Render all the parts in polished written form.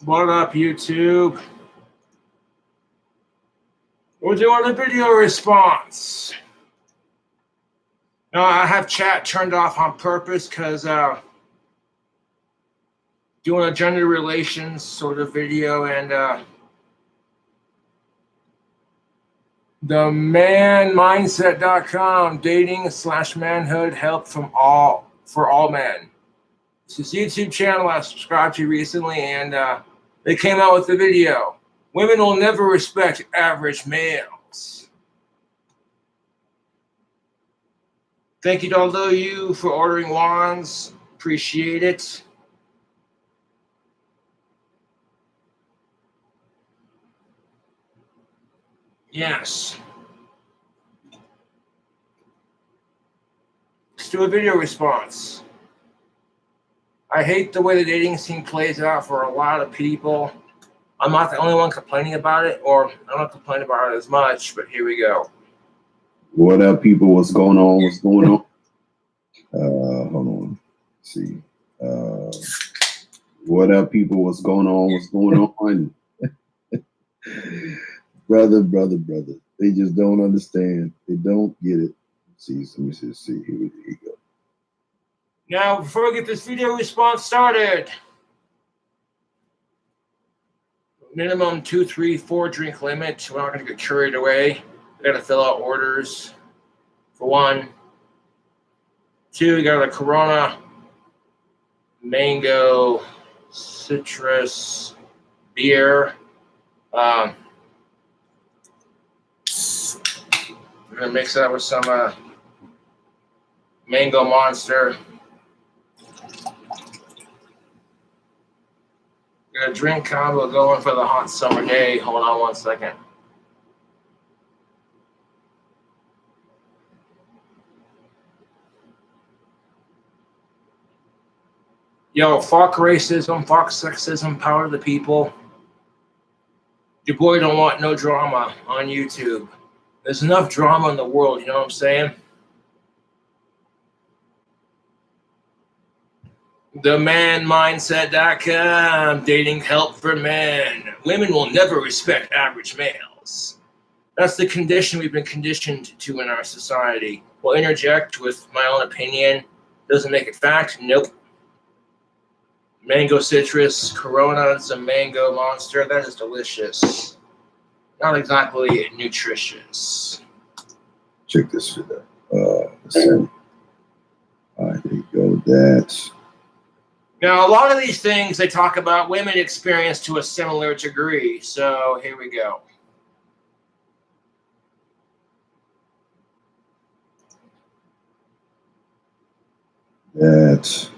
What up, YouTube? We're doing a video response. Now, I have chat turned off on purpose because doing a gender relations sort of video, and the manmindset.com dating/manhood help for all men. It's this YouTube channel I subscribed to recently, and they came out with the video. Women will never respect average males. Thank you to all of you for ordering wands. Appreciate it. Yes. Let's do a video response. I hate the way the dating scene plays out for a lot of people. I'm not the only one complaining about it, or I'm not complaining about it as much, but here we go. What up, people? What's going on? What's going on? Hold on. Let's see. What up, people? What's going on? What's going on? brother. They just don't understand. They don't get it. Let's see, let me see. Here we go. Now, before we get this video response started, minimum 2, 3, 4 drink limit. We're not going to get carried away. We got to fill out orders for 1. 2, we got a Corona, mango, citrus, beer. We're going to mix that with some mango monster. Got a drink combo going for the hot summer day. Hold on 1 second. Yo, fuck racism, fuck sexism, power to the people. Your boy don't want no drama on YouTube. There's enough drama in the world, you know what I'm saying? TheManMindset.com, dating help for men. Women will never respect average males. That's the condition we've been conditioned to in our society. We'll interject with my own opinion. Doesn't make it fact. Nope. Mango citrus, Corona, it's a mango monster. That is delicious. Not exactly nutritious. Check this shit out. Let's see. All right, there you go. That. Now, a lot of these things they talk about women experience to a similar degree. So here we go. That.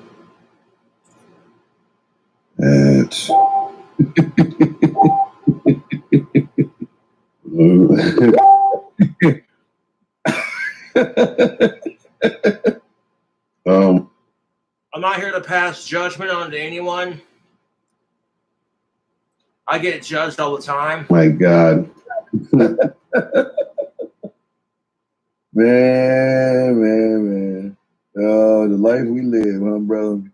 I'm not here to pass judgment on anyone. I get judged all the time. My God. man. Oh, the life we live, huh, brother?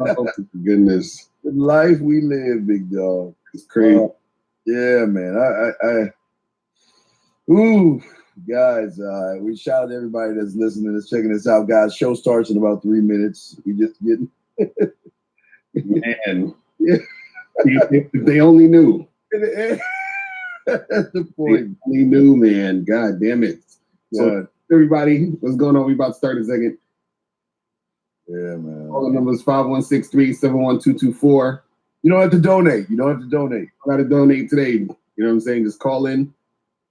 Oh, goodness. The life we live, big dog. It's crazy. Yeah, man. Ooh, guys, we shout out to everybody that's listening, that's checking this out, guys. Show starts in about 3 minutes. We just getting man. Yeah. If they only knew. That's the point. They only knew, man. God damn it. So everybody, what's going on? We about to start in a second. Yeah, man. All the numbers 516-371-224. You don't have to donate. You don't got to donate today. You know what I'm saying? Just call in.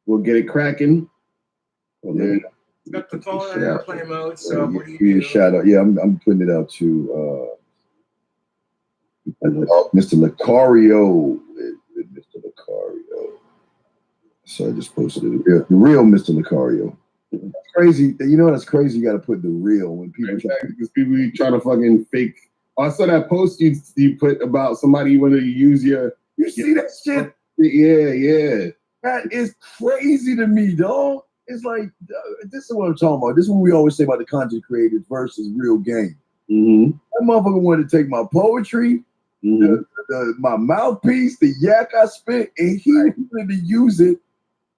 We'll get it cracking. Yeah. Got the phone in airplane mode, so what do you do? Shout out. Yeah, I'm putting it out to Mr. Lucario. Mr. Lucario. So I just posted it. The real Mr. Lucario. That's crazy. You know that's crazy. You got to put the real when people because people try to fucking fake. I saw that post you put about somebody when you use your. You see that shit? Yeah. That is crazy to me, dog. It's like this is what I'm talking about. This is what we always say about the content creators versus real game. That motherfucker wanted to take my poetry, my mouthpiece, the yak I spit, and he wanted to use it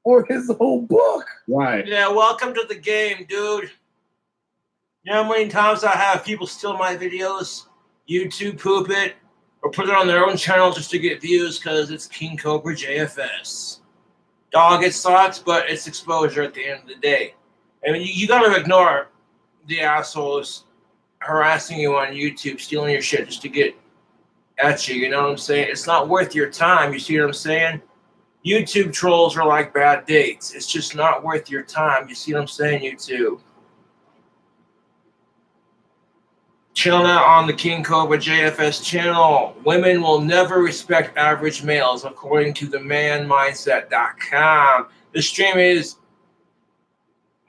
for his own book. Right. Yeah, welcome to the game, dude. You know how many times I have people steal my videos, YouTube poop it, or put it on their own channel just to get views because it's King Cobra JFS. Dog, it sucks, but it's exposure at the end of the day. I mean, you gotta ignore the assholes harassing you on YouTube, stealing your shit just to get at you. You know what I'm saying? It's not worth your time. You see what I'm saying? YouTube trolls are like bad dates. It's just not worth your time. You see what I'm saying, YouTube? Chilling out on the King Cobra JFS channel. Women will never respect average males, according to themanmindset.com. The stream is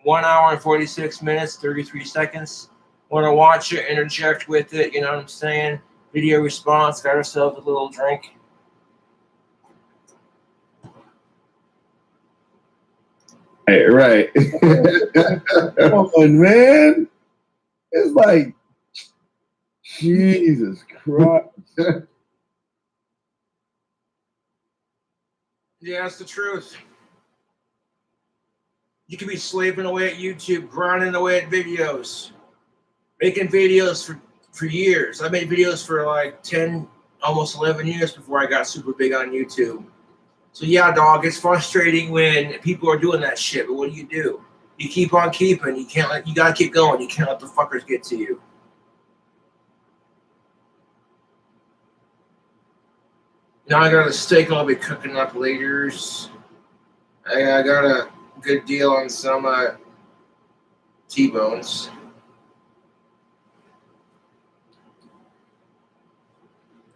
1 hour and 46 minutes, 33 seconds. Want to watch it, interject with it, you know what I'm saying? Video response, got ourselves a little drink. Right. Come on, man. It's like, Jesus Christ. Yeah, that's the truth. You could be slaving away at YouTube, grinding away at videos, making videos for years. I made videos for like 10, almost 11 years before I got super big on YouTube. So yeah, dog, it's frustrating when people are doing that shit, but what do? You keep on keeping. You gotta keep going. You can't let the fuckers get to you. Now I got a steak I'll be cooking up later. I got a good deal on some T-bones.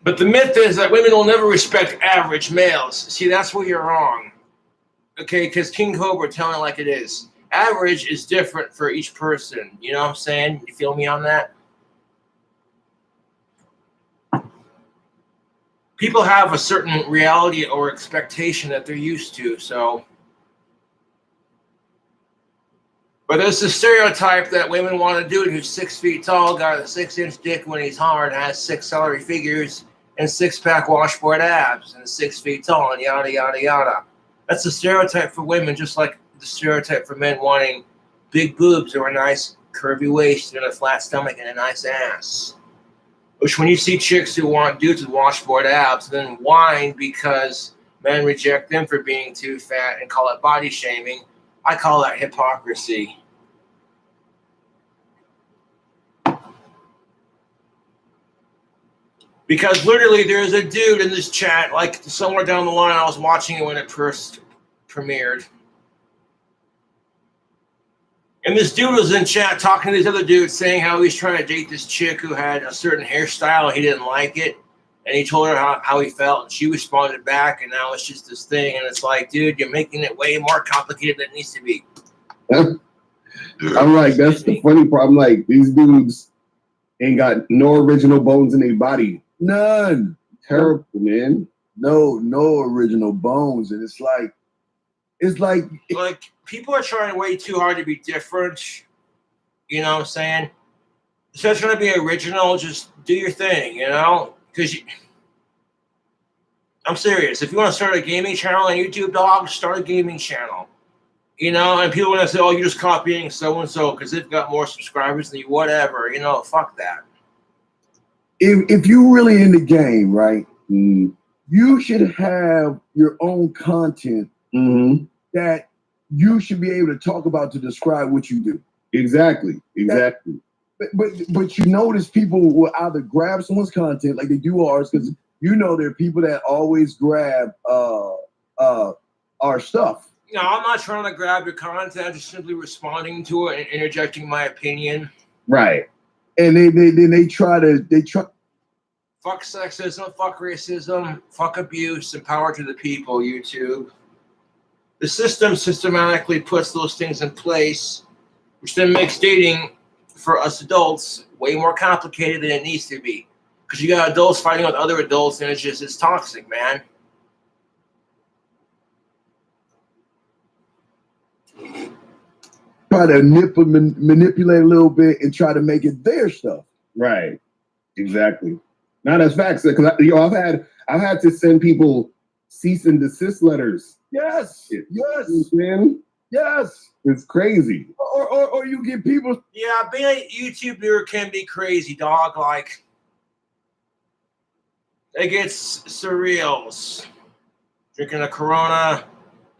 But the myth is that women will never respect average males. See, that's where you're wrong. Okay, because King Cobra telling it like it is. Average is different for each person. You know what I'm saying? You feel me on that? People have a certain reality or expectation that they're used to, so. But there's the stereotype that women want a dude who's 6 feet tall, got a 6-inch dick when he's hard, has 6 celery figures, and 6-pack washboard abs, and 6 feet tall, and yada, yada, yada. That's the stereotype for women, just like the stereotype for men wanting big boobs or a nice curvy waist and a flat stomach and a nice ass. Which when you see chicks who want dudes with washboard abs, then whine because men reject them for being too fat and call it body shaming, I call that hypocrisy. Because literally there's a dude in this chat, like somewhere down the line, I was watching it when it first premiered. And this dude was in chat talking to these other dudes saying how he's trying to date this chick who had a certain hairstyle and he didn't like it. And he told her how he felt and she responded back and now it's just this thing. And it's like, dude, you're making it way more complicated than it needs to be. I'm like, that's the funny part. I'm like, these dudes ain't got no original bones in their body. None. Terrible, man. No original bones. And it's like people are trying way too hard to be different. You know what I'm saying? Instead of trying to be original, just do your thing, you know? Because I'm serious. If you want to start a gaming channel on YouTube, dog, start a gaming channel. You know, and people want to say, oh, you're just copying so-and-so because they've got more subscribers than you, whatever. You know, fuck that. If you're really in the game, right, you should have your own content that you should be able to talk about to describe what you do. Exactly. But you notice people will either grab someone's content like they do ours, because you know there are people that always grab our stuff. No, I'm not trying to grab your content. I'm just simply responding to it and interjecting my opinion. Right. And they try. Fuck sexism, fuck racism, fuck abuse, and power to the people, YouTube. The system systematically puts those things in place, which then makes dating for us adults way more complicated than it needs to be. Because you got adults fighting with other adults, and it's toxic, man. Try to manipulate a little bit and try to make it their stuff. Right. Exactly. Now that's facts. Because I've had to send people cease and desist letters. Yes. You Yes. know what I'm saying? Yes. It's crazy. Or you get people. Yeah, being a YouTuber can be crazy, dog. Like, it gets surreals. Drinking a Corona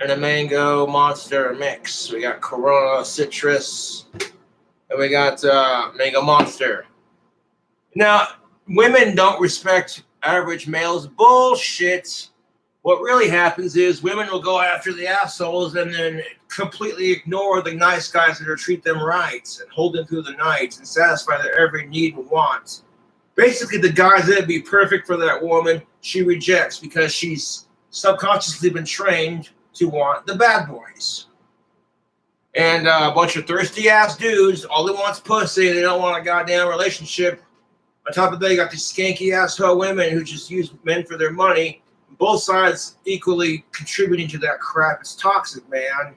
and a mango monster mix. We got Corona citrus, and we got mango monster. Now, women don't respect average males. Bullshit. What really happens is women will go after the assholes and then completely ignore the nice guys that are treat them right and hold them through the night and satisfy their every need and want. Basically, the guys that'd be perfect for that woman, she rejects because she's subconsciously been trained to want the bad boys. And a bunch of thirsty ass dudes, all they want's pussy, they don't want a goddamn relationship. On top of that, you got these skanky asshole women who just use men for their money. Both sides equally contributing to that crap. It's toxic, man.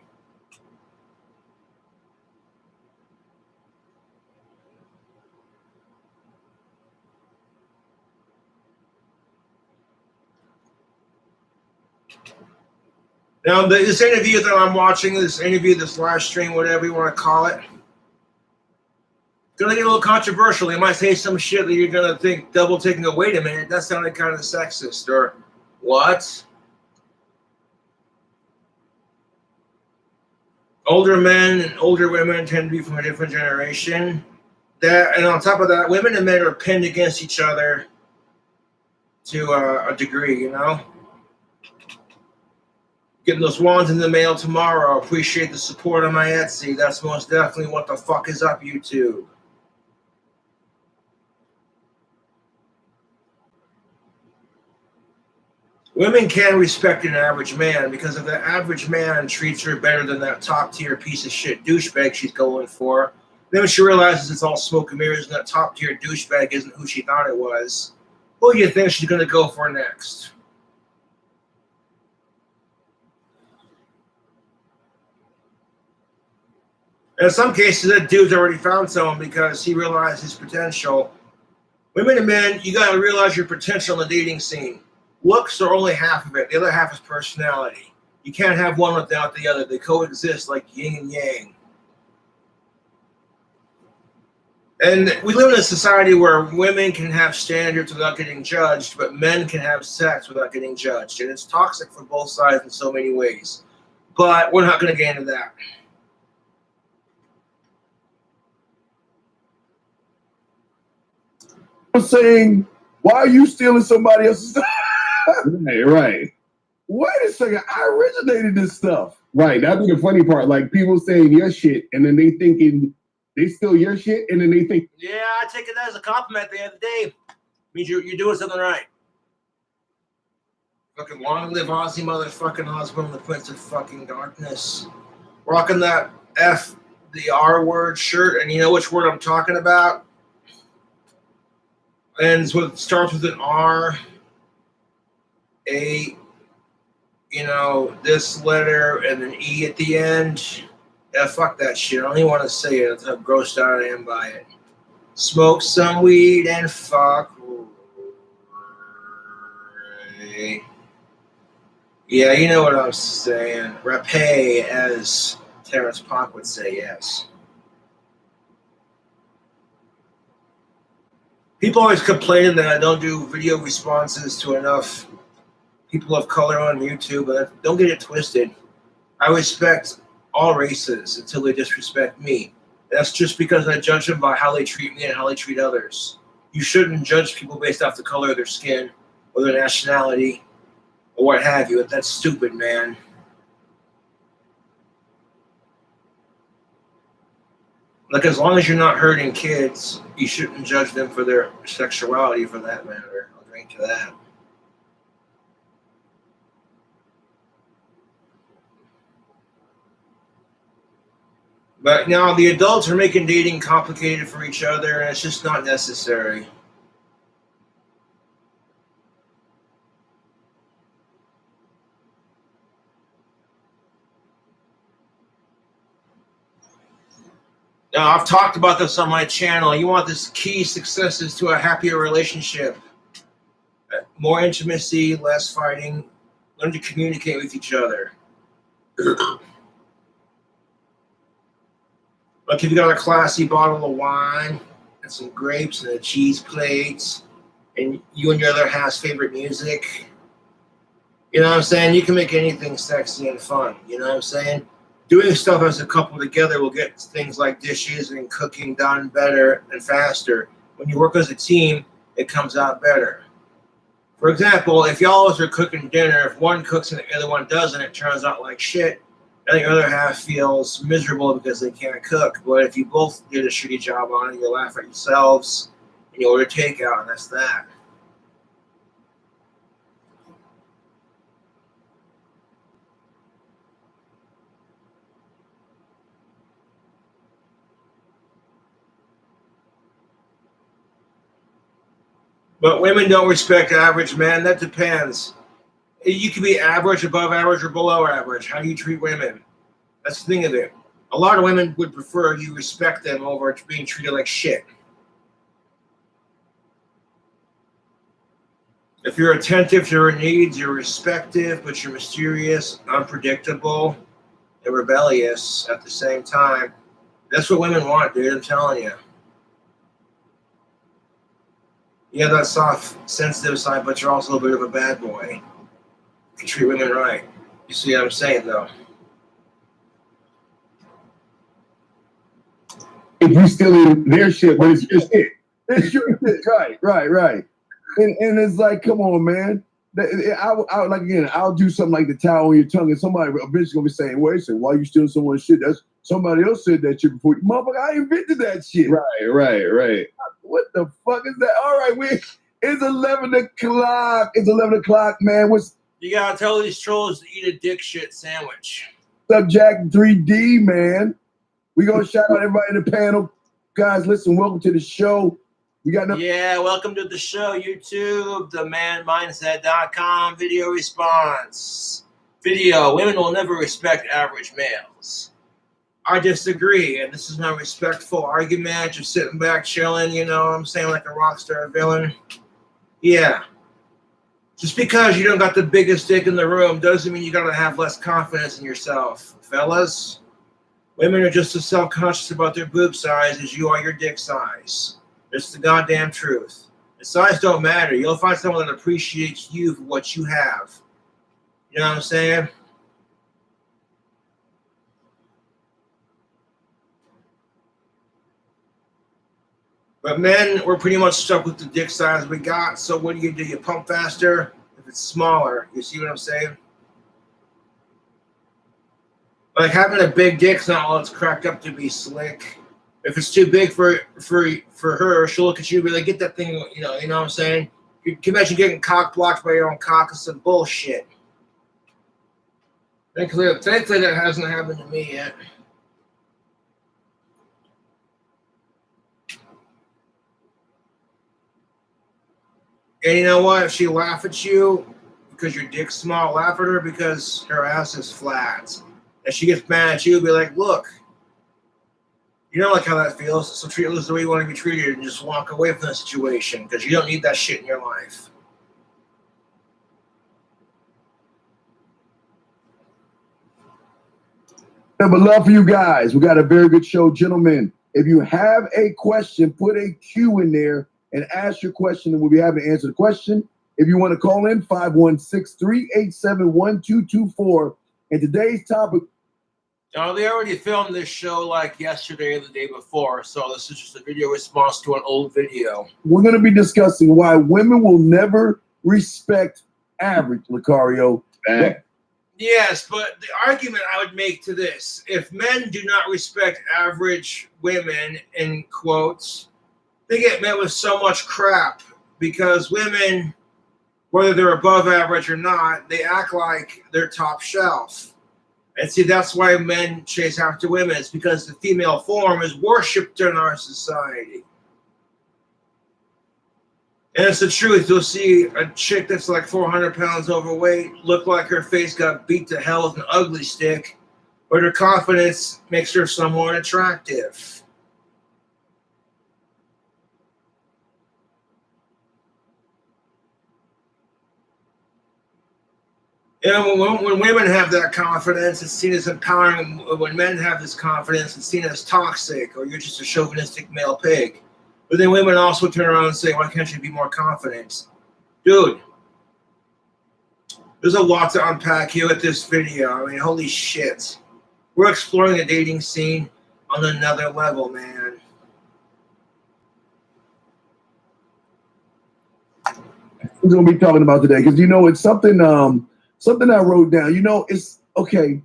Now, this interview that I'm watching, this live stream, whatever you want to call it, gonna get a little controversial. They might say some shit that you're gonna think double taking a wait a minute, that sounded kind of sexist, or what? Older men and older women tend to be from a different generation. And on top of that, women and men are pinned against each other to a degree, you know? Getting those wands in the mail tomorrow. Appreciate the support on my Etsy. That's most definitely what the fuck is up, YouTube. Women can respect an average man because if the average man treats her better than that top tier piece of shit douchebag she's going for, then when she realizes it's all smoke and mirrors and that top tier douchebag isn't who she thought it was, who do you think she's going to go for next? And in some cases, that dude's already found someone because he realized his potential. Women and men, you got to realize your potential in the dating scene. Looks are only half of it. The other half is personality. You can't have one without the other. They coexist like yin and yang. And we live in a society where women can have standards without getting judged, but men can have sex without getting judged. And it's toxic for both sides in so many ways. But we're not going to get into that. Saying, why are you stealing somebody else's stuff? Right. Wait a second, I originated this stuff. Right. That'd be the funny part. Like people saying your shit and then they thinking they steal your shit and then they think. Yeah, I take it as a compliment at the end of the day. It means you're doing something right. Fucking long live Ozzy motherfucking Osbourne, the Prince of fucking Darkness. Rocking that F the R word shirt, and you know which word I'm talking about? Ends with, starts with an R, A, you know, this letter, and an E at the end. Yeah, fuck that shit. I don't even want to say it. That's how grossed out I am by it. Smoke some weed and fuck. Yeah, you know what I'm saying. Rapé, as Terrence Pock would say, yes. People always complain that I don't do video responses to enough people of color on YouTube, but don't get it twisted. I respect all races until they disrespect me. That's just because I judge them by how they treat me and how they treat others. You shouldn't judge people based off the color of their skin or their nationality or what have you. That's stupid, man. Like, as long as you're not hurting kids, you shouldn't judge them for their sexuality, for that matter. I'll drink to that. But now the adults are making dating complicated for each other, and it's just not necessary. Now, I've talked about this on my channel. You want this key successes to a happier relationship. More intimacy, less fighting. Learn to communicate with each other. Like if you got a classy bottle of wine and some grapes and a cheese plate, and you and your other half's favorite music, you know what I'm saying? You can make anything sexy and fun. You know what I'm saying? Doing stuff as a couple together will get things like dishes and cooking done better and faster. When you work as a team, it comes out better. For example, if y'all are cooking dinner, if one cooks and the other one doesn't, it turns out like shit. And the other half feels miserable because they can't cook. But if you both did a shitty job on it, you laugh at yourselves and you order takeout, and that's that. But women don't respect average men. That depends. You can be average, above average, or below average. How do you treat women? That's the thing of it. A lot of women would prefer you respect them over being treated like shit. If you're attentive to her needs, you're respective, but you're mysterious, unpredictable, and rebellious at the same time. That's what women want, dude. I'm telling you. You have that soft, sensitive side, but you're also a bit of a bad boy. You can treat women right. You see what I'm saying, though? If you stealing their shit, but it's your shit. It's your shit. Right. And it's like, come on, man. I like again, I'll do something like the towel on your tongue, and somebody eventually gonna be saying, "Wait, so why are you stealing someone's shit?" That's somebody else said that shit before. Motherfucker, I invented that shit. Right. What the fuck is that? All right, it's 11 o'clock. It's 11 o'clock, man. What's You gotta tell these trolls to eat a dick shit sandwich. up, Jack 3D, man? We gonna shout out everybody in the panel. Guys, listen, welcome to the show. We got Yeah, welcome to the show, YouTube, themanmindset.com video response. Video, women will never respect average males. I disagree, and this is my respectful argument. Just sitting back, chilling, you know what I'm saying, like a rock star villain. Yeah. Just because you don't got the biggest dick in the room doesn't mean you gotta have less confidence in yourself, fellas. Women are just as self-conscious about their boob size as you are your dick size. It's the goddamn truth. The size don't matter. You'll find someone that appreciates you for what you have. You know what I'm saying? But men, we're pretty much stuck with the dick size we got. So what do? You pump faster if it's smaller. You see what I'm saying? Like having a big dick's not all it's cracked up to be slick. If it's too big for her, she'll look at you and be like, "Get that thing," you know what I'm saying? You can imagine getting cock blocked by your own cock. It's some bullshit. Thankfully, that hasn't happened to me yet. And you know what? If she laughs at you because your dick's small, laugh at her because her ass is flat. If she gets mad at you, be like, "Look, you don't like how that feels, so treat it the way you want to be treated and just walk away from the situation because you don't need that shit in your life." But love for you guys. We got a very good show, gentlemen. If you have a question, put a Q in there and ask your question, and we'll be happy to answer the question. If you want to call in, 516-387-1224. And today's topic. Oh, they already filmed this show like yesterday or the day before, so this is just a video response to an old video. We're going to be discussing why women will never respect average, Lucario. Yes, but the argument I would make to this, if men do not respect average women, in quotes, they get met with so much crap because women, whether they're above average or not, they act like they're top shelf. And see, that's why men chase after women. It's because the female form is worshipped in our society. And it's the truth. You'll see a chick that's like 400 pounds overweight, look like her face got beat to hell with an ugly stick, but her confidence makes her somewhat attractive. And when women have that confidence, it's seen as empowering. When men have this confidence, it's seen as toxic, or you're just a chauvinistic male pig. But then women also turn around and say, why can't you be more confident? Dude, there's a lot to unpack here with this video. I mean, holy shit. We're exploring the dating scene on another level, man. We're gonna be talking about today because it's something something I wrote down. It's okay.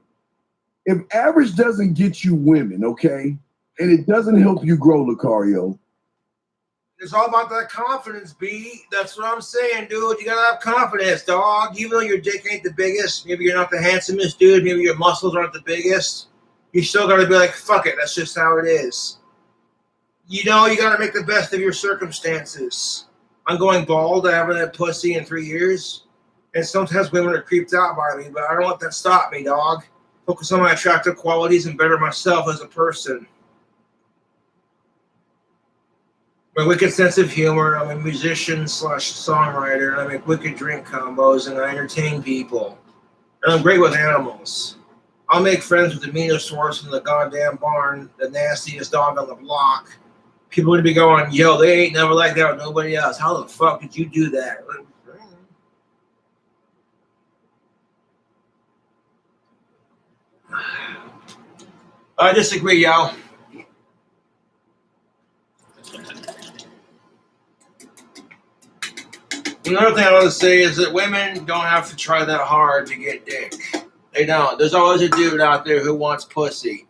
If average doesn't get you women, okay, and it doesn't help you grow, Lucario. It's all about that confidence, B. That's what I'm saying, dude. You gotta have confidence, dog. Even though your dick ain't the biggest, maybe you're not the handsomest dude, maybe your muscles aren't the biggest, you still gotta be like, fuck it, that's just how it is. You gotta make the best of your circumstances. I'm going bald. I haven't had pussy in 3 years. And sometimes women are creeped out by me, but I don't let that stop me, dog. Focus on my attractive qualities and better myself as a person. My wicked sense of humor. I'm a musician / songwriter, and I make wicked drink combos, and I entertain people. And I'm great with animals. I'll make friends with the meanest horse in the goddamn barn, the nastiest dog on the block. People would be going, yo, they ain't never like that with nobody else. How the fuck did you do that? I disagree, yo. Another thing I want to say is that women don't have to try that hard to get dick. They don't. There's always a dude out there who wants pussy.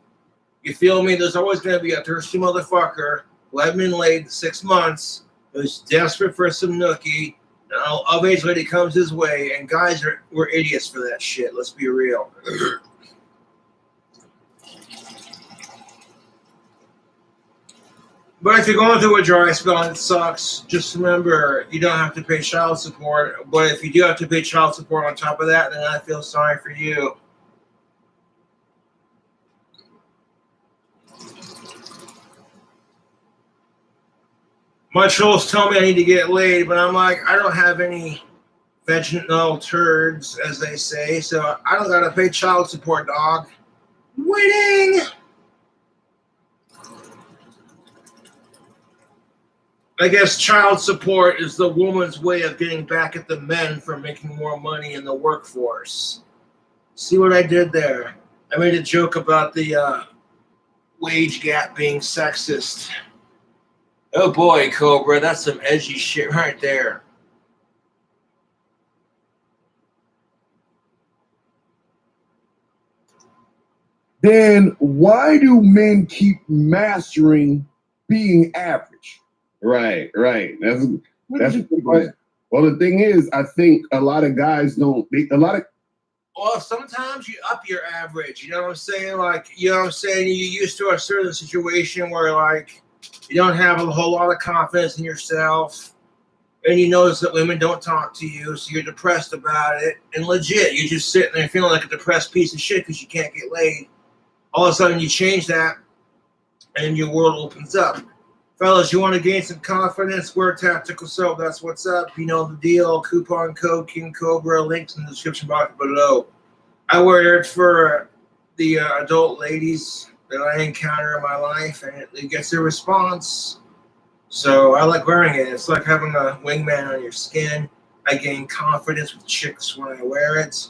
You feel me? There's always going to be a thirsty motherfucker who hasn't been laid in 6 months, who's desperate for some nookie, and of age lady comes his way, and guys we're idiots for that shit. Let's be real. But if you're going through a dry spell and it sucks, just remember you don't have to pay child support. But if you do have to pay child support on top of that, then I feel sorry for you. My trolls tell me I need to get laid, but I'm like, I don't have any vaginal turds, as they say, so I don't gotta pay child support, dog. Winning! I guess child support is the woman's way of getting back at the men for making more money in the workforce. See what I did there? I made a joke about the wage gap being sexist. Oh boy, Cobra, that's some edgy shit right there. Then why do men keep mastering being average? Right. That's well, the thing is, I think a lot of guys don't. Well, sometimes you up your average. You know what I'm saying? Like, you know what I'm saying? You're used to a certain situation where, like, you don't have a whole lot of confidence in yourself, and you notice that women don't talk to you, so you're depressed about it. And legit, you're just sitting there feeling like a depressed piece of shit because you can't get laid. All of a sudden, you change that, and your world opens up. Fellas, you want to gain some confidence? Wear Tactical Soap. That's what's up. You know the deal. Coupon code King Cobra. Links in the description box below. I wear it for the adult ladies that I encounter in my life, and it gets a response. So I like wearing it. It's like having a wingman on your skin. I gain confidence with chicks when I wear it.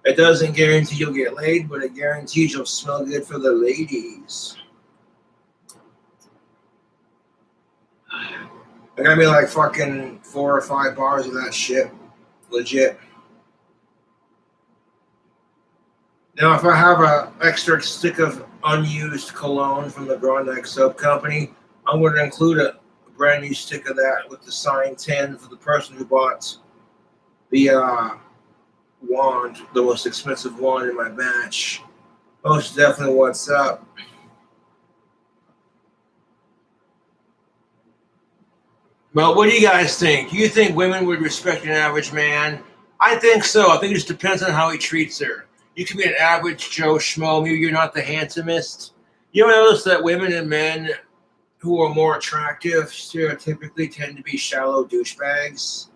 It doesn't guarantee you'll get laid, but it guarantees you'll smell good for the ladies. I got me like fucking 4 or 5 bars of that shit. Legit. Now, if I have an extra stick of unused cologne from the Grondike Soap Company, I'm going to include a brand new stick of that with the signed 10 for the person who bought the wand, the most expensive wand in my batch. Most definitely what's up. Well, what do you guys think? Do you think women would respect an average man? I think so. I think it just depends on how he treats her. You can be an average Joe Schmo. Maybe you're not the handsomest. You ever notice that women and men who are more attractive stereotypically tend to be shallow douchebags?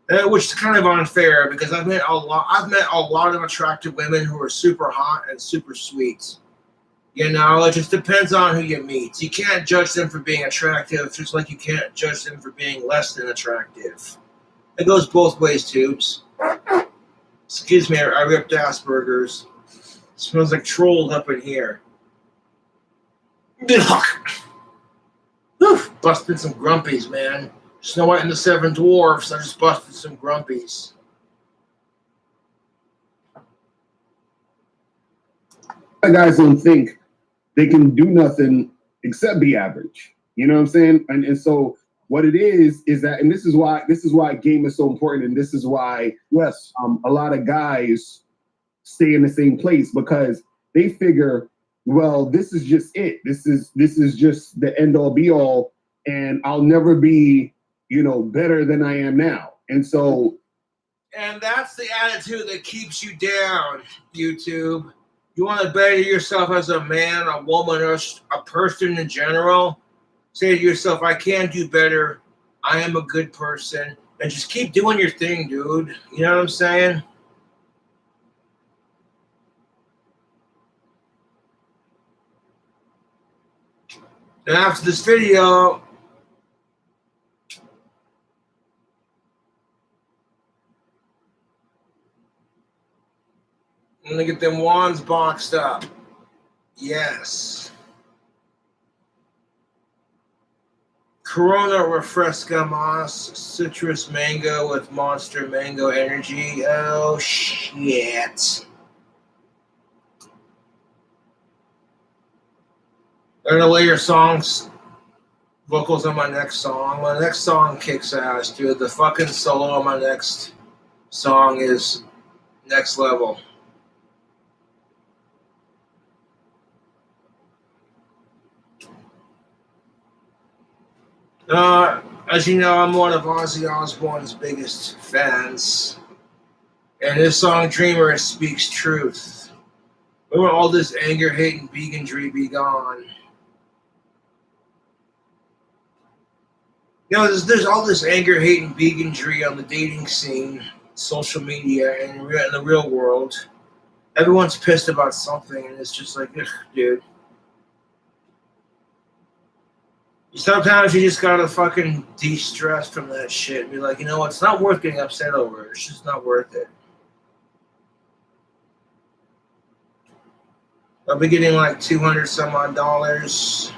Which is kind of unfair because I've met a lot of attractive women who are super hot and super sweet. You know, it just depends on who you meet. You can't judge them for being attractive, just like you can't judge them for being less than attractive. It goes both ways, tubes. Excuse me, I ripped Asperger's. It smells like trolled up in here. Oof, busted some grumpies, man. Snow White and the Seven Dwarfs. I just busted some grumpies. Guys don't think they can do nothing except be average. You know what I'm saying? And so what it is that, and this is why game is so important, and this is why a lot of guys stay in the same place, because they figure, well, this is just it. This is just the end all be all, and I'll never be, you know, better than I am now. And so, and that's the attitude that keeps you down, YouTube. You want to better yourself as a man, a woman, or a person in general. Say to yourself, I can do better. I am a good person. And just keep doing your thing, dude. You know what I'm saying? And after this video, I'm going to get them wands boxed up. Yes. Corona Refresca Moss Citrus Mango with Monster Mango Energy. Oh, shit. I'm going to lay your vocals on my next song. My next song kicks ass, dude. The fucking solo on my next song is next level. As you know, I'm one of Ozzy Osbourne's biggest fans. And his song Dreamer speaks truth. We want all this anger, hate, and bigotry be gone. You know, there's all this anger, hate, and bigotry on the dating scene, social media, and in the real world. Everyone's pissed about something, and it's just like, ugh, dude. Sometimes you just gotta fucking de-stress from that shit and be like, you know what, it's not worth getting upset over. It's just not worth it. I'll be getting like $200 some odd out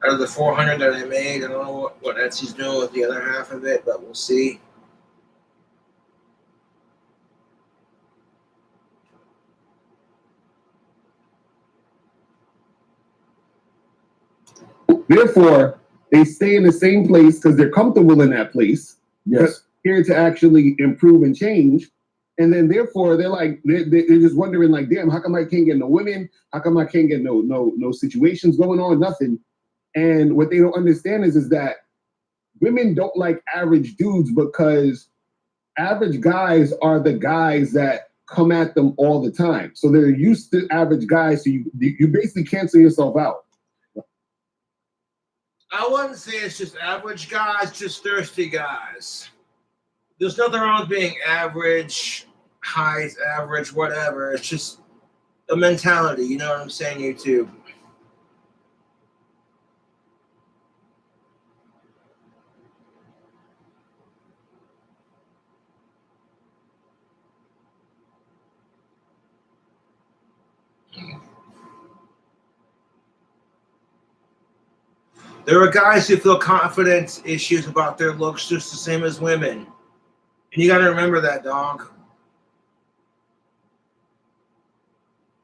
of the 400 that I made. I don't know what Etsy's doing with the other half of it, but we'll see. therefore, they stay in the same place because they're comfortable in that place. Yes. Here to actually improve and change. And then therefore they're like, they're just wondering like, damn, how come I can't get no women? How come I can't get no situations going on? Nothing. And what they don't understand is that women don't like average dudes because average guys are the guys that come at them all the time. So they're used to average guys. So you basically cancel yourself out. I wouldn't say it's just average guys, just thirsty guys. There's nothing wrong with being average, height, average, whatever. It's just a mentality. You know what I'm saying, YouTube? There are guys who feel confidence issues about their looks just the same as women. And you got to remember that, dog.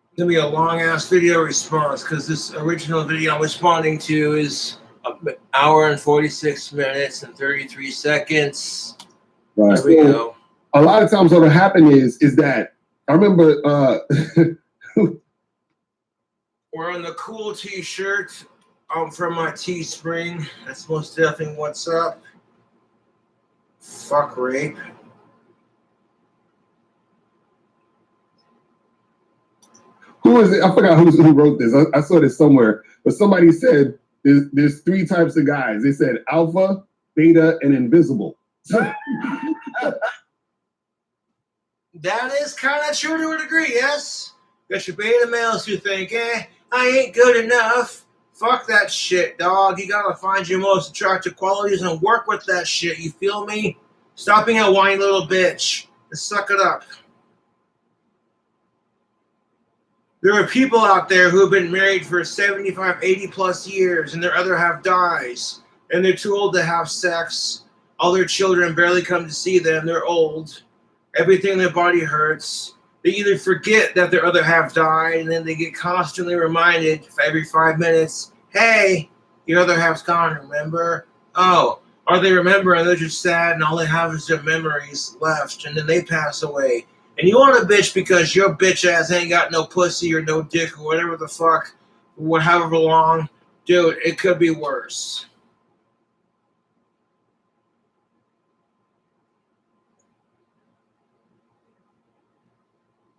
It's going to be a long-ass video response because this original video I'm responding to is an hour and 46 minutes and 33 seconds. Right. There we go. A lot of times what will happen is that I remember wearing the cool t-shirt from my Teespring. That's most definitely what's up. Fuck rape. Who is it? I forgot who wrote this. I saw this somewhere, but somebody said there's three types of guys. They said alpha, beta, and invisible. That is kind of true to a degree, yes. Because your beta males who think, I ain't good enough. Fuck that shit, dog. You gotta find your most attractive qualities and work with that shit. You feel me? Stop being a whiny little bitch and suck it up. There are people out there who have been married for 75, 80 plus years and their other half dies. And they're too old to have sex. All their children barely come to see them. They're old. Everything in their body hurts. They either forget that their other half died, and then they get constantly reminded every 5 minutes, hey, your other half's gone, remember? Oh, or they remember and they're just sad and all they have is their memories left, and then they pass away. And you want a bitch because your bitch ass ain't got no pussy or no dick or whatever the fuck, however long. Dude, it could be worse.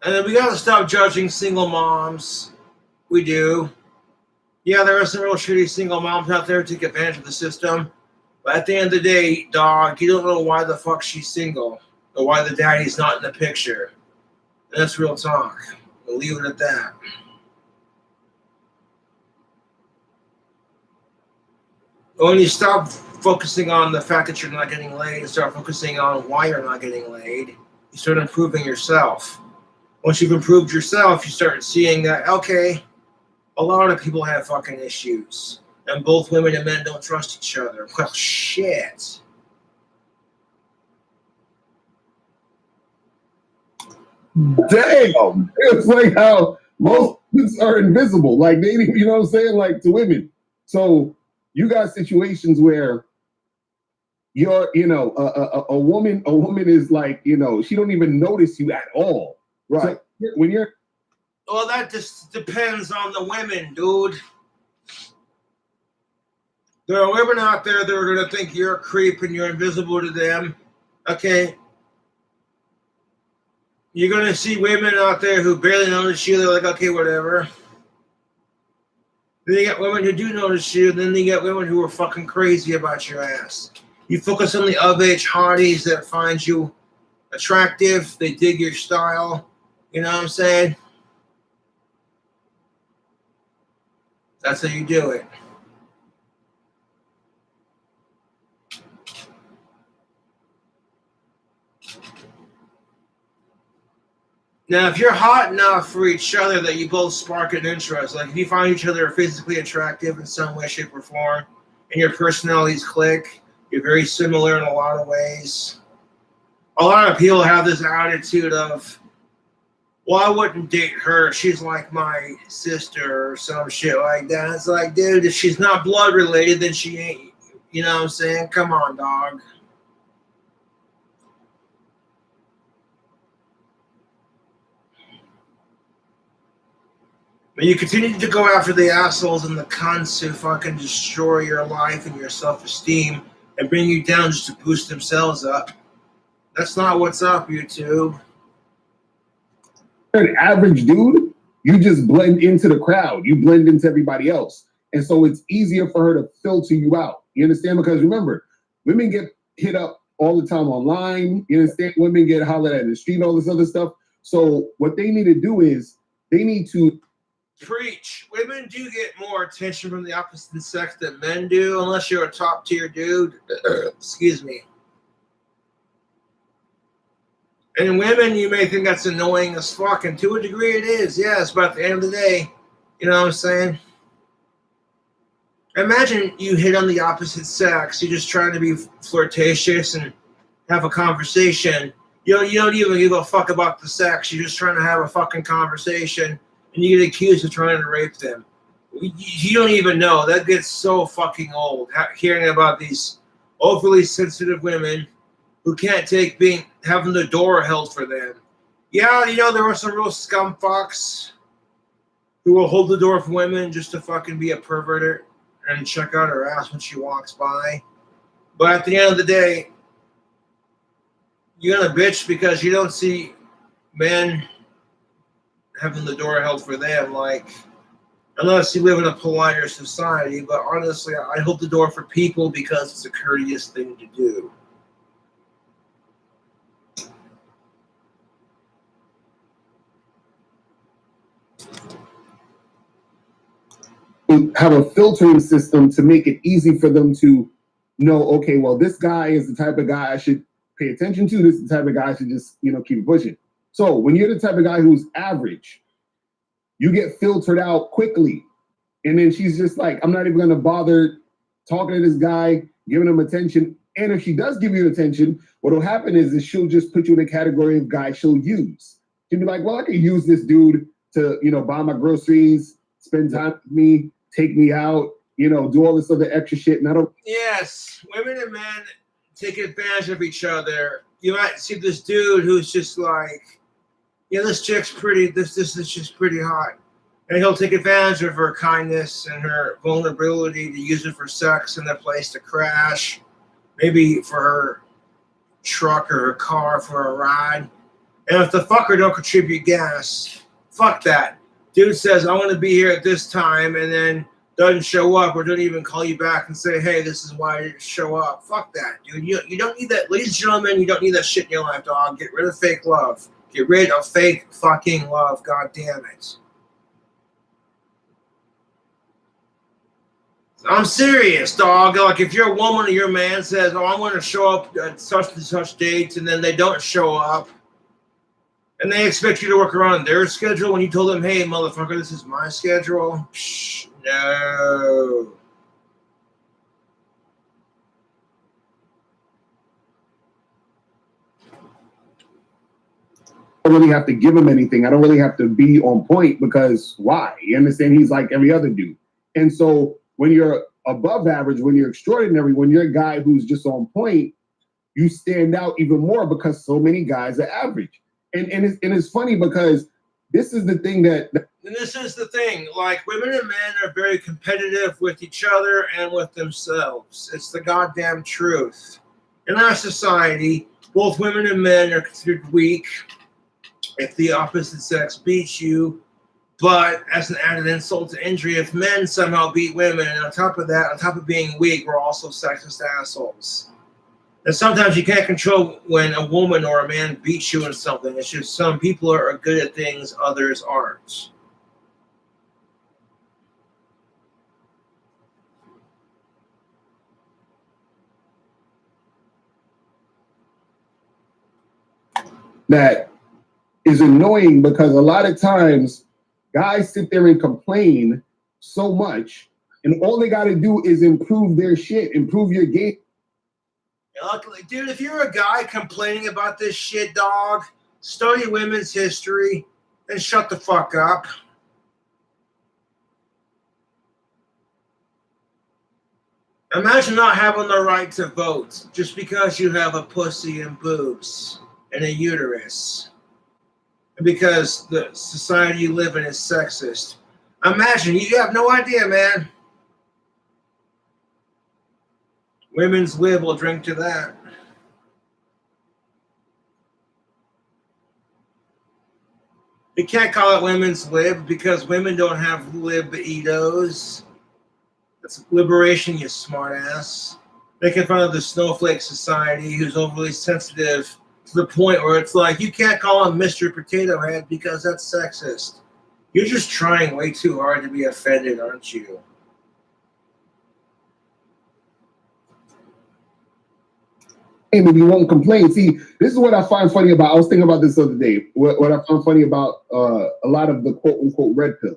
And then we gotta stop judging single moms. We do. Yeah, there are some real shitty single moms out there who take advantage of the system. But at the end of the day, dog, you don't know why the fuck she's single or why the daddy's not in the picture. And that's real talk. We'll leave it at that. When you stop focusing on the fact that you're not getting laid and start focusing on why you're not getting laid, you start improving yourself. Once you've improved yourself, you start seeing that, okay, a lot of people have fucking issues. And both women and men don't trust each other. Well, shit. Damn. It's like how most are invisible. Like, they, you know what I'm saying? Like, to women. So you got situations where you're, a woman is like, she don't even notice you at all. Right. So when you're... Well, that just depends on the women, dude. There are women out there that are going to think you're a creep and you're invisible to them. Okay. You're going to see women out there who barely notice you. They're like, okay, whatever. Then you got women who do notice you. Then you got women who are fucking crazy about your ass. You focus on the of-age hotties that find you attractive. They dig your style. You know what I'm saying? That's how you do it. Now, if you're hot enough for each other that you both spark an interest, like if you find each other physically attractive in some way, shape, or form, and your personalities click, you're very similar in a lot of ways. A lot of people have this attitude of, well, I wouldn't date her. She's like my sister or some shit like that. It's like, dude, if she's not blood related, then she ain't. You know what I'm saying? Come on, dog. But you continue to go after the assholes and the cunts who fucking destroy your life and your self-esteem and bring you down just to boost themselves up. That's not what's up, YouTube. An average dude, you just blend into the crowd. You blend into everybody else. And so it's easier for her to filter you out. You understand? Because remember, women get hit up all the time online. You understand? Women get hollered at in the street, all this other stuff. So what they need to do is they need to preach. Women do get more attention from the opposite sex than men do, unless you're a top tier dude. Excuse me. And women, you may think that's annoying as fuck, and to a degree it is, yes, but at the end of the day, you know what I'm saying? Imagine you hit on the opposite sex. You're just trying to be flirtatious and have a conversation. You don't even give a fuck about the sex. You're just trying to have a fucking conversation, and you get accused of trying to rape them. You don't even know. That gets so fucking old, hearing about these overly sensitive women who can't take having the door held for them. Yeah, there are some real scum fucks who will hold the door for women just to fucking be a perverter and check out her ass when she walks by. But at the end of the day, you're gonna bitch because you don't see men having the door held for them, like, unless you live in a politer society. But honestly, I hold the door for people because it's a courteous thing to do. have a filtering system to make it easy for them to know, okay, well, this guy is the type of guy I should pay attention to. This is the type of guy I should just, keep pushing. So when you're the type of guy who's average, you get filtered out quickly. And then she's just like, I'm not even going to bother talking to this guy, giving him attention. And if she does give you attention, what will happen is she'll just put you in a category of guy she'll use. She'll be like, well, I can use this dude to, buy my groceries, spend time with me, take me out, do all this other extra shit. And I don't. Yes, women and men take advantage of each other. You might see this dude who's just like, yeah, this chick's pretty, this is just pretty hot. And he'll take advantage of her kindness and her vulnerability to use it for sex and the place to crash, maybe for her truck or her car for a ride. And if the fucker don't contribute gas, fuck that. Dude says, I want to be here at this time, and then doesn't show up or doesn't even call you back and say, hey, this is why I didn't show up. Fuck that, dude. You don't need that. Ladies and gentlemen, you don't need that shit in your life, dog. Get rid of fake love. Get rid of fake fucking love. God damn it. I'm serious, dog. Like, if you're a woman or your man says, oh, I'm going to show up at such and such dates, and then they don't show up, and they expect you to work around their schedule when you told them, hey, motherfucker, this is my schedule. Psh, no. I don't really have to give him anything. I don't really have to be on point, because why? You understand? He's like every other dude. And so when you're above average, when you're extraordinary, when you're a guy who's just on point, you stand out even more because so many guys are average. And it's funny because this is the thing and this is the thing. Like, women and men are very competitive with each other and with themselves. It's the goddamn truth. In our society, both women and men are considered weak if the opposite sex beats you. But as an added insult to injury, if men somehow beat women, and on top of that, on top of being weak, we're also sexist assholes. And sometimes you can't control when a woman or a man beats you in something. It's just some people are good at things, others aren't. That is annoying, because a lot of times guys sit there and complain so much, and all they got to do is improve their shit, improve your game. Dude, if you're a guy complaining about this shit, dog, study women's history and shut the fuck up. Imagine not having the right to vote just because you have a pussy and boobs and a uterus. Because the society you live in is sexist. Imagine, you have no idea, man. Women's lib will drink to that. You can't call it women's lib because women don't have libidos. That's liberation, you smartass. Making fun of the snowflake society who's overly sensitive to the point where it's like, you can't call him Mr. Potato Head because that's sexist. You're just trying way too hard to be offended, aren't you? And you won't complain. See, this is what I find funny about. I was thinking about this the other day. What I found funny about a lot of the quote unquote red pill.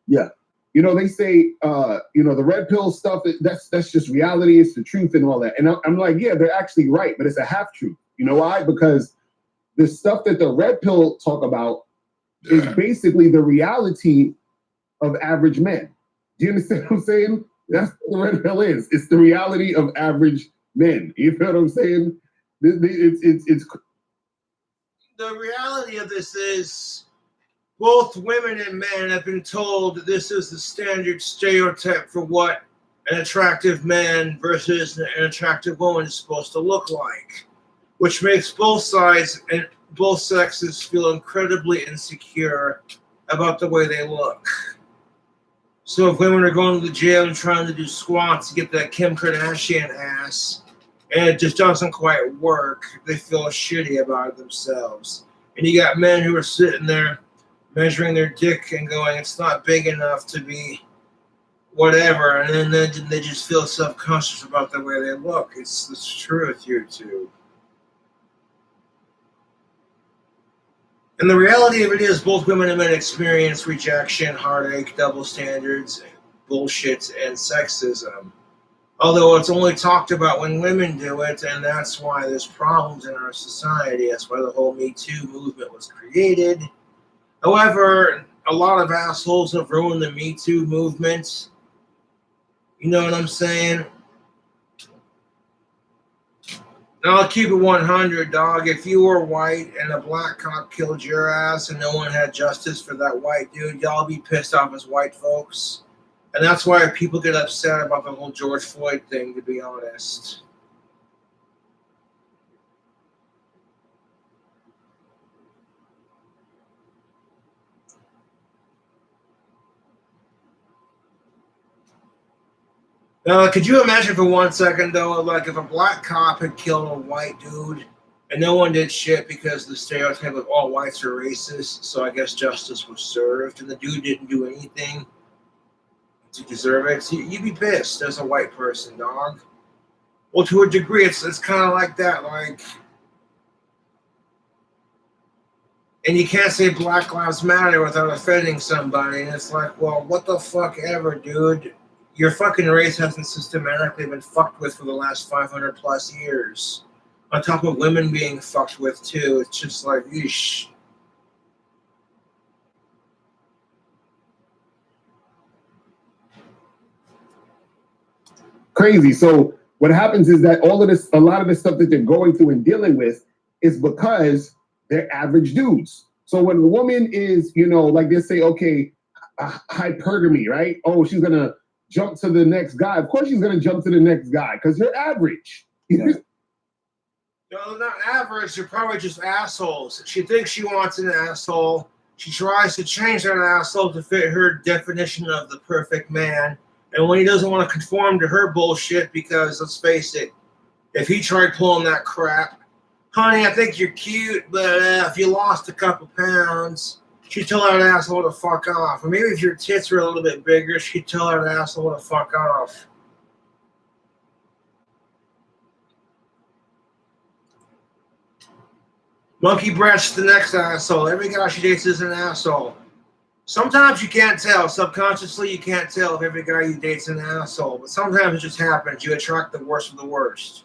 Yeah. They say, the red pill stuff, that's just reality. It's the truth and all that. And I'm like, yeah, they're actually right, but it's a half truth. You know why? Because the stuff that the red pill talk about is basically the reality of average men. Do you understand what I'm saying? That's what the red pill is. It's the reality of average men. You know what I'm saying? It's the reality of this is both women and men have been told that this is the standard stereotype for what an attractive man versus an attractive woman is supposed to look like, which makes both sides and both sexes feel incredibly insecure about the way they look. So if women are going to the gym and trying to do squats to get that Kim Kardashian ass, and it just doesn't quite work, they feel shitty about themselves. And you got men who are sitting there measuring their dick and going, it's not big enough to be whatever, and then they just feel self-conscious about the way they look. It's the truth, YouTube. And the reality of it is both women and men experience rejection, heartache, double standards, bullshit, and sexism. Although it's only talked about when women do it, and that's why there's problems in our society. That's why the whole Me Too movement was created. However, a lot of assholes have ruined the Me Too movement. You know what I'm saying? Now, I'll keep it 100, dog. If you were white and a black cop killed your ass and no one had justice for that white dude, y'all be pissed off as white folks. And that's why people get upset about the whole George Floyd thing, to be honest. Now, could you imagine for 1 second, though, like if a black cop had killed a white dude and no one did shit because the stereotype of all whites are racist, so I guess justice was served, and the dude didn't do anything to deserve it, so you'd be pissed as a white person, dog. Well, to a degree, it's kind of like that, like, and you can't say Black Lives Matter without offending somebody, and it's like, well, what the fuck ever, dude. Your fucking race hasn't systematically been fucked with for the last 500 plus years. On top of women being fucked with too. It's just like, yeesh. Crazy. So what happens is that all of this, a lot of the stuff that they're going through and dealing with is because they're average dudes. So when a woman is, you know, like they say, okay, hypergamy, right? Oh, she's gonna jump to the next guy. Of course she's gonna jump to the next guy because you're average. No, they're not average. They're probably just assholes. She thinks she wants an asshole. She tries to change that asshole to fit her definition of the perfect man. And when he doesn't want to conform to her bullshit, because let's face it, if he tried pulling that crap, honey, I think you're cute, but if you lost a couple pounds, she'd tell that asshole to fuck off. Or maybe if your tits were a little bit bigger, she'd tell that asshole to fuck off. Monkey breast, the next asshole. Every guy she dates is an asshole. Sometimes you can't tell. Subconsciously, you can't tell if every guy you date's an asshole. But sometimes it just happens. You attract the worst of the worst.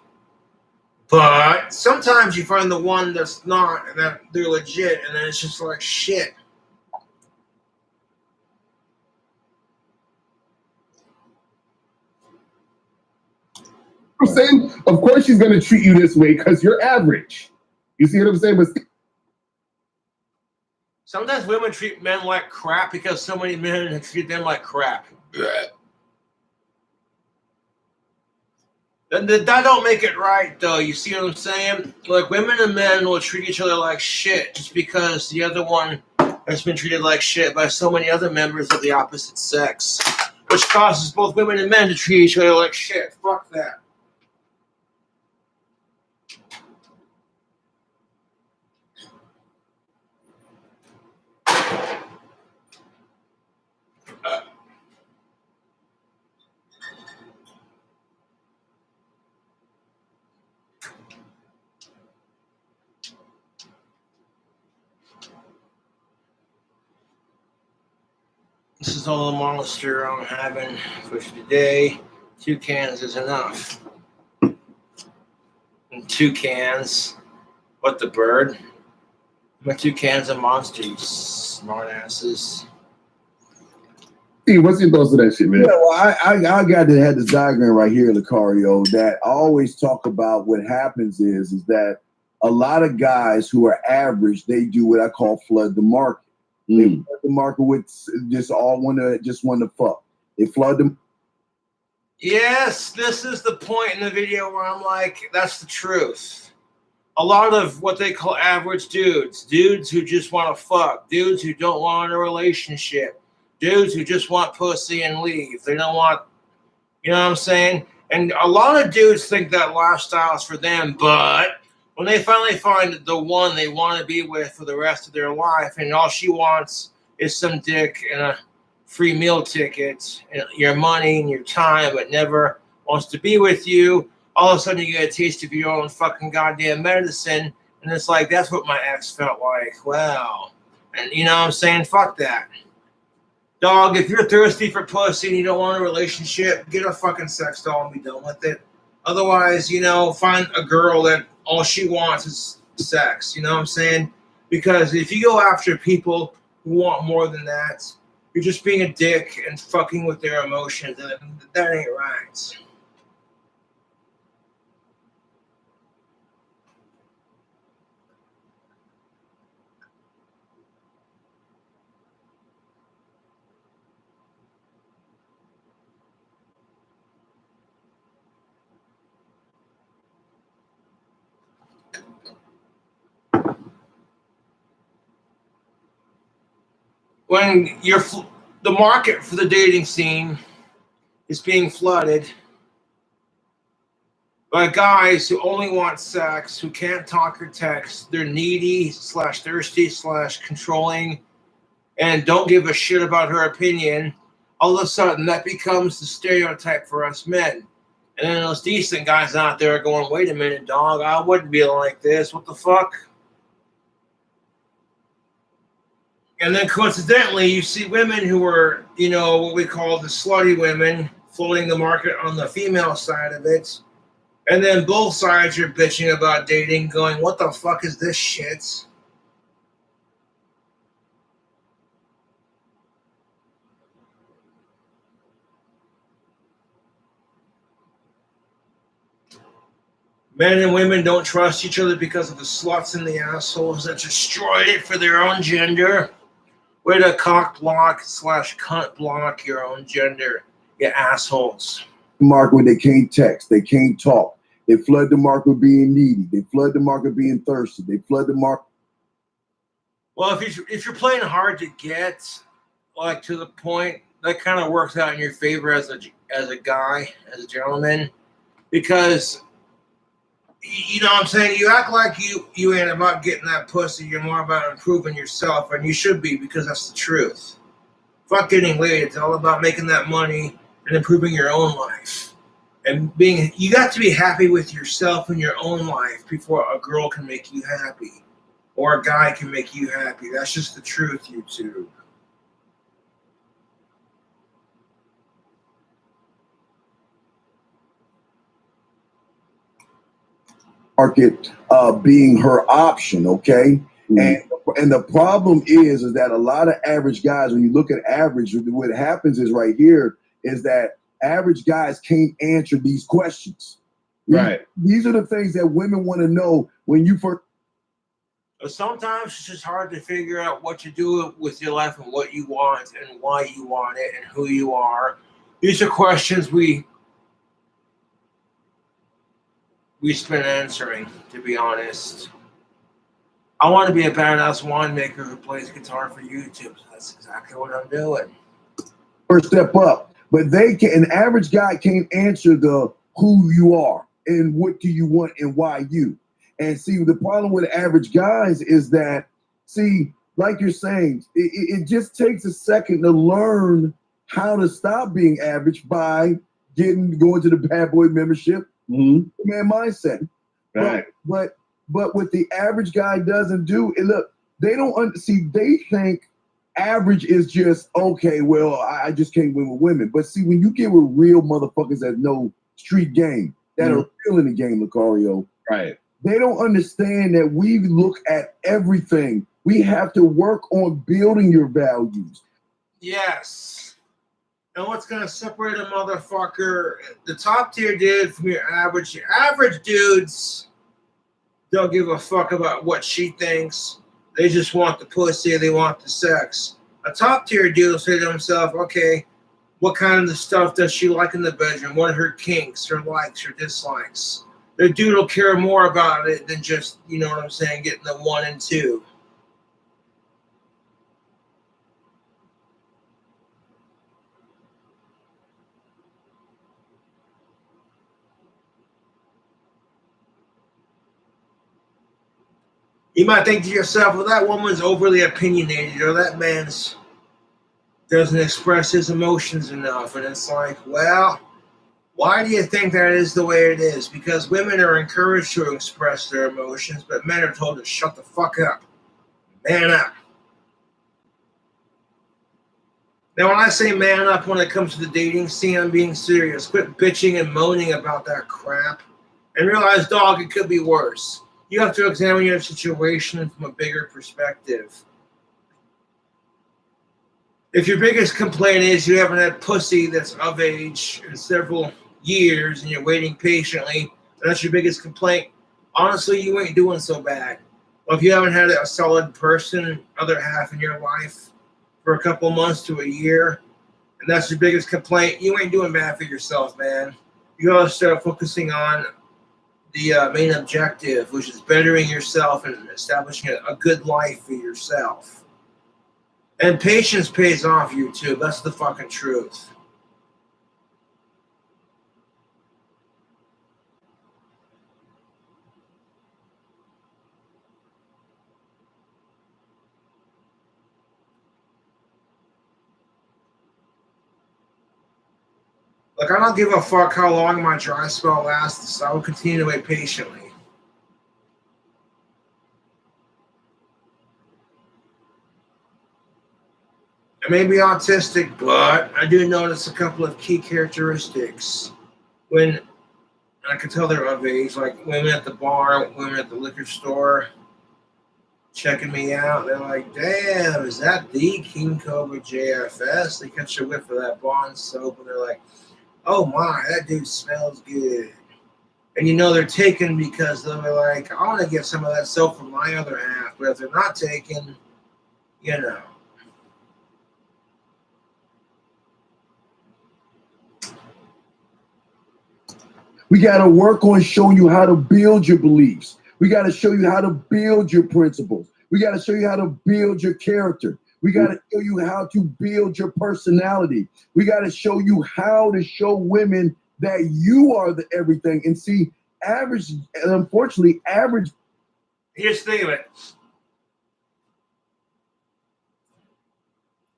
But sometimes you find the one that's not, and that they're legit, and then it's just like shit. I'm saying, of course she's gonna treat you this way because you're average. You see what I'm saying? But sometimes women treat men like crap because so many men treat them like crap. That don't make it right, though. You see what I'm saying? Like, women and men will treat each other like shit just because the other one has been treated like shit by so many other members of the opposite sex, which causes both women and men to treat each other like shit. Fuck that. This is all the monster I'm having for today. 2 cans is enough. And 2 cans. What the bird? My 2 cans of Monster, you smart asses. see, what's your thoughts on that shit, man? Yeah, well, I got to have this diagram right here, Lucario, that I always talk about. What happens is that a lot of guys who are average, they do what I call flood the market. They flood the market with just want to fuck. They flood them. Yes, this is the point in the video where I'm like, that's the truth. A lot of what they call average dudes who just want to fuck, dudes who don't want a relationship, dudes who just want pussy and leave. They don't want, you know what I'm saying? And a lot of dudes think that lifestyle is for them, but when they finally find the one they want to be with for the rest of their life, and all she wants is some dick and a free meal tickets and your money and your time, but never wants to be with you. All of a sudden, you get a taste of your own fucking goddamn medicine, and it's like, that's what my ex felt like. Wow. And you know what I'm saying? Fuck that. Dog, if you're thirsty for pussy and you don't want a relationship, get a fucking sex doll and be done with it. Otherwise, you know, find a girl that all she wants is sex. You know what I'm saying? Because if you go after people who want more than that, you're just being a dick and fucking with their emotions, and that ain't right. When the market for the dating scene is being flooded by guys who only want sex, who can't talk or text, they're needy slash thirsty slash controlling, and don't give a shit about her opinion, all of a sudden that becomes the stereotype for us men. And then those decent guys out there are going, wait a minute, dog, I wouldn't be like this. What the fuck? And then coincidentally, you see women who are, you know, what we call the slutty women, floating the market on the female side of it. And then both sides are bitching about dating, going, what the fuck is this shit? Men and women don't trust each other because of the sluts and the assholes that destroyed it for their own gender. Way to cock block slash cunt block your own gender, you assholes. Market when they can't text, they can't talk. They flood the market with being needy. They flood the market being thirsty. They flood the market. Well, if you're playing hard to get, like to the point, that kind of works out in your favor as a guy, as a gentleman, because you know what I'm saying? You act like you ain't about getting that pussy. You're more about improving yourself, and you should be, because that's the truth. Fuck getting laid. It's all about making that money and improving your own life. And you got to be happy with yourself and your own life before a girl can make you happy, or a guy can make you happy. That's just the truth, YouTube. Market being her option, okay? And the problem is that a lot of average guys, when you look at average, what happens is right here is that average guys can't answer these questions. Right. These are the things that women want to know when you first. Sometimes it's just hard to figure out what to do with your life and what you want and why you want it and who you are. These are questions we've been answering, to be honest. I want to be a badass winemaker who plays guitar for YouTube. So that's exactly what I'm doing. First step up, but an average guy can't answer the who you are and what do you want and why you. And see, the problem with average guys is that, see, like you're saying, it just takes a second to learn how to stop being average by going to the bad boy membership. Man mindset. Right. But what the average guy doesn't do, and look, they don't see. They think average is just okay. Well, I just can't win with women. But see, when you get with real motherfuckers that know street game, that are real in the game, Lucario, right? They don't understand that we look at everything. We have to work on building your values. Yes. And what's going to separate a motherfucker, the top tier dude from your average dudes don't give a fuck about what she thinks. They just want the pussy, they want the sex. A top tier dude will say to himself, okay, what kind of the stuff does she like in the bedroom? What are her kinks, her likes, her dislikes? The dude will care more about it than just, you know what I'm saying, getting the 1 and 2. You might think to yourself, well, that woman's overly opinionated, or that man's doesn't express his emotions enough. And it's like, well, why do you think that is the way it is? Because women are encouraged to express their emotions, but men are told to shut the fuck up. Man up. Now, when I say man up when it comes to the dating scene, I'm being serious. Quit bitching and moaning about that crap. And realize, dog, it could be worse. You have to examine your situation from a bigger perspective. If your biggest complaint is you haven't had pussy that's of age in several years and you're waiting patiently, and that's your biggest complaint, honestly, you ain't doing so bad. Well, if you haven't had a solid person, other half in your life for a couple months to a year, and that's your biggest complaint, you ain't doing bad for yourself, man. You gotta start focusing on the main objective, which is bettering yourself and establishing a good life for yourself. And patience pays off, YouTube. That's the fucking truth. Like, I don't give a fuck how long my dry spell lasts, so I will continue to wait patiently. I may be autistic, but I do notice a couple of key characteristics when I can tell they're of age, like women at the bar, women at the liquor store checking me out. They're like, damn, is that the King Cobra JFS? They catch a whiff of that Bond soap and they're like, oh my, that dude smells good. And you know they're taken because they're like, I want to get some of that soap from my other half. But if they're not taken, you know. We got to work on showing you how to build your beliefs. We got to show you how to build your principles. We got to show you how to build your character. We got to show you how to build your personality. We got to show you how to show women that you are the everything. And see, average, unfortunately, average. Here's the thing of it.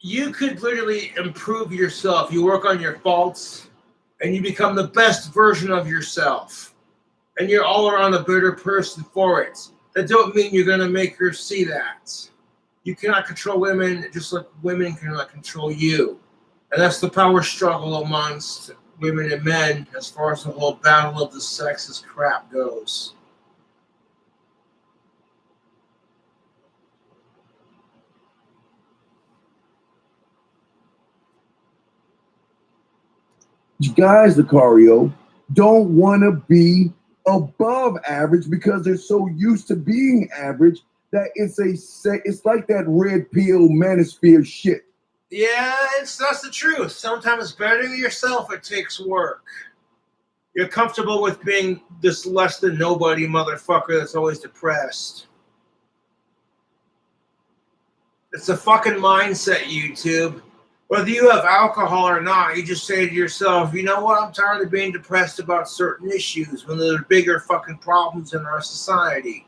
You could literally improve yourself. You work on your faults and you become the best version of yourself. And you're all around a better person for it. That don't mean you're going to make her see that. You cannot control women just like women cannot control you. And that's the power struggle amongst women and men as far as the whole battle of the sexes crap goes. Guys, Lucario, don't want to be above average because they're so used to being average that it's like that red pill manosphere shit. Yeah, that's the truth. Sometimes bettering yourself, it takes work. You're comfortable with being this less than nobody motherfucker that's always depressed. It's a fucking mindset, YouTube. Whether you have alcohol or not, you just say to yourself, you know what, I'm tired of being depressed about certain issues when there are bigger fucking problems in our society.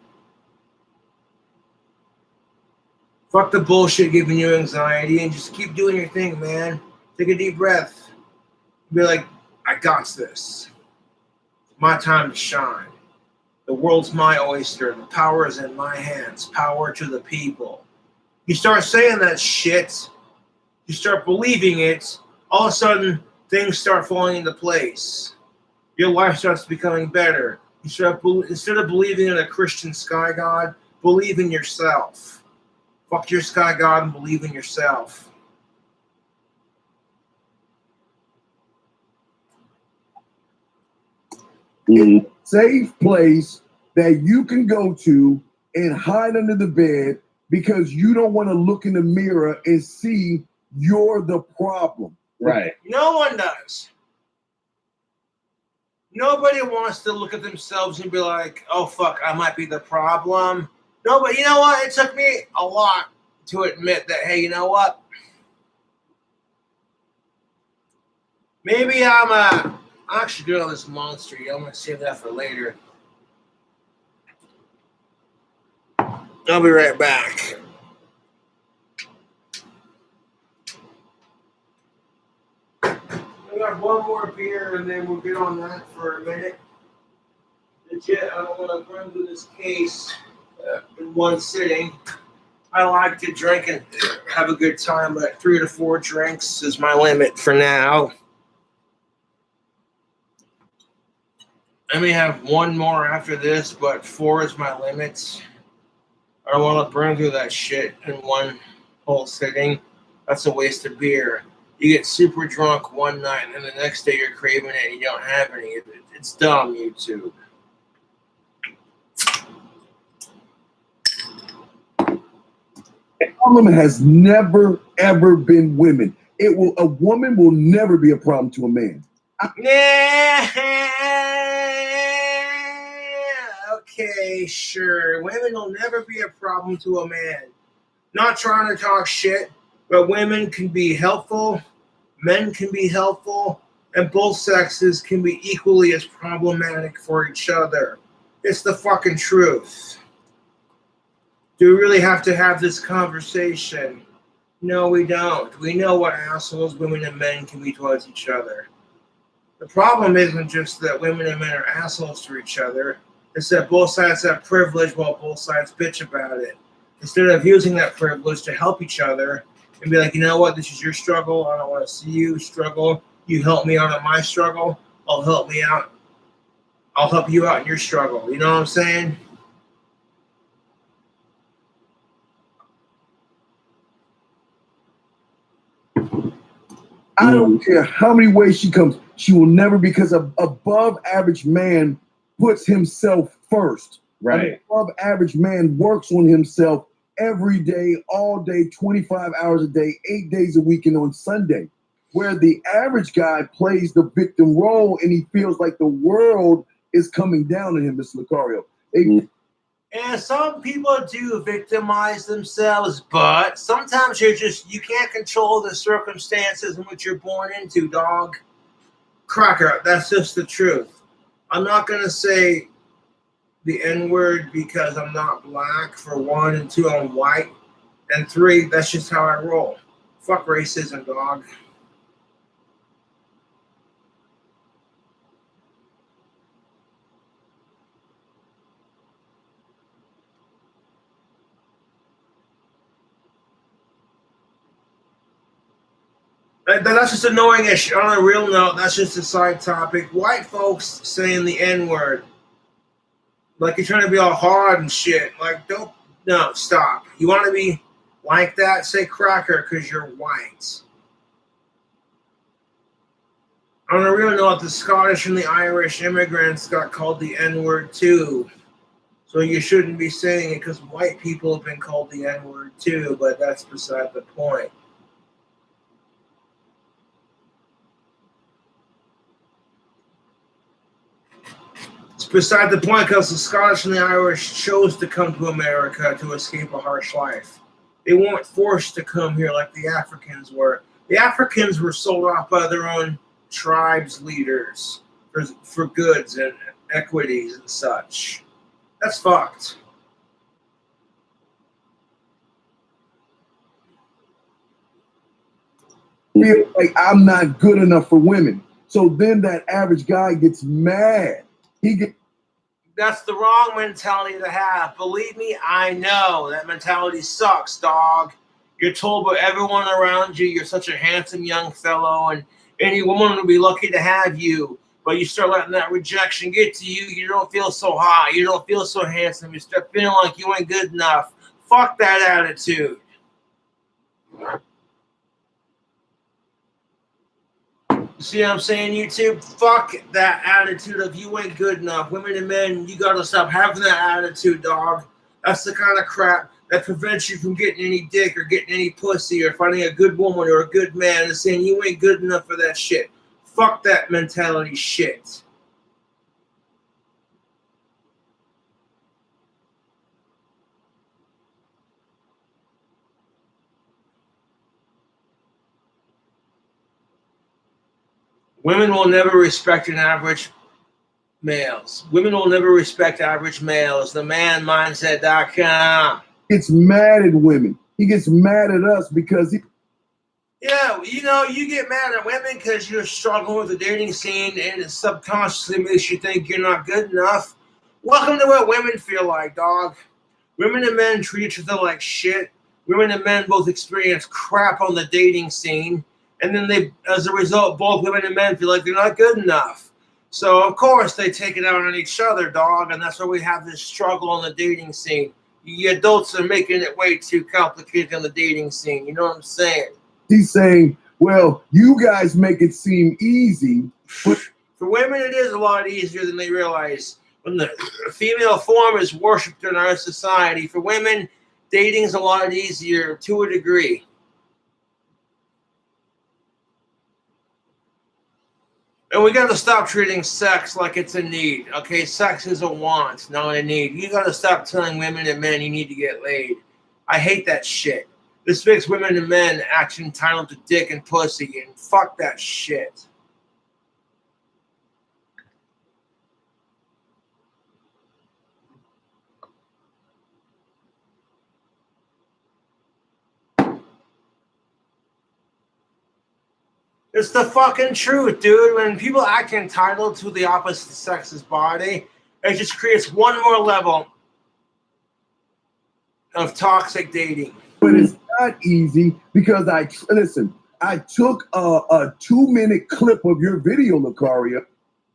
Fuck the bullshit giving you anxiety and just keep doing your thing, man. Take a deep breath. Be like, I got this. It's my time to shine. The world's my oyster. The power is in my hands. Power to the people. You start saying that shit, you start believing it, all of a sudden things start falling into place. Your life starts becoming better. You start instead of believing in a Christian sky god, believe in yourself. Fuck your sky god and believe in yourself. It's a safe place that you can go to and hide under the bed because you don't want to look in the mirror and see you're the problem. Right. No one does. Nobody wants to look at themselves and be like, oh, fuck, I might be the problem. Nobody, you know what? It took me a lot to admit that, hey, you know what? Maybe I'm actually doing this monster. I'm going to save that for later. I'll be right back. have one more beer and then we'll get on that for a minute. Legit, I don't want to run through this case in one sitting. I like to drink and have a good time, but 3 to 4 drinks is my limit for now. I may have one more after this, but 4 is my limit. I don't want to burn through that shit in one whole sitting. That's a waste of beer. You get super drunk one night, and the next day you're craving it and you don't have any of it. It's dumb, YouTube. Problem has never ever been women. A woman will never be a problem to a man. Okay, sure. Women will never be a problem to a man. Not trying to talk shit, but women can be helpful, men can be helpful, and both sexes can be equally as problematic for each other. It's the fucking truth. Do we really have to have this conversation? No, we don't. We know what assholes women and men can be towards each other. The problem isn't just that women and men are assholes to each other. It's that both sides have privilege while both sides bitch about it. Instead of using that privilege to help each other and be like, you know what, this is your struggle. I don't want to see you struggle. You help me out on my struggle. I'll help you out in your struggle. You know what I'm saying? I don't care how many ways she comes. She will never, because an above average man puts himself first. Right. An above average man works on himself every day, all day, 25 hours a day, 8 days a week, and on Sunday. Where the average guy plays the victim role and he feels like the world is coming down on him, Mr. Lucario. And some people do victimize themselves, but sometimes you can't control the circumstances in which you're born into, dog. Cracker, that's just the truth. I'm not going to say the N-word because I'm not black, for 1, and 2, I'm white, and 3, that's just how I roll. Fuck racism, dog. That's just annoying issue. On a real note, that's just a side topic. White folks saying the N-word. Like you're trying to be all hard and shit. Like, stop. You want to be like that? Say cracker because you're white. On a real note, the Scottish and the Irish immigrants got called the N-word too. So you shouldn't be saying it because white people have been called the N-word too, but that's beside the point. It's beside the point because the Scottish and the Irish chose to come to America to escape a harsh life. They weren't forced to come here like the Africans were. The Africans were sold off by their own tribes leaders for goods and equities and such. That's fucked. Feel like I'm not good enough for women. So then that average guy gets mad. That's the wrong mentality to have. Believe me, I know that mentality sucks, dog. You're told by everyone around you you're such a handsome young fellow and any woman would be lucky to have you. But you start letting that rejection get to you. You don't feel so hot. You don't feel so handsome. You start feeling like you ain't good enough. Fuck that attitude. See what I'm saying, YouTube? Fuck that attitude of you ain't good enough. Women and men, you gotta stop having that attitude, dog. That's the kind of crap that prevents you from getting any dick or getting any pussy or finding a good woman or a good man and saying you ain't good enough for that shit. Fuck that mentality shit. Women will never respect an average males. Women will never respect average males. TheManMindset.com. Gets mad at women. He gets mad at us because Yeah, you know, you get mad at women because you're struggling with the dating scene and it subconsciously makes you think you're not good enough. Welcome to what women feel like, dog. Women and men treat each other like shit. Women and men both experience crap on the dating scene. And then as a result, both women and men feel like they're not good enough. So, of course, they take it out on each other, dog. And that's why we have this struggle on the dating scene. You adults are making it way too complicated on the dating scene. You know what I'm saying? He's saying, well, you guys make it seem easy. But for women, it is a lot easier than they realize. When the female form is worshipped in our society, for women, dating is a lot easier to a degree. And we got to stop treating sex like it's a need. Okay, sex is a want, not a need. You got to stop telling women and men you need to get laid. I hate that shit. This makes women and men act entitled to dick and pussy, and fuck that shit. It's the fucking truth, dude. When people act entitled to the opposite sex's body, it just creates one more level of toxic dating. But it's not easy because I took a 2-minute clip of your video, Lucario.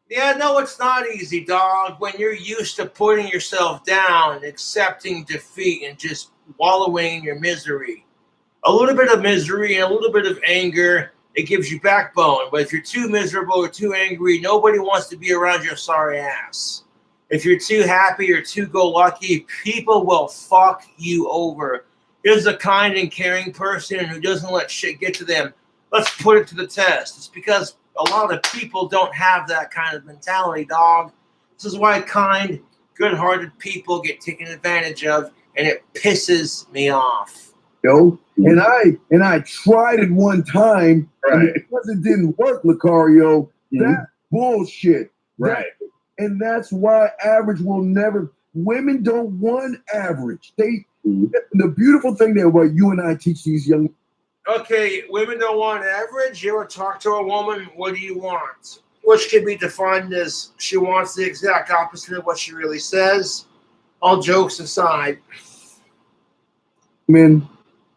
Yeah, no, it's not easy, dog. When you're used to putting yourself down, accepting defeat, and just wallowing in your misery. A little bit of misery and a little bit of anger, it gives you backbone. But if you're too miserable or too angry, nobody wants to be around your sorry ass. If you're too happy or too go-lucky, people will fuck you over. Here's a kind and caring person who doesn't let shit get to them. Let's put it to the test. It's because a lot of people don't have that kind of mentality, dog. This is why kind, good-hearted people get taken advantage of, and it pisses me off. Yo, and I tried it one time, and because it didn't work, Lucario, that's bullshit. Right. And that's why average will never. Women don't want average. The beautiful thing that what you and I teach these young. Okay, women don't want average. You ever talk to a woman? What do you want? Which can be defined as she wants the exact opposite of what she really says. All jokes aside, Men,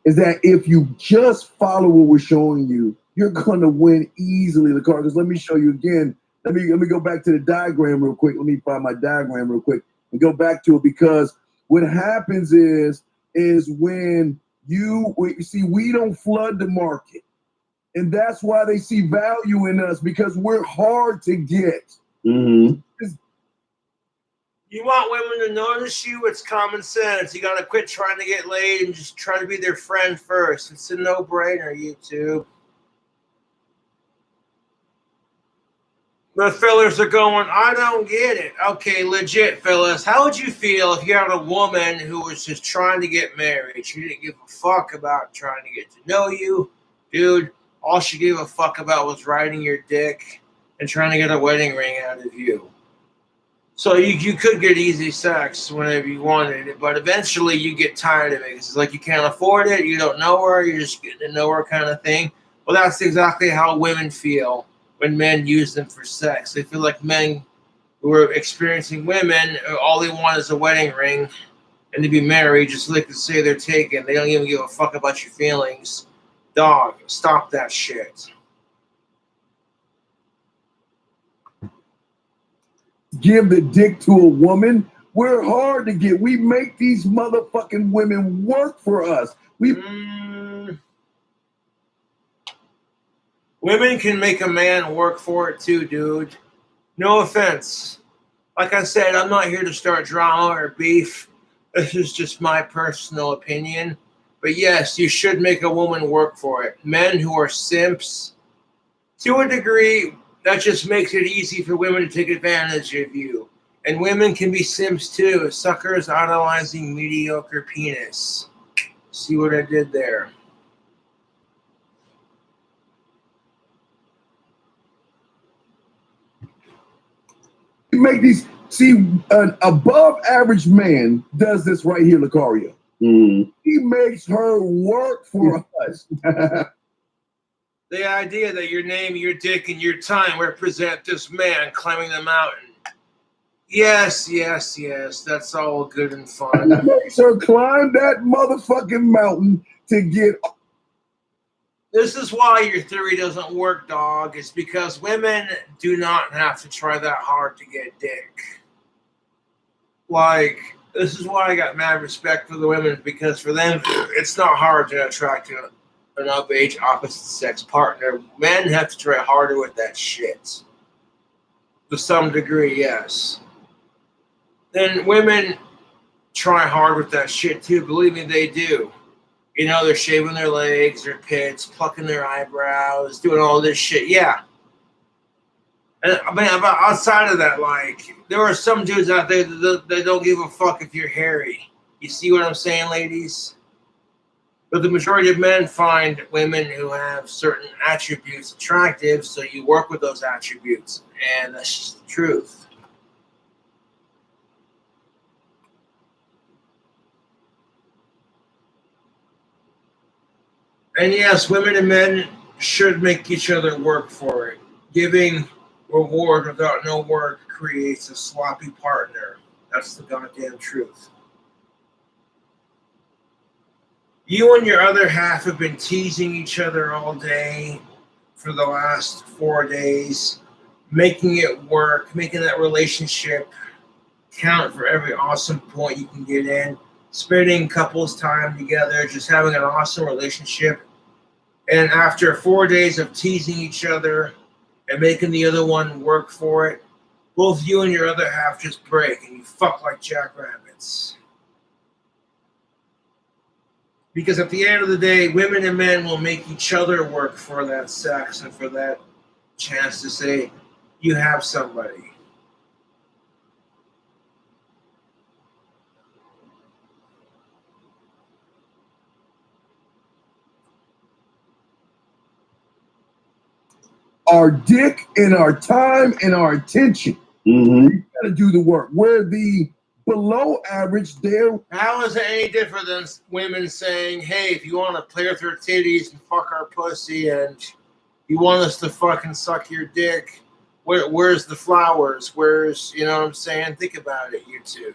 is that if you just follow what we're showing you, you're gonna win easily, Lucario. Because let me show you again. Let me go back to the diagram real quick. Let me find my diagram real quick and go back to it, because what happens is when you see, we don't flood the market, and that's why they see value in us, because we're hard to get. You want women to notice you? It's common sense. You gotta quit trying to get laid and just try to be their friend first. It's a no-brainer, YouTube. The fellas are going, I don't get it. Okay, legit, fellas. How would you feel if you had a woman who was just trying to get married? She didn't give a fuck about trying to get to know you. Dude, all she gave a fuck about was riding your dick and trying to get a wedding ring out of you. So you could get easy sex whenever you wanted it, but eventually you get tired of it. It's like you can't afford it, you don't know her, you're just getting to know her kind of thing. Well, that's exactly how women feel when men use them for sex. They feel like men who are experiencing women, all they want is a wedding ring and to be married, just like to say they're taken. They don't even give a fuck about your feelings. Dog, stop that shit. Give the dick to a woman. We're hard to get. We make these motherfucking women work for us. Women can make a man work for it too, dude. No offense. Like I said, I'm not here to start drama or beef. This is just my personal opinion. But yes, you should make a woman work for it. Men who are simps, to a degree, that just makes it easy for women to take advantage of you. And women can be simps too. Suckers idolizing mediocre penis. See what I did there? You make these. See, an above average man does this right here, Lucario. He makes her work for us. The idea that your name, your dick, and your time represent this man climbing the mountain. Yes, yes, yes. That's all good and fun. That makes her climb that motherfucking mountain to get. This is why your theory doesn't work, dog. It's because women do not have to try that hard to get dick. Like, this is why I got mad respect for the women, because for them, it's not hard to attract an up-age opposite sex partner. Men have to try harder with that shit. To some degree, yes. Then women try hard with that shit too. Believe me, they do. You know, they're shaving their legs, their pits, plucking their eyebrows, doing all this shit. Yeah. And I mean, about outside of that, like, there are some dudes out there that don't give a fuck if you're hairy. You see what I'm saying, ladies? But the majority of men find women who have certain attributes attractive, so you work with those attributes. And that's just the truth. And yes, women and men should make each other work for it. Giving reward without no work creates a sloppy partner. That's the goddamn truth. You and your other half have been teasing each other all day for the last 4 days, making it work, making that relationship count for every awesome point you can get in, spending couples time together, just having an awesome relationship. And after 4 days of teasing each other and making the other one work for it, both you and your other half just break and you fuck like jackrabbits. Because at the end of the day, women and men will make each other work for that sex and for that chance to say, you have somebody. Our dick and our time and our attention. Mm-hmm. You gotta do the work. We're the below average there. How is it any different than women saying, hey, if you want to play with our titties and fuck our pussy and you want us to fucking suck your dick, where's the flowers? Where's, you know what I'm saying? Think about it, you two.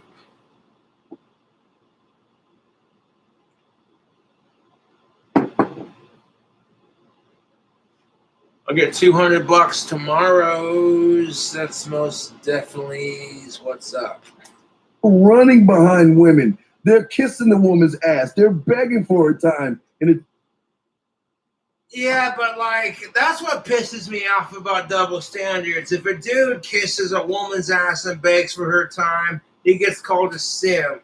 I'll get $200 tomorrow's. That's most definitely what's up. Running behind women. They're kissing the woman's ass. They're begging for her time. And it, yeah, but like, that's what pisses me off about double standards. If a dude kisses a woman's ass and begs for her time, he gets called a simp.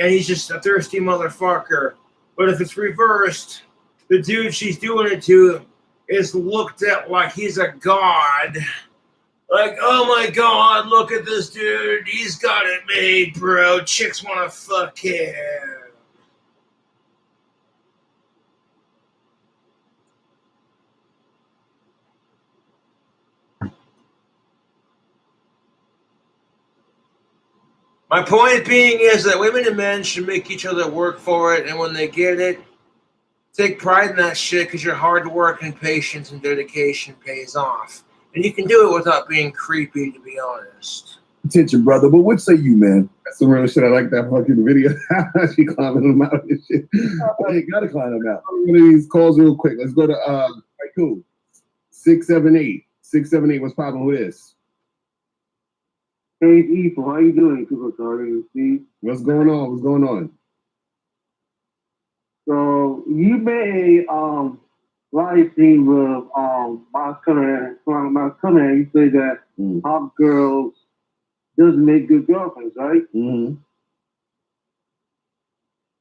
And he's just a thirsty motherfucker. But if it's reversed, the dude she's doing it to is looked at like he's a god. Like, oh my god, look at this dude. He's got it made, bro. Chicks want to fuck him. My point being is that women and men should make each other work for it, and when they get it, take pride in that shit because your hard work and patience and dedication pays off. And you can do it without being creepy, to be honest. attention, brother. But what say you, man? That's some real shit. I like that fucking video. She climbing them out and shit. You gotta climb them out. One of these calls real quick. Let's go to Right, cool. 678. 678. What's popping with this? Hey, Ethan, how you doing, Cooper Carter? See? What's going on? What's going on? So you made live stream with my cousin. You say that hot girls doesn't make good girlfriends, right? Mm-hmm.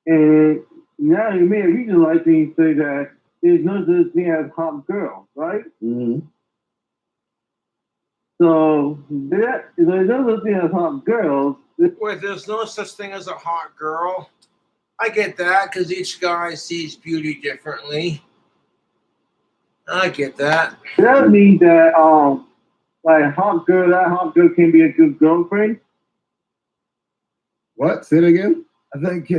And now you made a recent live stream say that there's no such thing as hot girl, right? Mm-hmm. So there's no such thing as hot girls. Wait, there's no such thing as a hot girl. I get that because each guy sees beauty differently. I get that. That means that like that hot girl can be a good girlfriend. What? Say it again? I think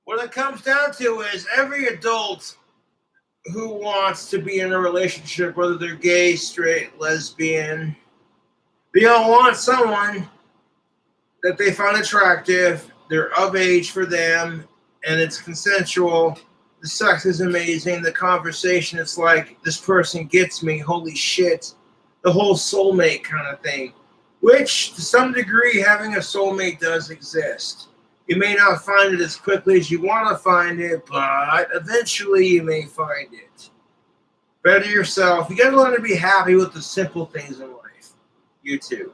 What it comes down to is every adult who wants to be in a relationship, whether they're gay, straight, lesbian. They all want someone that they find attractive, they're of age for them, and it's consensual. The sex is amazing. The conversation, it's like, this person gets me, holy shit. The whole soulmate kind of thing, which to some degree, having a soulmate does exist. You may not find it as quickly as you want to find it, but eventually you may find it. Better yourself. You got to learn to be happy with the simple things in life. You too.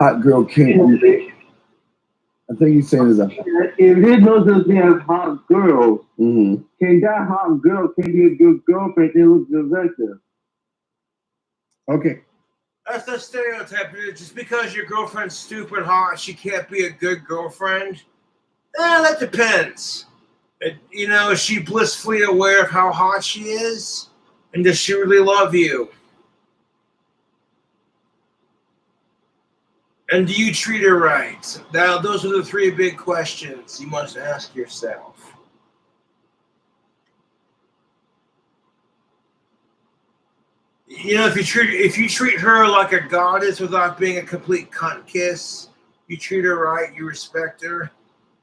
Hot girl can't. I think he's saying is a. If there's no such thing as hot girls, can that hot girl can be a good girlfriend and look defective? Okay. That's the stereotype. Just because your girlfriend's stupid hot, she can't be a good girlfriend. That depends. Is she blissfully aware of how hot she is? And does she really love you? And do you treat her right? Now, those are the three big questions you must ask yourself. If you treat her like a goddess without being a complete cunt kiss, you treat her right, you respect her.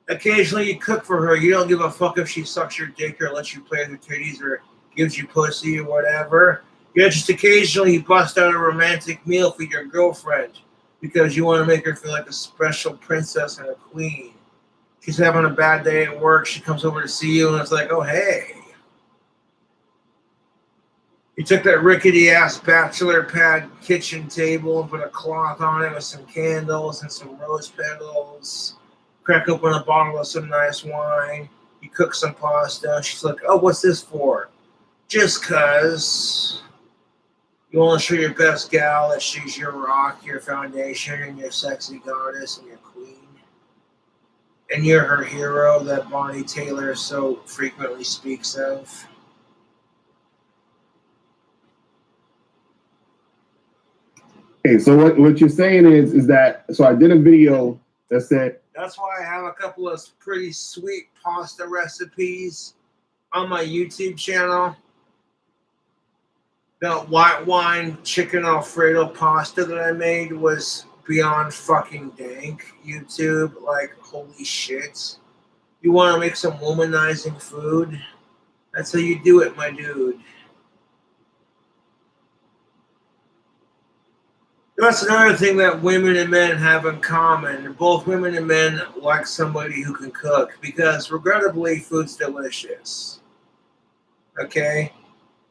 Occasionally you cook for her. You don't give a fuck if she sucks your dick or lets you play with her titties or gives you pussy or whatever. Just occasionally you bust out a romantic meal for your girlfriend because you want to make her feel like a special princess and a queen. She's having a bad day at work. She comes over to see you and it's like, oh, hey. You took that rickety-ass bachelor pad kitchen table and put a cloth on it with some candles and some rose petals. Crack open a bottle of some nice wine. You cook some pasta. She's like, oh, what's this for? Just because you want to show your best gal that she's your rock, your foundation, and your sexy goddess and your queen. And you're her hero that Bonnie Taylor so frequently speaks of. Okay, so what you're saying is that, so I did a video that said, that's why I have a couple of pretty sweet pasta recipes on my YouTube channel. That white wine chicken Alfredo pasta that I made was beyond fucking dank. YouTube, like, holy shit. You want to make some womanizing food? That's how you do it, my dude. That's another thing that women and men have in common. Both women and men like somebody who can cook because, regrettably, food's delicious. Okay?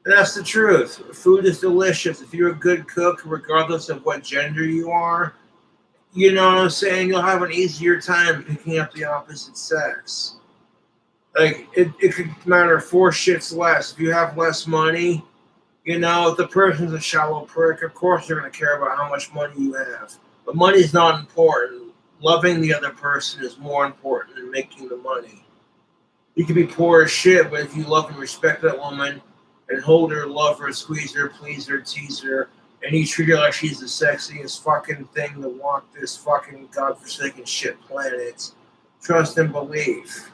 And that's the truth. Food is delicious. If you're a good cook, regardless of what gender you are, you know what I'm saying? You'll have an easier time picking up the opposite sex. Like, it could matter 4 shits less. If you have less money, if the person's a shallow prick, of course they're going to care about how much money you have. But money's not important. Loving the other person is more important than making the money. You can be poor as shit, but if you love and respect that woman and hold her, love her, squeeze her, please her, tease her, and you treat her like she's the sexiest fucking thing to walk this fucking godforsaken shit planet, trust and believe.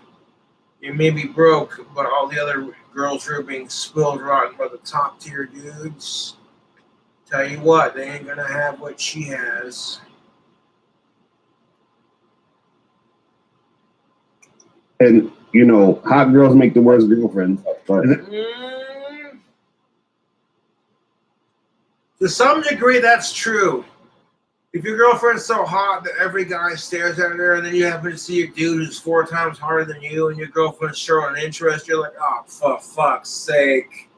You may be broke, but all the other girls who are being spoiled rotten by the top tier dudes, tell you what, they ain't gonna have what she has. and hot girls make the worst girlfriends. To some degree, that's true. If your girlfriend's so hot that every guy stares at her, and then you happen to see a dude who's 4 times hotter than you, and your girlfriend's showing interest, you're like, oh, for fuck's sake.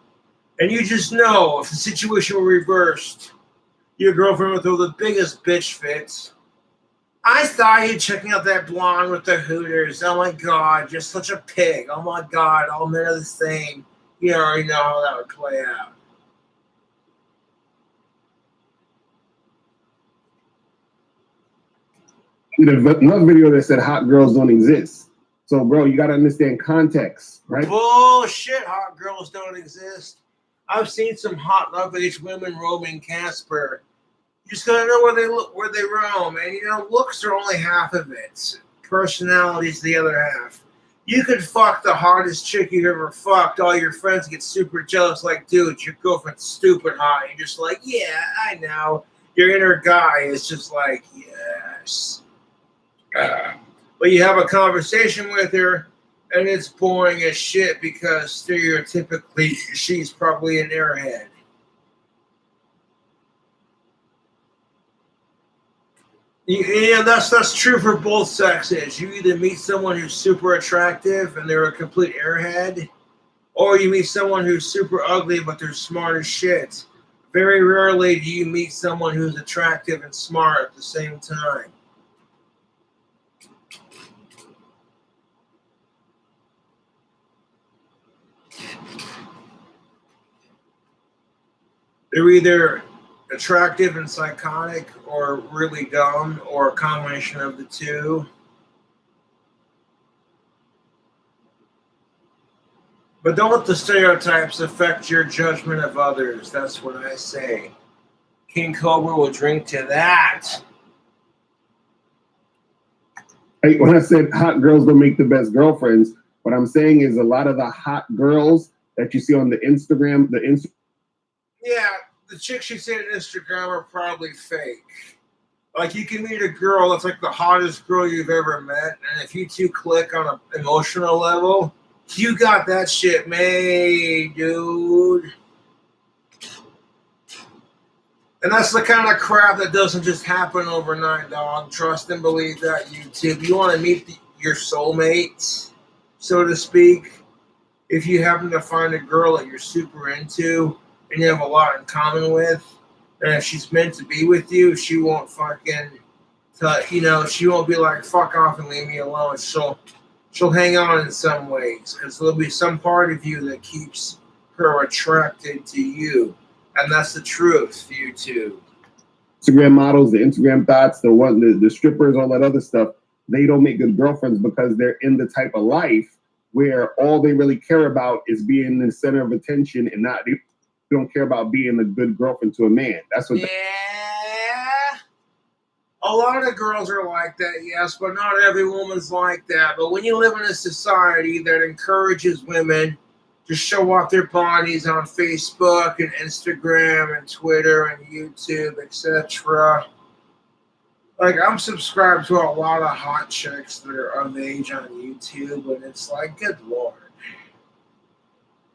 And you just know if the situation were reversed, your girlfriend would throw the biggest bitch fits. I saw you checking out that blonde with the Hooters. Oh my God, you're such a pig. Oh my God, all men are the same. You already know how that would play out. Another video that said hot girls don't exist. So, bro, you got to understand context, right? Bullshit, hot girls don't exist. I've seen some hot love-age women roaming Casper You just gotta know where they look, where they roam, and you know, looks are only half of it. Personality's the other half. You could fuck the hottest chick you've ever fucked. All your friends get super jealous, like, dude, your girlfriend's stupid hot. You're just like, yeah, I know. Your inner guy is just like, yes. But you have a conversation with her, and it's boring as shit because stereotypically she's probably an airhead. Yeah, that's true for both sexes. You either meet someone who's super attractive and they're a complete airhead, or you meet someone who's super ugly but they're smart as shit. Very rarely do you meet someone who's attractive and smart at the same time. They're either attractive and psychotic or really dumb or a combination of the two. But don't let the stereotypes affect your judgment of others. That's what I say. King Cobra will drink to that. Hey, when I said hot girls don't make the best girlfriends, what I'm saying is a lot of the hot girls that you see on the Instagram, Yeah, the chicks you see on Instagram are probably fake. Like, you can meet a girl that's like the hottest girl you've ever met, and if you two click on an emotional level, you got that shit made, dude. And that's the kind of crap that doesn't just happen overnight, dog. Trust and believe that, YouTube. You want to meet your soulmate, so to speak. If you happen to find a girl that you're super into and you have a lot in common with, and if she's meant to be with you, she won't fucking, she won't be like, fuck off and leave me alone. She'll hang on in some ways because there'll be some part of you that keeps her attracted to you. And that's the truth, YouTube. Instagram models, the Instagram thoughts, the strippers, all that other stuff, they don't make good girlfriends because they're in the type of life where all they really care about is being the center of attention and they don't care about being a good girlfriend to a man. That's what. Yeah. A lot of girls are like that, yes, but not every woman's like that. But when you live in a society that encourages women to show off their bodies on Facebook and Instagram and Twitter and YouTube, etc. Like, I'm subscribed to a lot of hot chicks that are of age on YouTube, and it's like, good lord.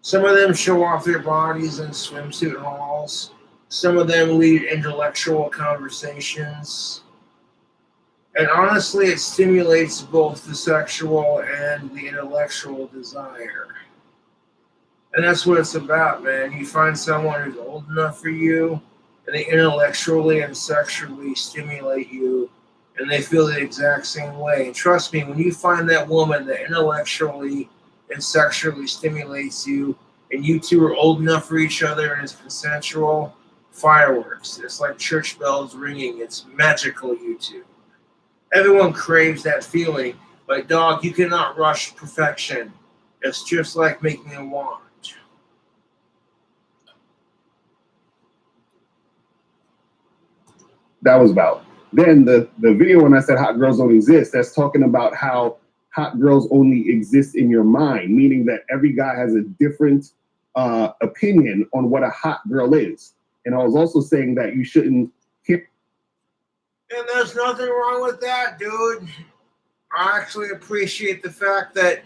Some of them show off their bodies in swimsuit hauls. Some of them lead intellectual conversations. And honestly, it stimulates both the sexual and the intellectual desire. And that's what it's about, man. You find someone who's old enough for you, and they intellectually and sexually stimulate you, and they feel the exact same way. And trust me, when you find that woman that intellectually and sexually stimulates you, and you two are old enough for each other and it's consensual, fireworks. It's like church bells ringing. It's magical, YouTube. Everyone craves that feeling. But dog, you cannot rush perfection. It's just like making a wand. That was about. Then the video when I said hot girls don't exist, that's talking about how hot girls only exist in your mind, meaning that every guy has a different opinion on what a hot girl is. And I was also saying that you shouldn't hear. And there's nothing wrong with that, dude. I actually appreciate the fact that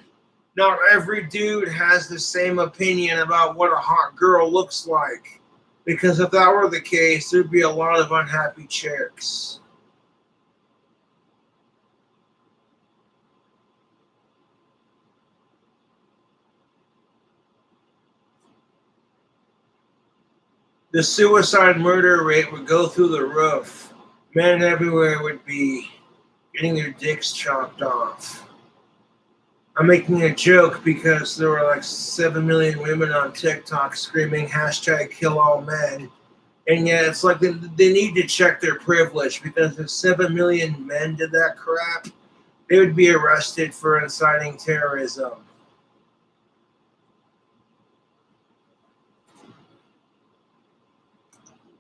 not every dude has the same opinion about what a hot girl looks like. Because if that were the case, there'd be a lot of unhappy chicks. The suicide murder rate would go through the roof. Men everywhere would be getting their dicks chopped off. I'm making a joke because there were like 7 million women on TikTok screaming #KillAllMen. And yeah, it's like they need to check their privilege, because if 7 million men did that crap, they would be arrested for inciting terrorism.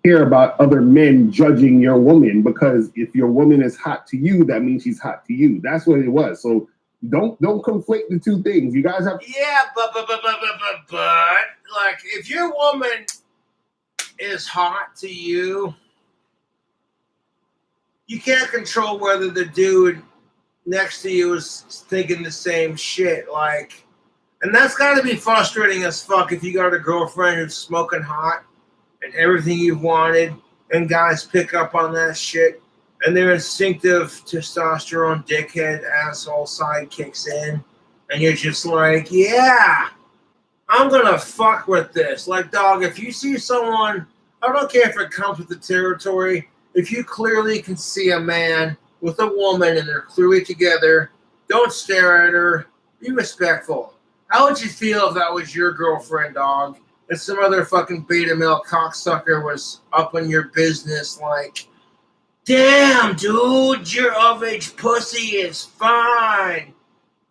care about other men judging your woman, because if your woman is hot to you, that means she's hot to you. That's what it was. So don't conflate the two things. You guys have but like if your woman is hot to you, you can't control whether the dude next to you is thinking the same shit. Like, and that's got to be frustrating as fuck if you got a girlfriend who's smoking hot and everything you've wanted, and guys pick up on that shit, and their instinctive testosterone dickhead asshole side kicks in, and you're just like, yeah, I'm gonna fuck with this. Like, dog, if you see someone, I don't care if it comes with the territory, if you clearly can see a man with a woman and they're clearly together, don't stare at her, be respectful. How would you feel if that was your girlfriend, dog, and some other fucking beta male cocksucker was up in your business like, damn, dude, your of-age pussy is fine.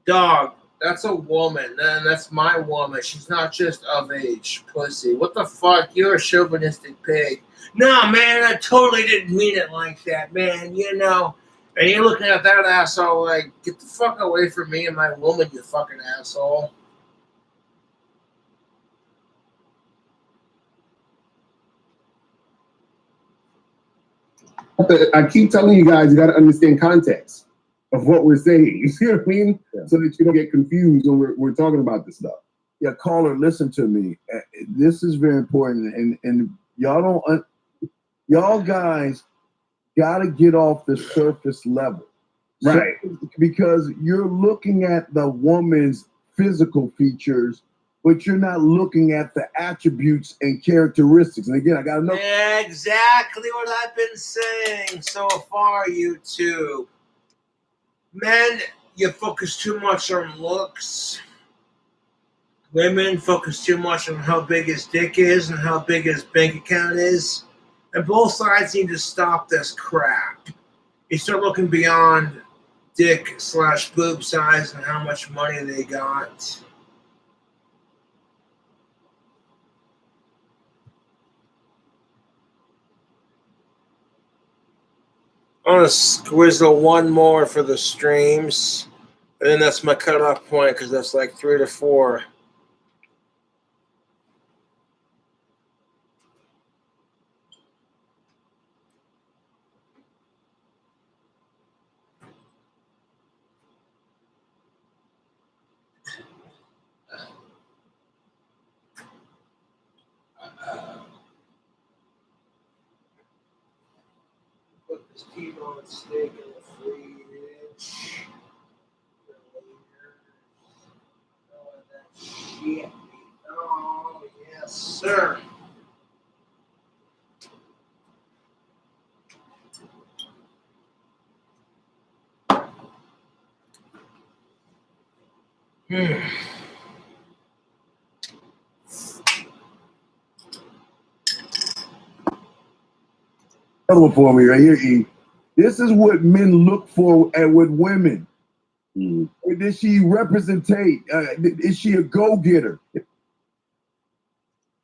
Dog, that's a woman, and that's my woman. She's not just of-age pussy. What the fuck? You're a chauvinistic pig. No, man, I totally didn't mean it like that, man, you know. And you're looking at that asshole like, get the fuck away from me and my woman, you fucking asshole. I keep telling you guys, you got to understand context of what we're saying. You see what I mean? Yeah. So that you don't get confused when we're talking about this stuff. Yeah, caller, listen to me. This is very important, and y'all guys got to get off the surface level, right? Because you're looking at the woman's physical features, but you're not looking at the attributes and characteristics. And again, I got to know exactly what I've been saying so far, YouTube. Men, you focus too much on looks. Women focus too much on how big his dick is and how big his bank account is. And both sides need to stop this crap. You start looking beyond dick/boob size and how much money they got. I'm going to squizzle one more for the streams. And then that's my cutoff point because that's like 3 to 4. Put this T-bone steak in the fridge. Shit. Oh, yes, sir. another one for me right here, E. This is what men look for with women. Does she representate? Is she a go-getter?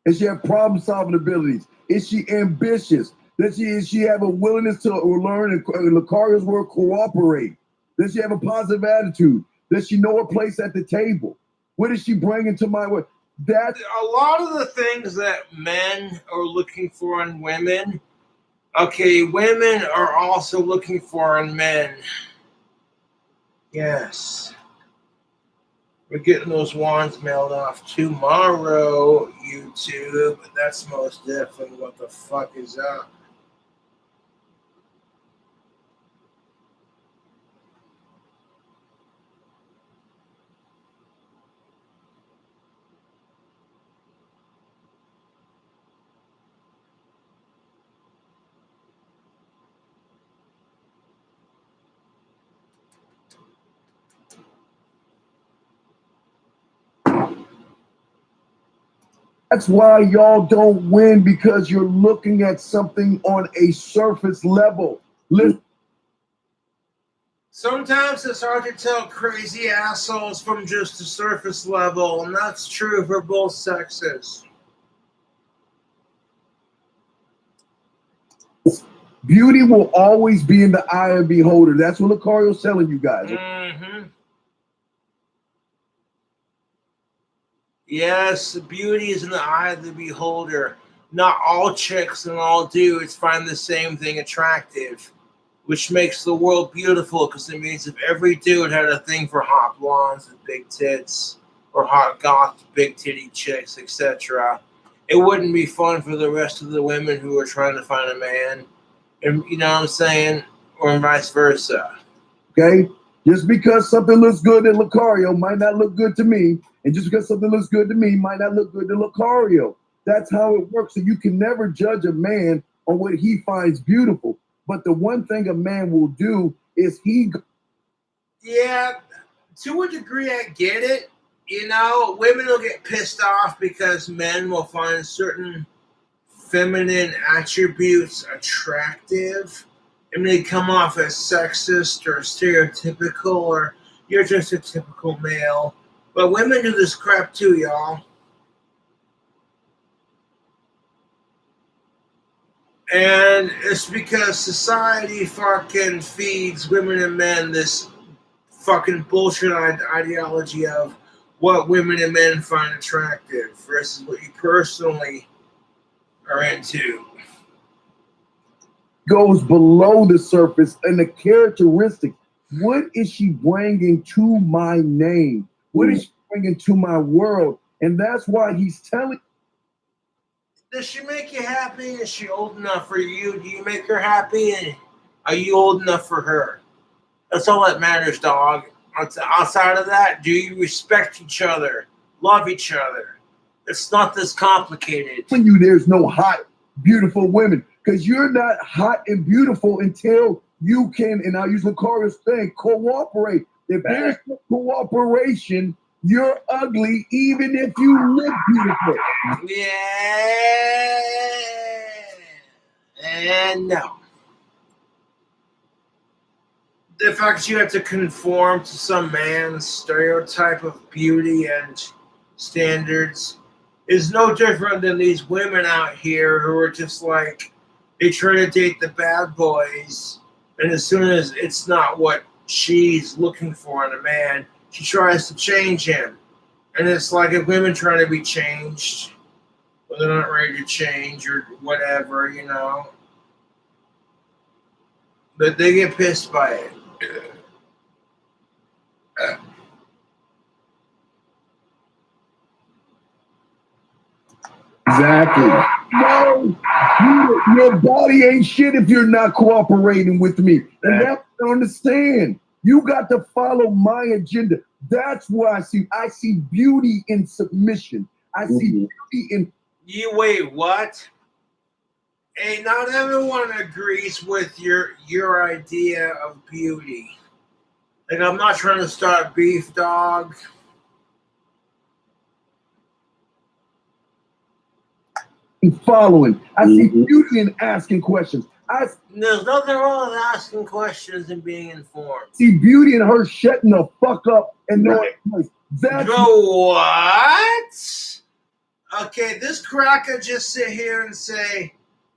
Does she have problem-solving abilities? Is she ambitious? Does she have a willingness to learn and Lucario's word, cooperate? Does she have a positive attitude? Does she know her place at the table? What is she bringing to my way? That's a lot of the things that men are looking for in women. Okay, women are also looking for in men. Yes. We're getting those wands mailed off tomorrow, YouTube. That's most definitely what the fuck is up. That's why y'all don't win, because you're looking at something on a surface level. Listen. Sometimes it's hard to tell crazy assholes from just the surface level, and that's true for both sexes. Beauty will always be in the eye of the beholder. That's what Lucario's telling you guys. Mm-hmm. Yes, beauty is in the eye of the beholder. Not all chicks and all dudes find the same thing attractive, which makes the world beautiful because it means if every dude had a thing for hot blondes and big tits or hot goth big titty chicks, etc., it wouldn't be fun for the rest of the women who are trying to find a man. And you know what I'm saying? Or vice versa. Okay? Just because something looks good to Lucario might not look good to me. And just because something looks good to me might not look good to Lucario. That's how it works. So you can never judge a man on what he finds beautiful. But the one thing a man will do is Yeah, to a degree, I get it. You know, women will get pissed off because men will find certain feminine attributes attractive, and they come off as sexist or stereotypical, or you're just a typical male. But women do this crap too, y'all. And it's because society fucking feeds women and men this fucking bullshit ideology of what women and men find attractive versus what you personally are into. goes below the surface and the characteristics. What is she bringing to my name? What is she bringing to my world? And that's why he's telling. Does she make you happy? Is she old enough for you? Do you make her happy? And are you old enough for her? That's all that matters, dog. Outside of that, do you respect each other? Love each other? It's not this complicated. You there's no hot, beautiful women because you're not hot and beautiful until you can, and I'll use Lucario's thing, cooperate. If there's no cooperation, you're ugly even if you look beautiful. Yeah. And no. The fact that you have to conform to some man's stereotype of beauty and standards is no different than these women out here who are just like, they try to date the bad boys, and as soon as it's not what she's looking for in a man, she tries to change him. And it's like if women try to be changed, but they're not ready to change or whatever, you know. But they get pissed by it. Exactly. No, your body ain't shit if you're not cooperating with me. And that's what I understand. You got to follow my agenda. That's what I see. I see beauty in submission. I see beauty in. You wait, what? Hey, not everyone agrees with your idea of beauty. Like, I'm not trying to start beef, dog. Following. I see beauty in asking questions. There's nothing wrong with asking questions and being informed. See beauty in her shutting the fuck up and knowing. That's what? Okay, this cracker just sit here and say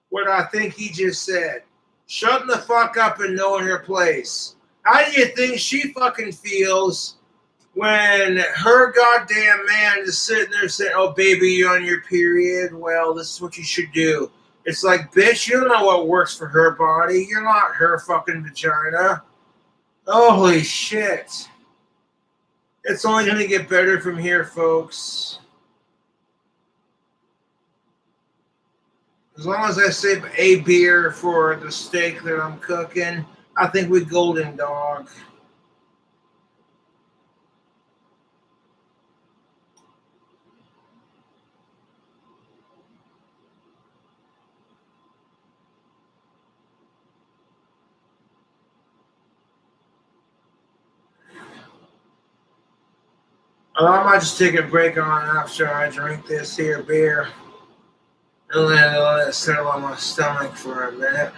what I think he just said. Shutting the fuck up and knowing her place. How do you think she fucking feels when her goddamn man is sitting there saying, "Oh, baby, you're on your period. Well, this is what you should do." It's like, bitch, you don't know what works for her body. You're not her fucking vagina. Holy shit. It's only going to get better from here, folks. As long as I save a beer for the steak that I'm cooking, I think we're golden, dog. I might just take a break on after I drink this here beer and let it settle on my stomach for a minute.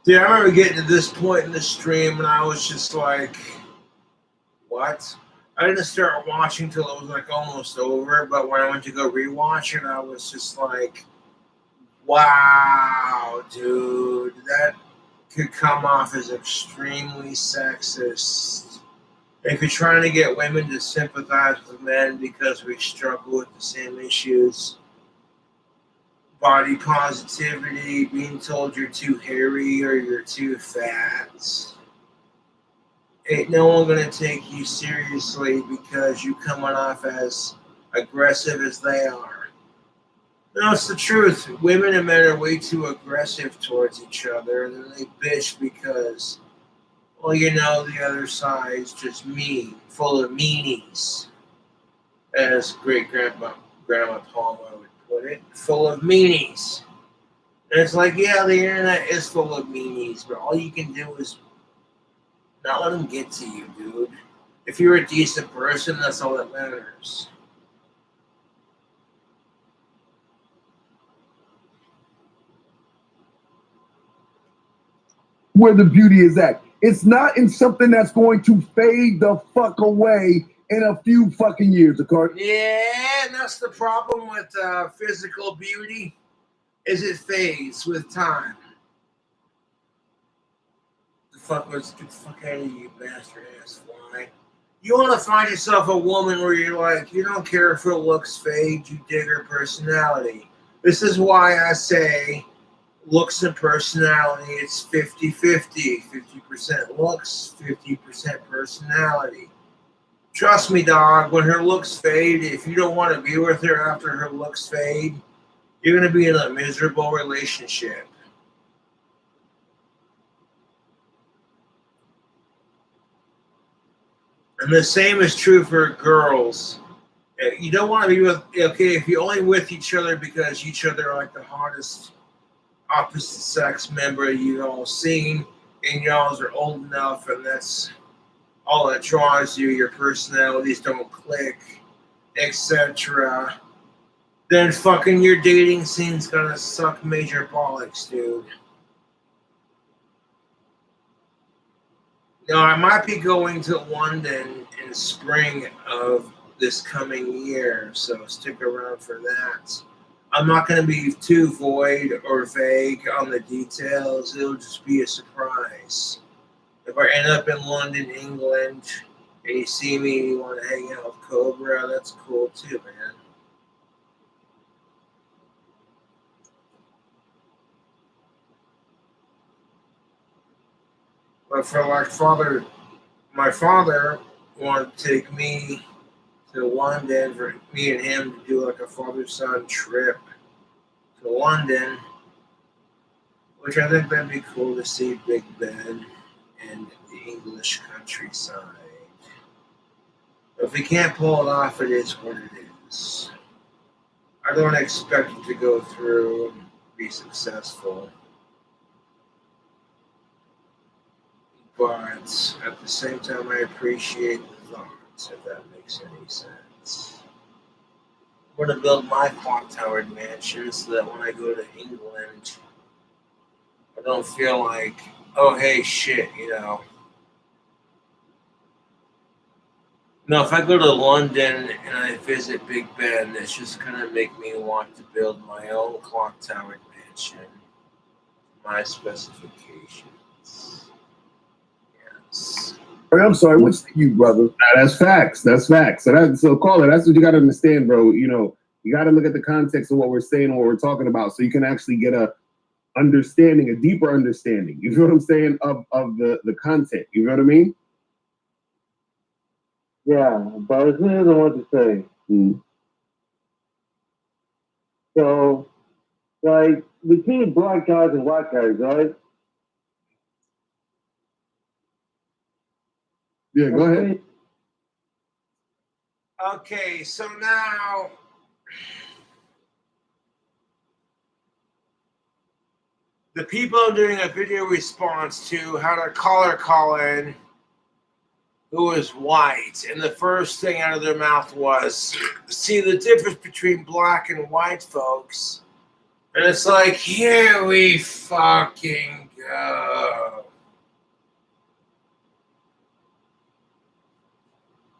Dude, I remember getting to this point in the stream and I was just like, what? I didn't start watching till it was like almost over, but when I went to go rewatch it, I was just like, wow, dude, that could come off as extremely sexist. If you're trying to get women to sympathize with men because we struggle with the same issues, body positivity, being told you're too hairy or you're too fat, ain't no one gonna take you seriously because you coming off as aggressive as they are. No, it's the truth. Women and men are way too aggressive towards each other, and then they bitch because, well, you know, the other side's just mean, full of meanies, as Grandma Palma would put it, full of meanies. And it's like, yeah, the internet is full of meanies, but all you can do is not let them get to you, dude. If you're a decent person, that's all that matters. Where the beauty is at. It's not in something that's going to fade the fuck away in a few fucking years, Akari. Yeah, and that's the problem with physical beauty, is it fades with time. Get the fuck out of you, bastard ass fly. You want to find yourself a woman where you're like, you don't care if her looks fade, you dig her personality. This is why I say looks and personality, it's 50-50. 50% looks, 50% personality. Trust me, dog, when her looks fade, if you don't want to be with her after her looks fade, you're going to be in a miserable relationship. And the same is true for girls. You don't want to be with, okay, if you're only with each other because each other are like the hottest opposite sex member you've all seen, and y'all are old enough, and that's all that draws you, your personalities don't click, etc., then fucking your dating scene's gonna suck major bollocks, dude. Now, I might be going to London in spring of this coming year, so stick around for that. I'm not going to be too void or vague on the details. It'll just be a surprise. If I end up in London, England, and you see me and you want to hang out with Cobra, that's cool too, man. But for like my father wanted to take me to London for me and him to do like a father-son trip to London, which I think that'd be cool to see Big Ben and the English countryside. But if we can't pull it off, it is what it is. I don't expect it to go through and be successful. But at the same time, I appreciate the thoughts, if that makes any sense. I'm going to build my clock-towered mansion so that when I go to England, I don't feel like, oh, hey, shit, you know. No, if I go to London and I visit Big Ben, it's just going to make me want to build my own clock-towered mansion, my specifications. Yes. I'm sorry, what's you, brother? That's facts. That's facts. So call it. That's what you got to understand, bro. You know, you got to look at the context of what we're saying and what we're talking about, so you can actually get a understanding, a deeper understanding. You feel what I'm saying of the content. You know what I mean? Yeah, but here's what I want to say. So, like, between black guys and white guys, right? Yeah, go ahead. Okay, so now the people are doing a video response to how to caller call in who is white, and the first thing out of their mouth was, see the difference between black and white folks. And it's like, here we fucking go.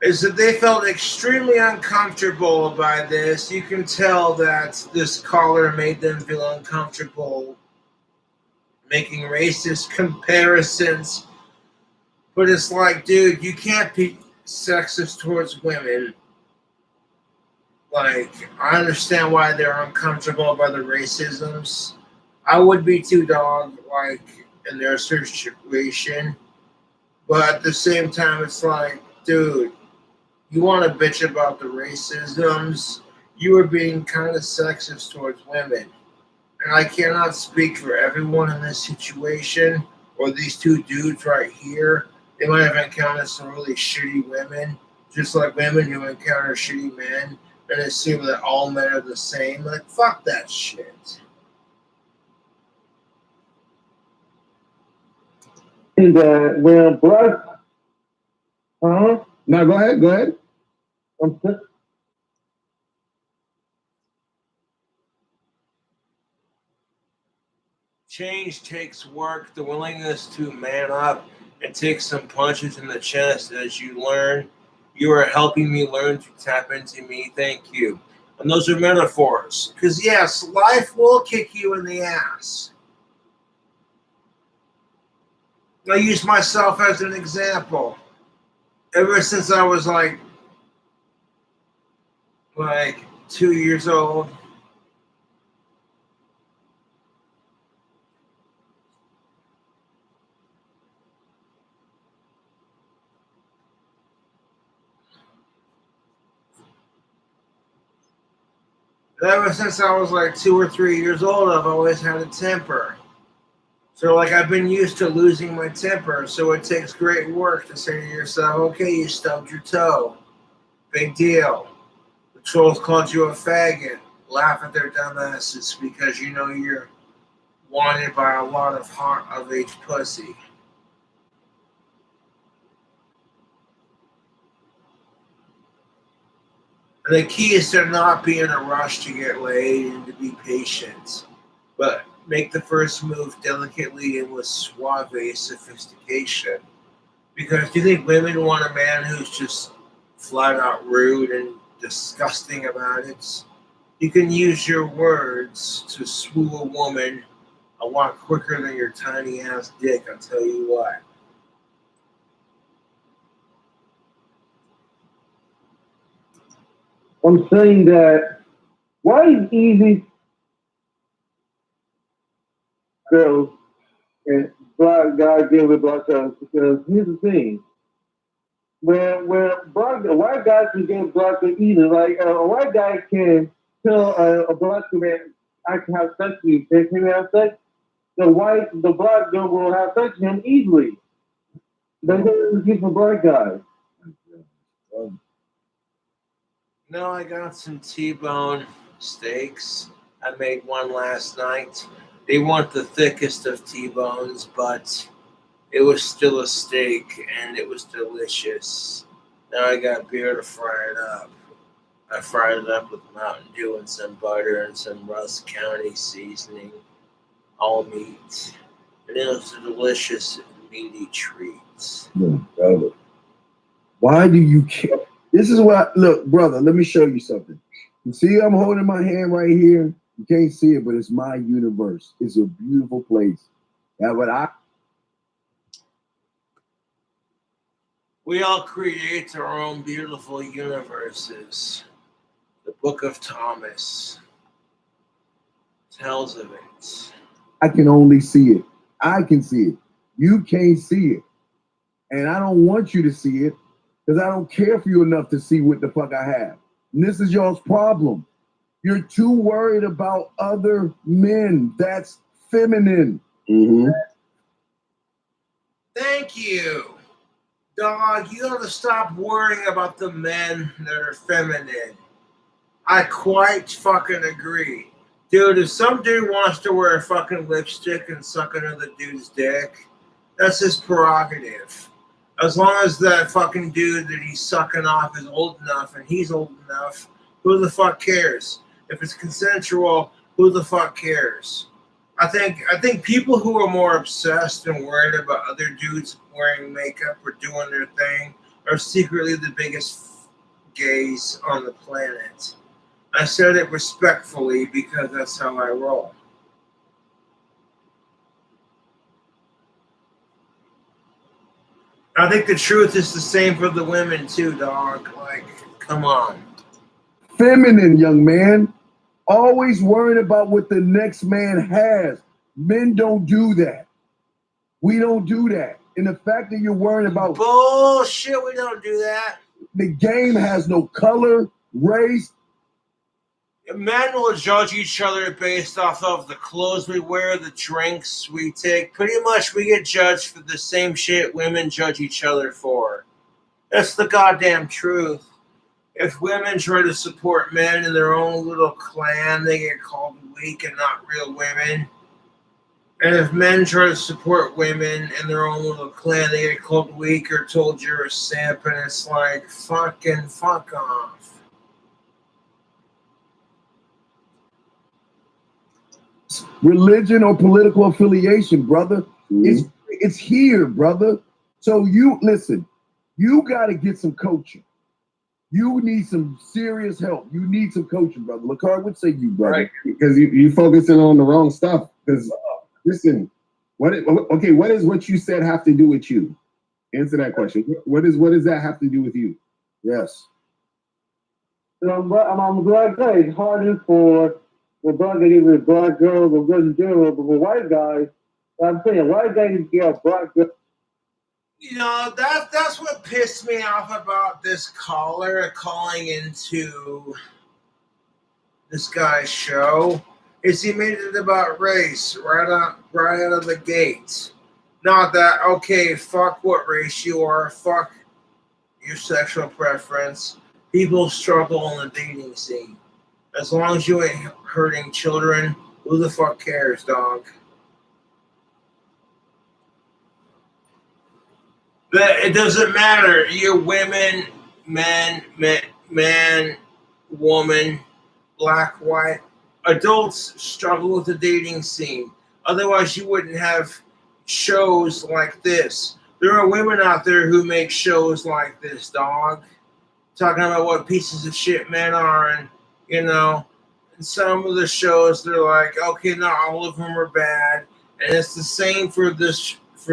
is that they felt extremely uncomfortable by this. You can tell that this caller made them feel uncomfortable making racist comparisons. But it's like, dude, you can't be sexist towards women. Like, I understand why they're uncomfortable by the racisms. I would be too, dog, like, in their situation. But at the same time, it's like, dude, you want to bitch about the racisms, you are being kind of sexist towards women. And I cannot speak for everyone in this situation, or these two dudes right here. They might have encountered some really shitty women, just like women who encounter shitty men, and assume that all men are the same. Like, fuck that shit. And when black, No, go ahead. Go ahead. Change takes work, the willingness to man up and take some punches in the chest as you learn. You are helping me learn to tap into me. Thank you. And those are metaphors. Because, yes, life will kick you in the ass. I use myself as an example. Ever since I was like 2 years old, ever since I was like 2 or 3 years old, I've always had a temper. So, like, I've been used to losing my temper, so it takes great work to say to yourself, okay, you stubbed your toe. Big deal. The trolls called you a faggot. Laugh at their dumbasses because you know you're wanted by a lot of hot of age pussy. And the key is to not be in a rush to get laid and to be patient. But make the first move delicately and with suave sophistication. Because do you think women want a man who's just flat out rude and disgusting about it? You can use your words to swoo a woman a lot quicker than your tiny ass dick, I'll tell you what. I'm saying that why is easy girls and black guys deal with black girls? Because here's the thing. Where white guys can get black girls easy, like a white guy can tell a black man, I can have sex with you, can we have sex? The black girl will have sex with him easily. That's what it is for black guys. No, I got some T-bone steaks. I made one last night. They weren't the thickest of T-bones, but it was still a steak, and it was delicious. Now I got beer to fry it up. I fried it up with Mountain Dew and some butter and some Rusk County seasoning, all meat. And it was a delicious, meaty treat. Why do you care? This is what, look, brother, let me show you something. You see, I'm holding my hand right here. You can't see it, but it's my universe. It's a beautiful place. That's what We all create our own beautiful universes. The Book of Thomas tells of it. I can only see it. I can see it. You can't see it. And I don't want you to see it because I don't care for you enough to see what the fuck I have. And this is y'all's problem. You're too worried about other men. That's feminine. Mm-hmm. Thank you. Dog, you gotta stop worrying about the men that are feminine. I quite fucking agree. Dude, if some dude wants to wear a fucking lipstick and suck another dude's dick, that's his prerogative. As long as that fucking dude that he's sucking off is old enough and he's old enough, who the fuck cares? If it's consensual, who the fuck cares? I think people who are more obsessed and worried about other dudes wearing makeup or doing their thing are secretly the biggest gays on the planet. I said it respectfully because that's how I roll. I think the truth is the same for the women too, dog. Like, come on. Feminine, young man. Always worrying about what the next man has. Men don't do that. We don't do that. And the fact that you're worrying about bullshit, we don't do that. The game has no color, race. Men will judge each other based off of the clothes we wear, the drinks we take. Pretty much we get judged for the same shit women judge each other for. That's the goddamn truth. If women try to support men in their own little clan, they get called weak and not real women. And if men try to support women in their own little clan, they get called weak or told you're a simp, and it's like, fucking fuck off. Religion or political affiliation, brother. It's here, brother. So you listen, you got to get some coaching. You need some serious help. You need some coaching, brother. Lakar would say you, brother. Right, because you focusing on the wrong stuff. Because listen, what is what you said have to do with you? Answer that question. What does that have to do with you? Yes. I'm black guy. It's harder for black guys, either black girls or girls in general, but for white guys, I'm saying white guys get a black girl. You know, that's what pissed me off about this caller calling into this guy's show, is he made it about race right out of the gate. Not that, okay, fuck what race you are, fuck your sexual preference. People struggle in the dating scene. As long as you ain't hurting children, who the fuck cares, dog? It doesn't matter. You're women, man, woman, black, white. Adults struggle with the dating scene. Otherwise, you wouldn't have shows like this. There are women out there who make shows like this, dog. Talking about what pieces of shit men are, and, you know, and some of the shows, they're like, okay, not all of them are bad. And it's the same for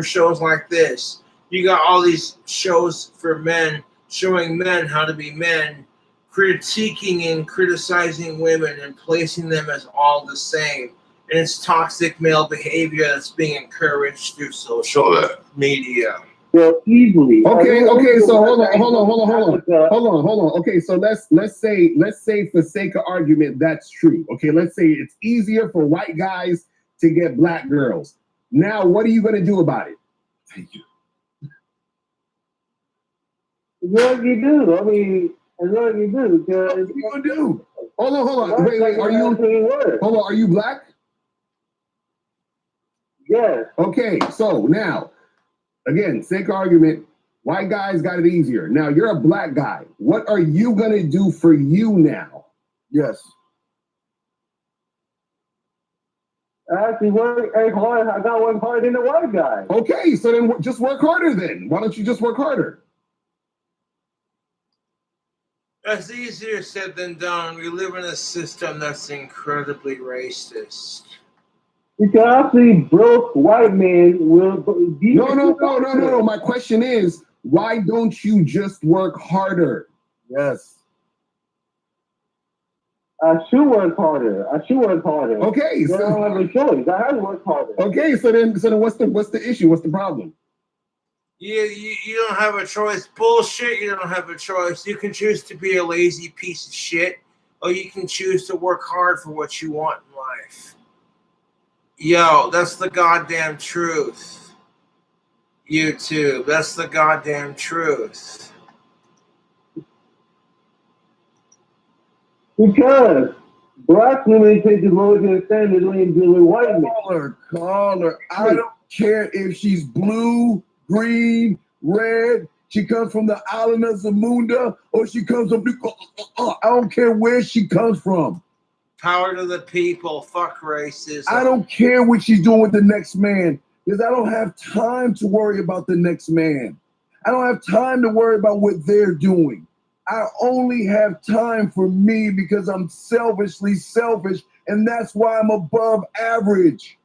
shows like this. You got all these shows for men, showing men how to be men, critiquing and criticizing women and placing them as all the same. And it's toxic male behavior that's being encouraged through social media. Well, easily. Okay. So hold on. Okay, so let's say for sake of argument that's true. Okay, let's say it's easier for white guys to get black girls. Now, what are you going to do about it? Thank you. What you do? I mean, what you do? What are you gonna do? Hold on. Wait. Are you black? Yes. Okay. So now, again, sake of argument, white guys got it easier. Now you're a black guy. What are you gonna do for you now? Yes. I actually work hard. I got work harder than the white guy. Okay. So then just work harder. Then why don't you just work harder? That's easier said than done. We live in a system that's incredibly racist. Because actually, broke white men will be. No. My question is, why don't you just work harder? Yes. I should work harder. Okay. So I don't have a choice. I have to work harder. Okay. So then what's the issue? What's the problem? You don't have a choice. Bullshit, you don't have a choice. You can choose to be a lazy piece of shit, or you can choose to work hard for what you want in life. Yo, that's the goddamn truth. YouTube, that's the goddamn truth. Because black women take the lowest in the standard when you deal with white men. Caller. I don't care if she's blue, green, red, she comes from the island of Zamunda, or she comes from I don't care where she comes from. Power to the people. Fuck racism. I don't care what she's doing with the next man, because I don't have time to worry about the next man. I don't have time to worry about what they're doing. I only have time for me because I'm selfishly selfish, and that's why I'm above average.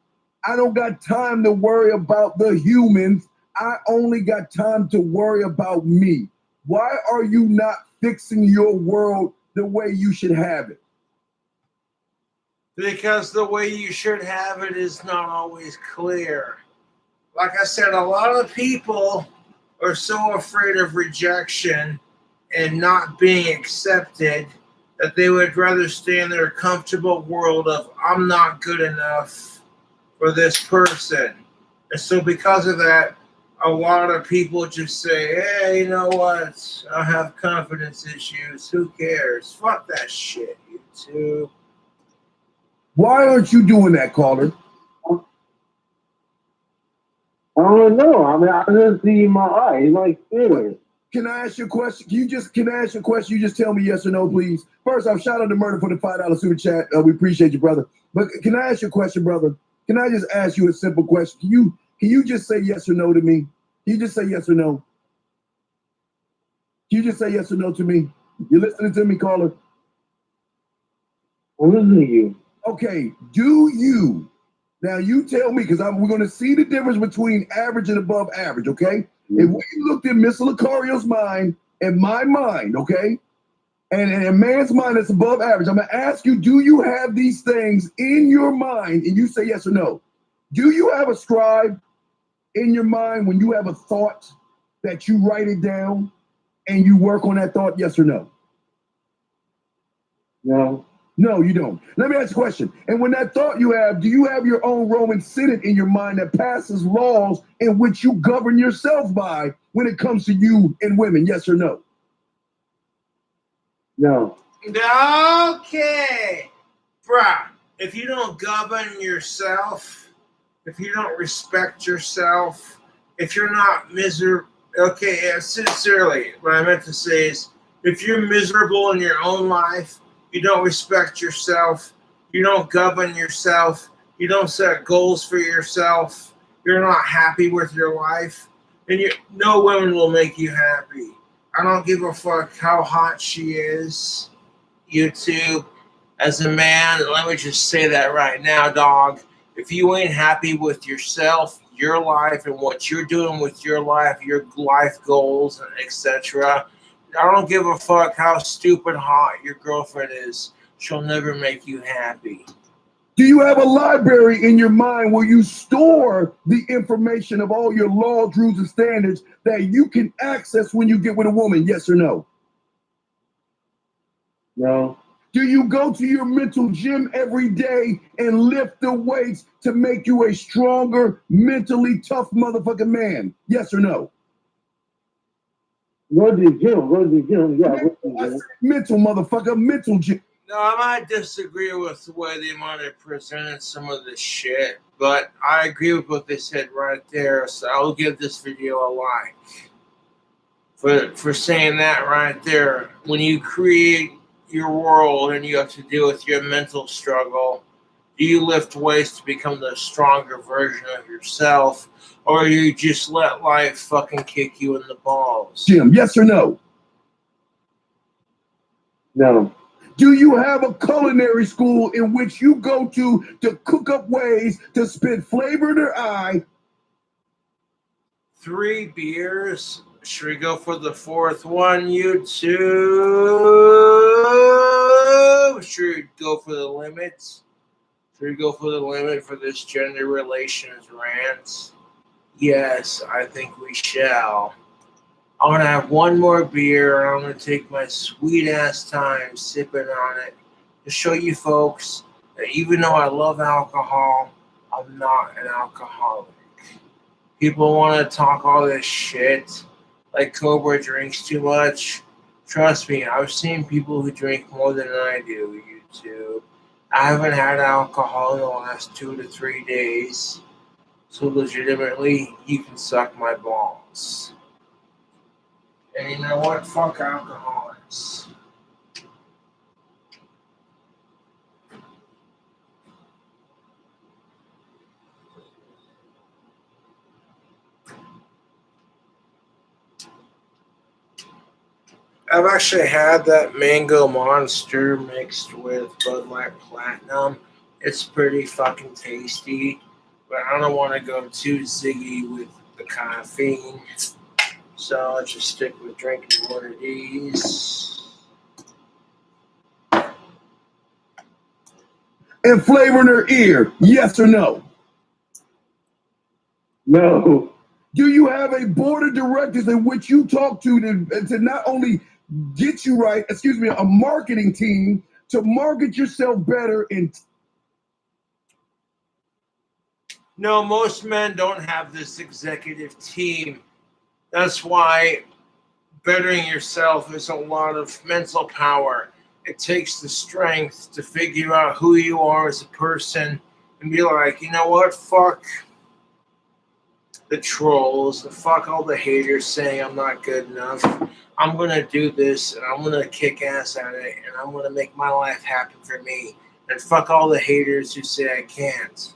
I don't got time to worry about the humans. I only got time to worry about me. Why are you not fixing your world the way you should have it? Because the way you should have it is not always clear. Like I said, a lot of people are so afraid of rejection and not being accepted that they would rather stay in their comfortable world of I'm not good enough for this person. And so because of that, a lot of people just say, hey, you know what? I have confidence issues. Who cares? Fuck that shit, YouTube. Why aren't you doing that, caller? I don't know. I mean, I didn't see my eye, my spirit. Can I ask you a question? Can I ask you a question? You just tell me yes or no, please. First off, shout out to Murder for the $5 super chat. We appreciate you, brother. But can I ask you a question, brother? Can I just ask you a simple question? Can you just say yes or no to me? Can you just say yes or no? Can you just say yes or no to me? You listening to me, caller? I'm listening to you. Okay, do you? Now you tell me, because we're going to see the difference between average and above average, okay? If we looked at Mr. Lucario's mind and my mind, okay, and a man's mind that's above average, I'm going to ask you, do you have these things in your mind? And you say yes or no. Do you have a scribe in your mind when you have a thought that you write it down and you work on that thought, yes or no? No. No, you don't. Let me ask you a question. And when that thought you have, do you have your own Roman Senate in your mind that passes laws in which you govern yourself by when it comes to you and women? Yes or no? No. Okay. Bruh, if you don't govern yourself, if you don't respect yourself, if you're not miserable, okay, sincerely, what I meant to say is if you're miserable in your own life, you don't respect yourself, you don't govern yourself, you don't set goals for yourself, you're not happy with your life, then no woman will make you happy. I don't give a fuck how hot she is, YouTube. As a man, let me just say that right now, dog. If you ain't happy with yourself, your life, and what you're doing with your life goals, etc., I don't give a fuck how stupid hot your girlfriend is. She'll never make you happy. Do you have a library in your mind where you store the information of all your laws, rules, and standards that you can access when you get with a woman? Yes or no? No. Do you go to your mental gym every day and lift the weights to make you a stronger, mentally tough motherfucking man? Yes or no? Go to the gym. Go to the gym. Yeah, go to the I gym. said mental motherfucker, mental gym. No, I might disagree with the way they might have presented some of this shit, but I agree with what they said right there, so I'll give this video a like. For saying that right there, when you create your world and you have to deal with your mental struggle, do you lift weights to become the stronger version of yourself, or you just let life fucking kick you in the balls? Jim, yes or no? No. Do you have a culinary school in which you go to cook up ways to spit flavor in their eye? 3 beers. Should we go for the 4th one, YouTube? Should we go for the limits? Should we go for the limit for this gender relations rant? Yes, I think we shall. I'm going to have one more beer, and I'm going to take my sweet-ass time sipping on it to show you folks that even though I love alcohol, I'm not an alcoholic. People want to talk all this shit, like Cobra drinks too much. Trust me, I've seen people who drink more than I do, YouTube. I haven't had alcohol in the last 2 to 3 days, so legitimately, you can suck my balls. And you know what? Fuck alcoholics. I've actually had that Mango Monster mixed with Bud Light Platinum. It's pretty fucking tasty, but I don't want to go too ziggy with the caffeine. So I'll just stick with drinking one of these. And flavor in her ear, yes or no? No. Do you have a board of directors in which you talk to not only get you right, excuse me, a marketing team to market yourself better and No, most men don't have this executive team. That's why bettering yourself is a lot of mental power. It takes the strength to figure out who you are as a person and be like, you know what, fuck the trolls, and fuck all the haters saying I'm not good enough. I'm going to do this, and I'm going to kick ass at it, and I'm going to make my life happen for me. And fuck all the haters who say I can't.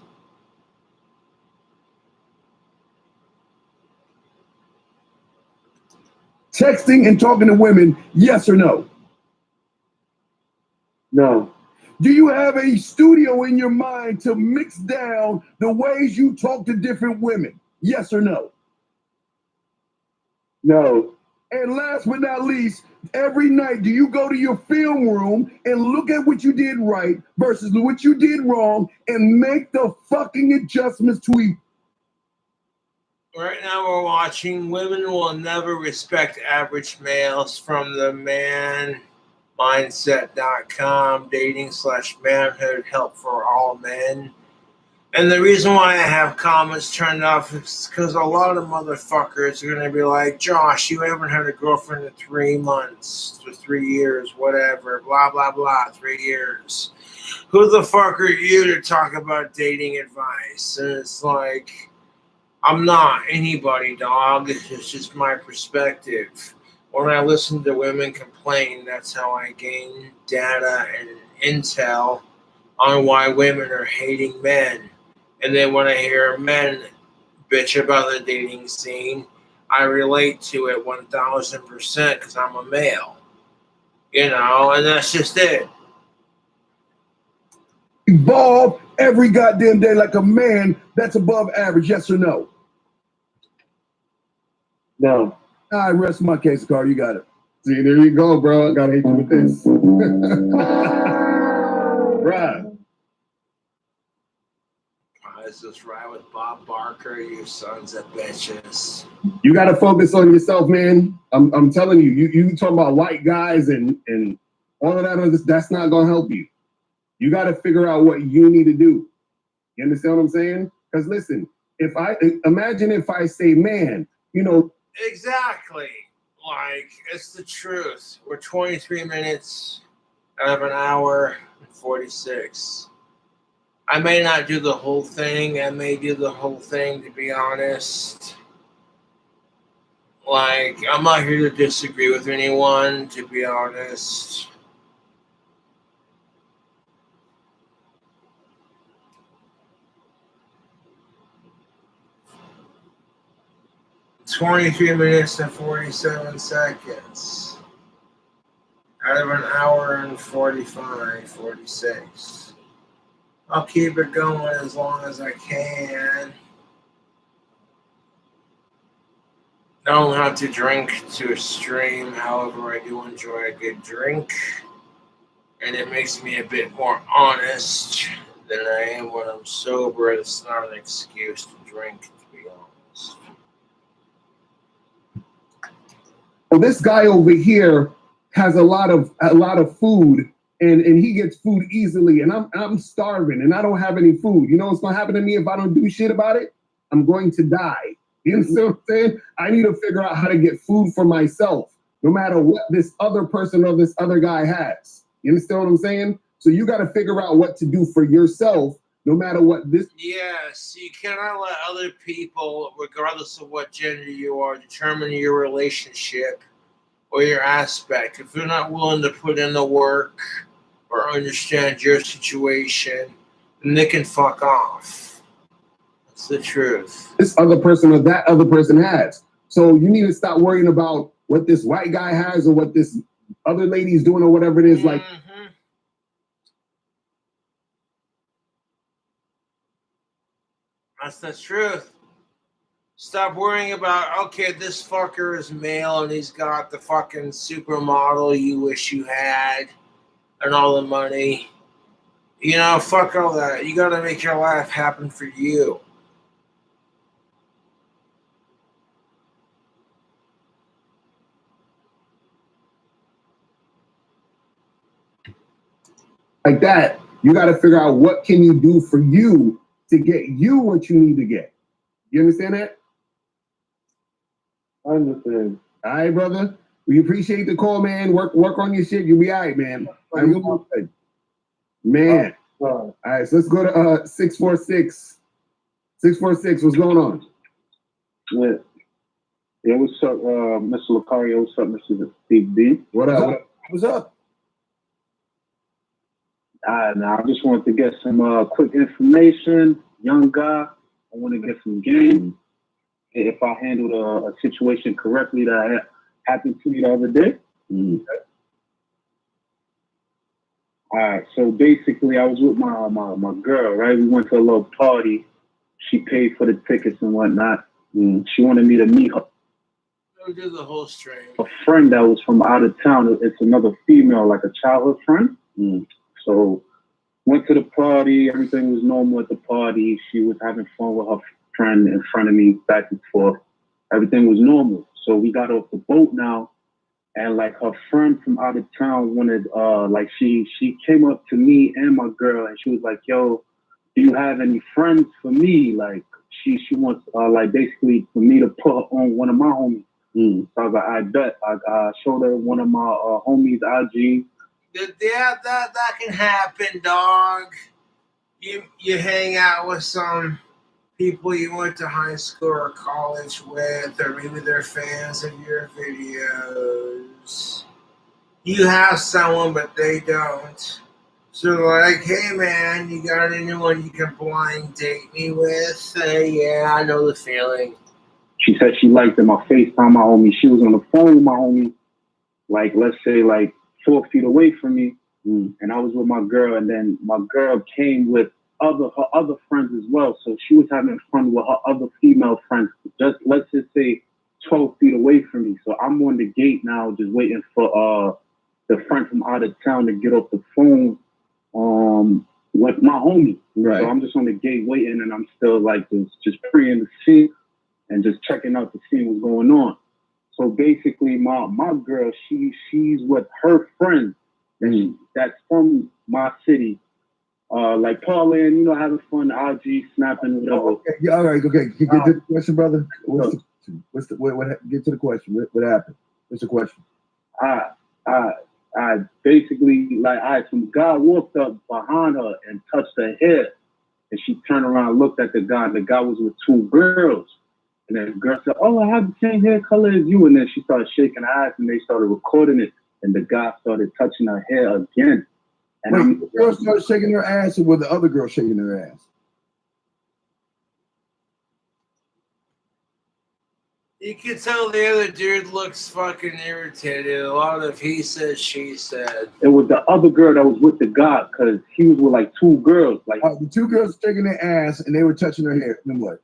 texting and talking to women, yes or no? No. Do you have a studio in your mind to mix down the ways you talk to different women? Yes or no? No. And last but not least, every night, do you go to your film room and look at what you did right versus what you did wrong and make the fucking adjustments to it? Right now we're watching Women Will Never Respect Average Males from the manmindset.com, dating/manhood help for all men. And the reason why I have comments turned off is because a lot of motherfuckers are going to be like, Josh, you haven't had a girlfriend in 3 months or 3 years, whatever, blah, blah, blah, 3 years. Who the fuck are you to talk about dating advice? And it's like, I'm not anybody, dog. It's just my perspective. When I listen to women complain, that's how I gain data and intel on why women are hating men. And then when I hear men bitch about the dating scene, I relate to it 1000% because I'm a male. You know, and that's just it. Evolve every goddamn day like a man that's above average, yes or no? No. I rest my case, Carl. You got it. See, there you go, bro. I gotta hit you with this. Bruh. Let's just ride with Bob Barker, you sons of bitches. You gotta focus on yourself, man. I'm telling you, you talking about white guys and all of that, that's not gonna help you. You gotta figure out what you need to do. You understand what I'm saying? Because listen, imagine if I say, man, you know. Exactly. Like, it's the truth. We're 23 minutes out of an hour and 46. I may not do the whole thing. I may do the whole thing, to be honest. Like, I'm not here to disagree with anyone, to be honest. "23 minutes and 47 seconds out of an hour and 45, 46. I'll keep it going as long as I can. I don't have to drink to a stream, however, I do enjoy a good drink. And it makes me a bit more honest than I am when I'm sober. It's not an excuse to drink, to be honest. Well, this guy over here has a lot of food, and he gets food easily, and I'm starving and I don't have any food. You know what's gonna happen to me if I don't do shit about it? I'm going to die. You understand what I'm saying? I need to figure out how to get food for myself, no matter what this other person or this other guy has. You understand what I'm saying? So you got to figure out what to do for yourself, no matter what this. Yes, you cannot let other people, regardless of what gender you are, determine your relationship or your aspect. If they're not willing to put in the work or understand your situation, then they can fuck off. That's the truth. This other person or that other person has. So you need to stop worrying about what this white guy has or what this other lady's doing or whatever it is. Like, that's the truth. Stop worrying about, okay, this fucker is male and he's got the fucking supermodel you wish you had and all the money. You know, fuck all that. You gotta make your life happen for you. like that, you got to figure out what can you do for you to get you what you need to get. You understand that? I understand. All right, brother. We appreciate the call, man. Work on your shit. You'll be all right, man. Man. All right, so let's go to 646. 646, what's going on? Yeah, what's up, Mr. Lucario? What's up, Mr. Big B? What up? What's up? Now I just wanted to get some quick information. Young guy, I want to get some game. If I handled a situation correctly that happened to me the other day. All right, so basically I was with my girl, right? We went to a little party. She paid for the tickets and whatnot. She wanted me to meet her. Do the whole string. A friend that was from out of town. It's another female, like a childhood friend. So went to the party. Everything was normal at the party. She was having fun with her friend in front of me, back and forth. Everything was normal. So we got off the boat now, and like her friend from out of town wanted, like she came up to me and my girl, and she was like, "Yo, do you have any friends for me?" Like she wants like basically for me to put her on one of my homies. So I was like, I bet. I showed her one of my homies' IG. Yeah, that can happen, dog. You hang out with some people you went to high school or college with, or maybe they're fans of your videos. You have someone, but they don't. So like, hey man, you got anyone you can blind date me with? Yeah, I know the feeling. She said she liked him. I FaceTime my homie. She was on the phone with my homie, like let's say like 4 feet away from me. And I was with my girl, and then my girl came with her other friends as well. So she was having fun with her other female friends. Let's just say 12 feet away from me. So I'm on the gate now, just waiting for the friend from out of town to get off the phone with my homie. Right. So I'm just on the gate waiting, and I'm still like just preying to see and just checking out to see what's going on. So basically, my girl, she's with her friend that's from my city, like parlaying, having fun, IG, snapping, whatever. Okay. Yeah, all right, okay. Get to the question, brother. What? Get to the question. What happened? What's the question? I basically, like, some guy walked up behind her and touched her head, and she turned around and looked at the guy. The guy was with 2 girls. And then the girl said, "Oh, I have the same hair color as you." And then she started shaking her ass, and they started recording it. And the guy started touching her hair again. And the girl started shaking her ass, or were the other girl shaking her ass? You can tell the other dude looks fucking irritated. A lot of he said, she said. It was the other girl that was with the guy, because he was with like 2 girls. Like the 2 girls shaking their ass, and they were touching her hair. Then what?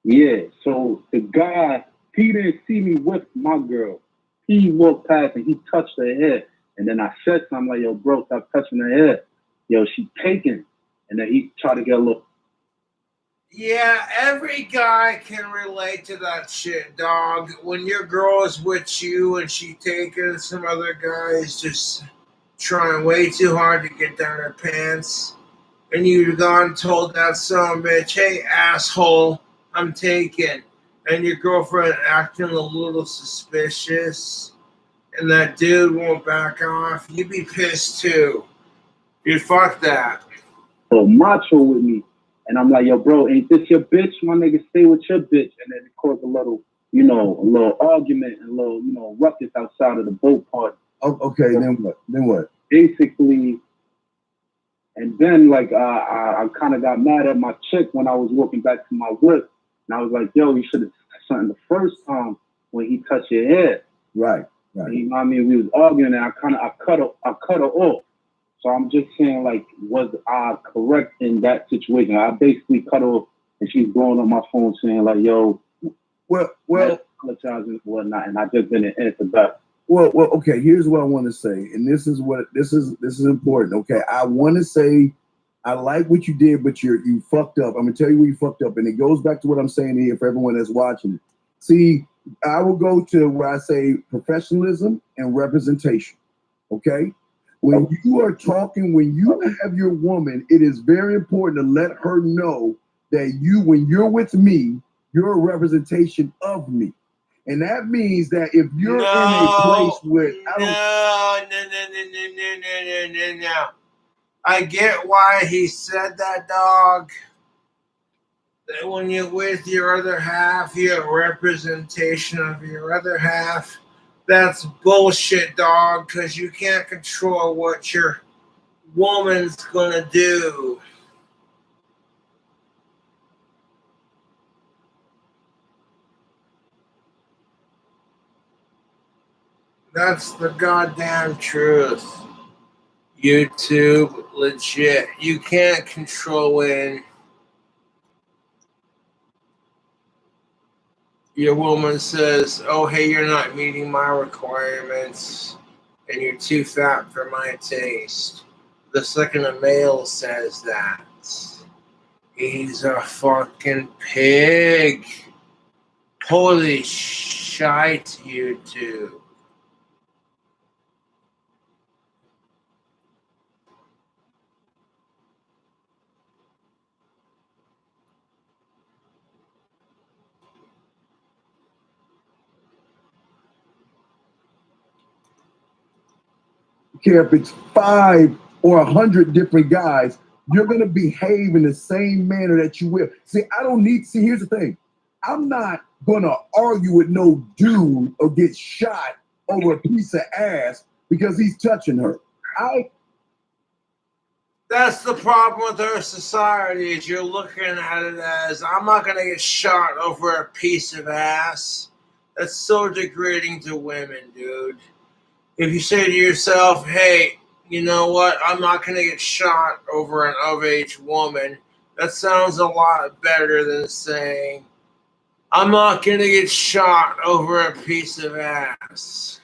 Yeah, so the guy, he didn't see me with my girl. He walked past and he touched her head. And then I said something like, "Yo, bro, stop touching her head. Yo, she's taken." And then he tried to get a little. Yeah, every guy can relate to that shit, dog. When your girl is with you and she taking some other guys just trying way too hard to get down her pants, and you've gone told that son bitch, "Hey, asshole, I'm taken," and your girlfriend acting a little suspicious, and that dude won't back off, you'd be pissed too. Dude, fuck that. So macho with me. And I'm like, "Yo, bro, ain't this your bitch? My nigga, stay with your bitch." And then it caused a little, a little argument and a little, ruckus outside of the boat party. Oh, okay, then what? Basically, and then like I kind of got mad at my chick when I was walking back to my whip. And I was like, "Yo, you should have said something the first time." when he touched your hair. Right. And you know what I mean? We was arguing, and I cut her off. So I'm just saying, like, was I correct in that situation? I basically cut off, and she's blowing up my phone saying, like, yo, well, apologizing and whatnot, and I just didn't answer back. Well, okay. Here's what I want to say, and this is important. Okay, I want to say I like what you did, but you fucked up. I'm gonna tell you where you fucked up, and it goes back to what I'm saying here for everyone that's watching it. See, I will go to where I say professionalism and representation. Okay, when you are talking, when you have your woman, it is very important to let her know that when you're with me, you're a representation of me. And that means that if you're in a place where No. I get why he said that, dog. That when you're with your other half, you're a representation of your other half. That's bullshit, dog, because you can't control what your woman's gonna do. That's the goddamn truth. YouTube, legit. You can't control when your woman says, oh, hey, you're not meeting my requirements and you're too fat for my taste. The second a male says that, he's a fucking pig. Holy shite, YouTube. care if it's 5 or 100 different guys, you're going to behave in the same manner that you will. See, here's the thing. I'm not going to argue with no dude or get shot over a piece of ass because he's touching her. That's the problem with our society is you're looking at it as, I'm not going to get shot over a piece of ass. That's so degrading to women, dude. If you say to yourself, hey, you know what, I'm not going to get shot over an of-age woman, that sounds a lot better than saying, I'm not going to get shot over a piece of ass.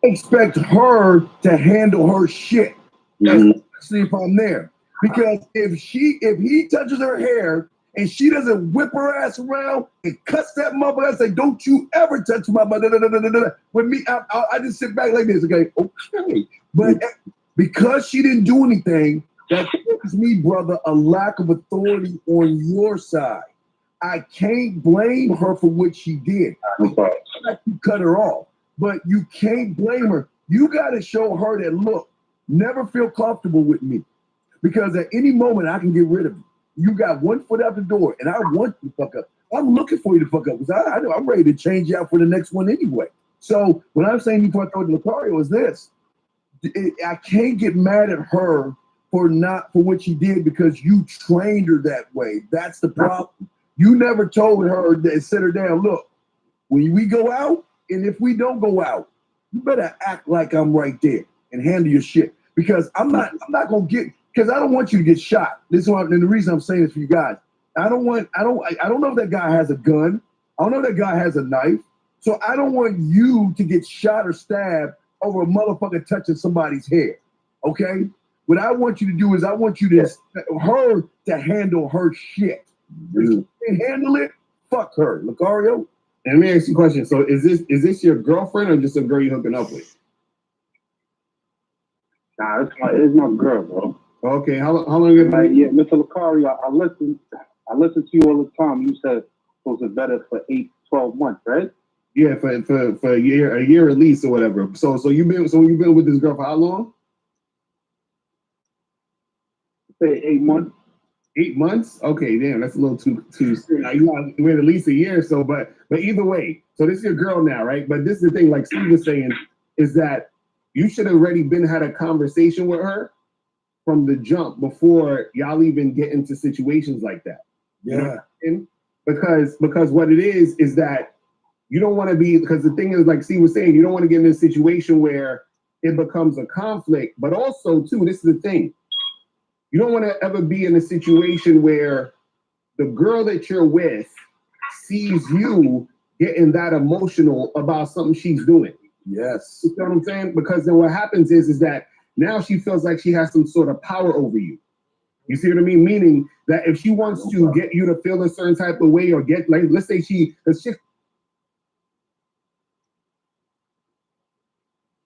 Expect her to handle her shit, especially if I'm there. Because if he touches her hair and she doesn't whip her ass around and cuts that motherfucker and say, don't you ever touch my with me, I just sit back like this, okay? But because she didn't do anything, that gives me, brother, a lack of authority on your side. I can't blame her for what she did. You cut her off. But you can't blame her. You got to show her that, look, never feel comfortable with me. Because at any moment, I can get rid of you. You got one foot out the door, and I want you to fuck up. I'm looking for you to fuck up because I know I'm ready to change you out for the next one anyway. So when I'm saying you fucked over Lucario is this. I can't get mad at her for what she did because you trained her that way. That's the problem. You never told her that, sit her down, look, when we go out, and if we don't go out, you better act like I'm right there and handle your shit. Because I'm not gonna because I don't want you to get shot. And the reason I'm saying this for you guys, I don't know if that guy has a gun. I don't know if that guy has a knife. So I don't want you to get shot or stabbed over a motherfucker touching somebody's hair. Okay? What I want you to do is I want you to her to handle her shit. If you can't handle it, fuck her, Lucario. And let me ask you a question. So is this your girlfriend or just a girl you hooking up with? Nah, it's my girl, bro. Okay, how long have you? Yeah, Mr. Lucario, I listen to you all the time. You said it was better for 8 to 12 months, right? Yeah, for a year at least or whatever. So you've been with this girl for how long? Say 8 months. 8 months? Okay, damn, that's a little too soon. Now, you want to wait at least a year or so, but either way, so this is your girl now, right? But this is the thing, like Steve was saying, is that you should have already had a conversation with her from the jump before y'all even get into situations like that. Yeah. You know what I mean? Because what it is that you don't want to be, because the thing is, like Steve was saying, you don't want to get in a situation where it becomes a conflict, but also too, this is the thing. You don't want to ever be in a situation where the girl that you're with sees you getting that emotional about something she's doing. Yes. You know what I'm saying? Because then what happens is that now she feels like she has some sort of power over you. You see what I mean? Meaning that if she wants to get you to feel a certain type of way or get, like, let's say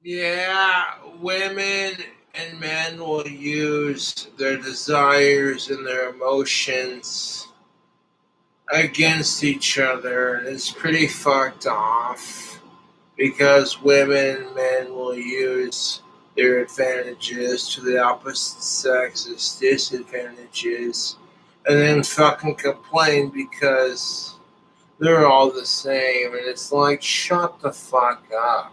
Yeah, women and men will use their desires and their emotions against each other, and it's pretty fucked off because women and men will use their advantages to the opposite sex's disadvantages and then fucking complain because they're all the same, and it's like, shut the fuck up.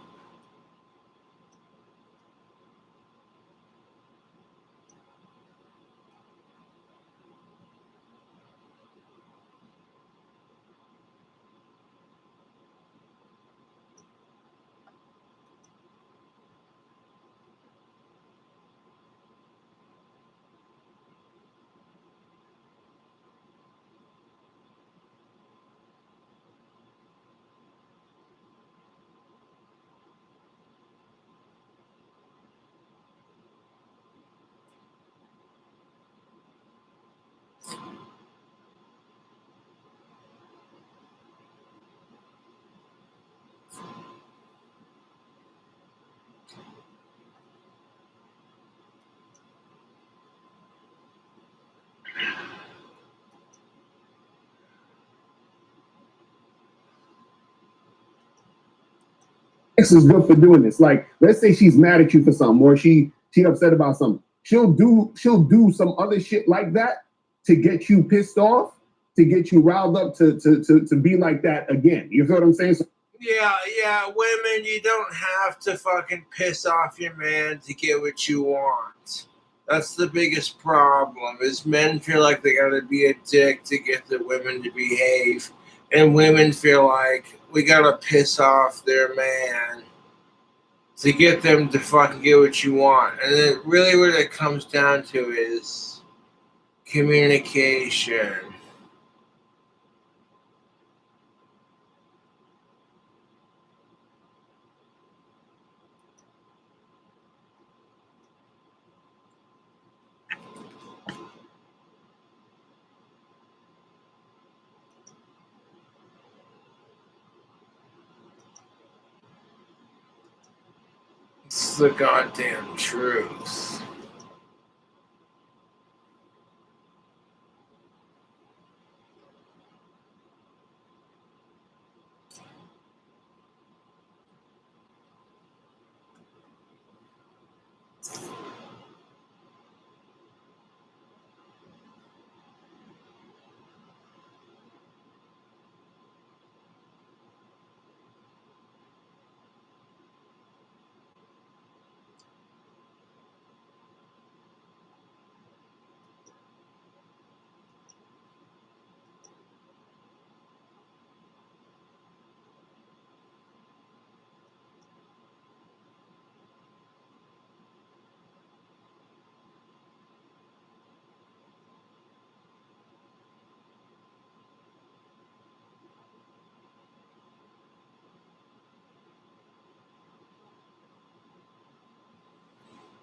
is good for doing this. Like, let's say she's mad at you for something, or she upset about something. She'll do some other shit like that to get you pissed off, to get you riled up to be like that again. You feel what I'm saying? So, yeah, women, you don't have to fucking piss off your man to get what you want. That's the biggest problem, is men feel like they gotta be a dick to get the women to behave. And women feel like we gotta piss off their man to get them to fucking get what you want. And then really what it comes down to is communication. It's the goddamn truth.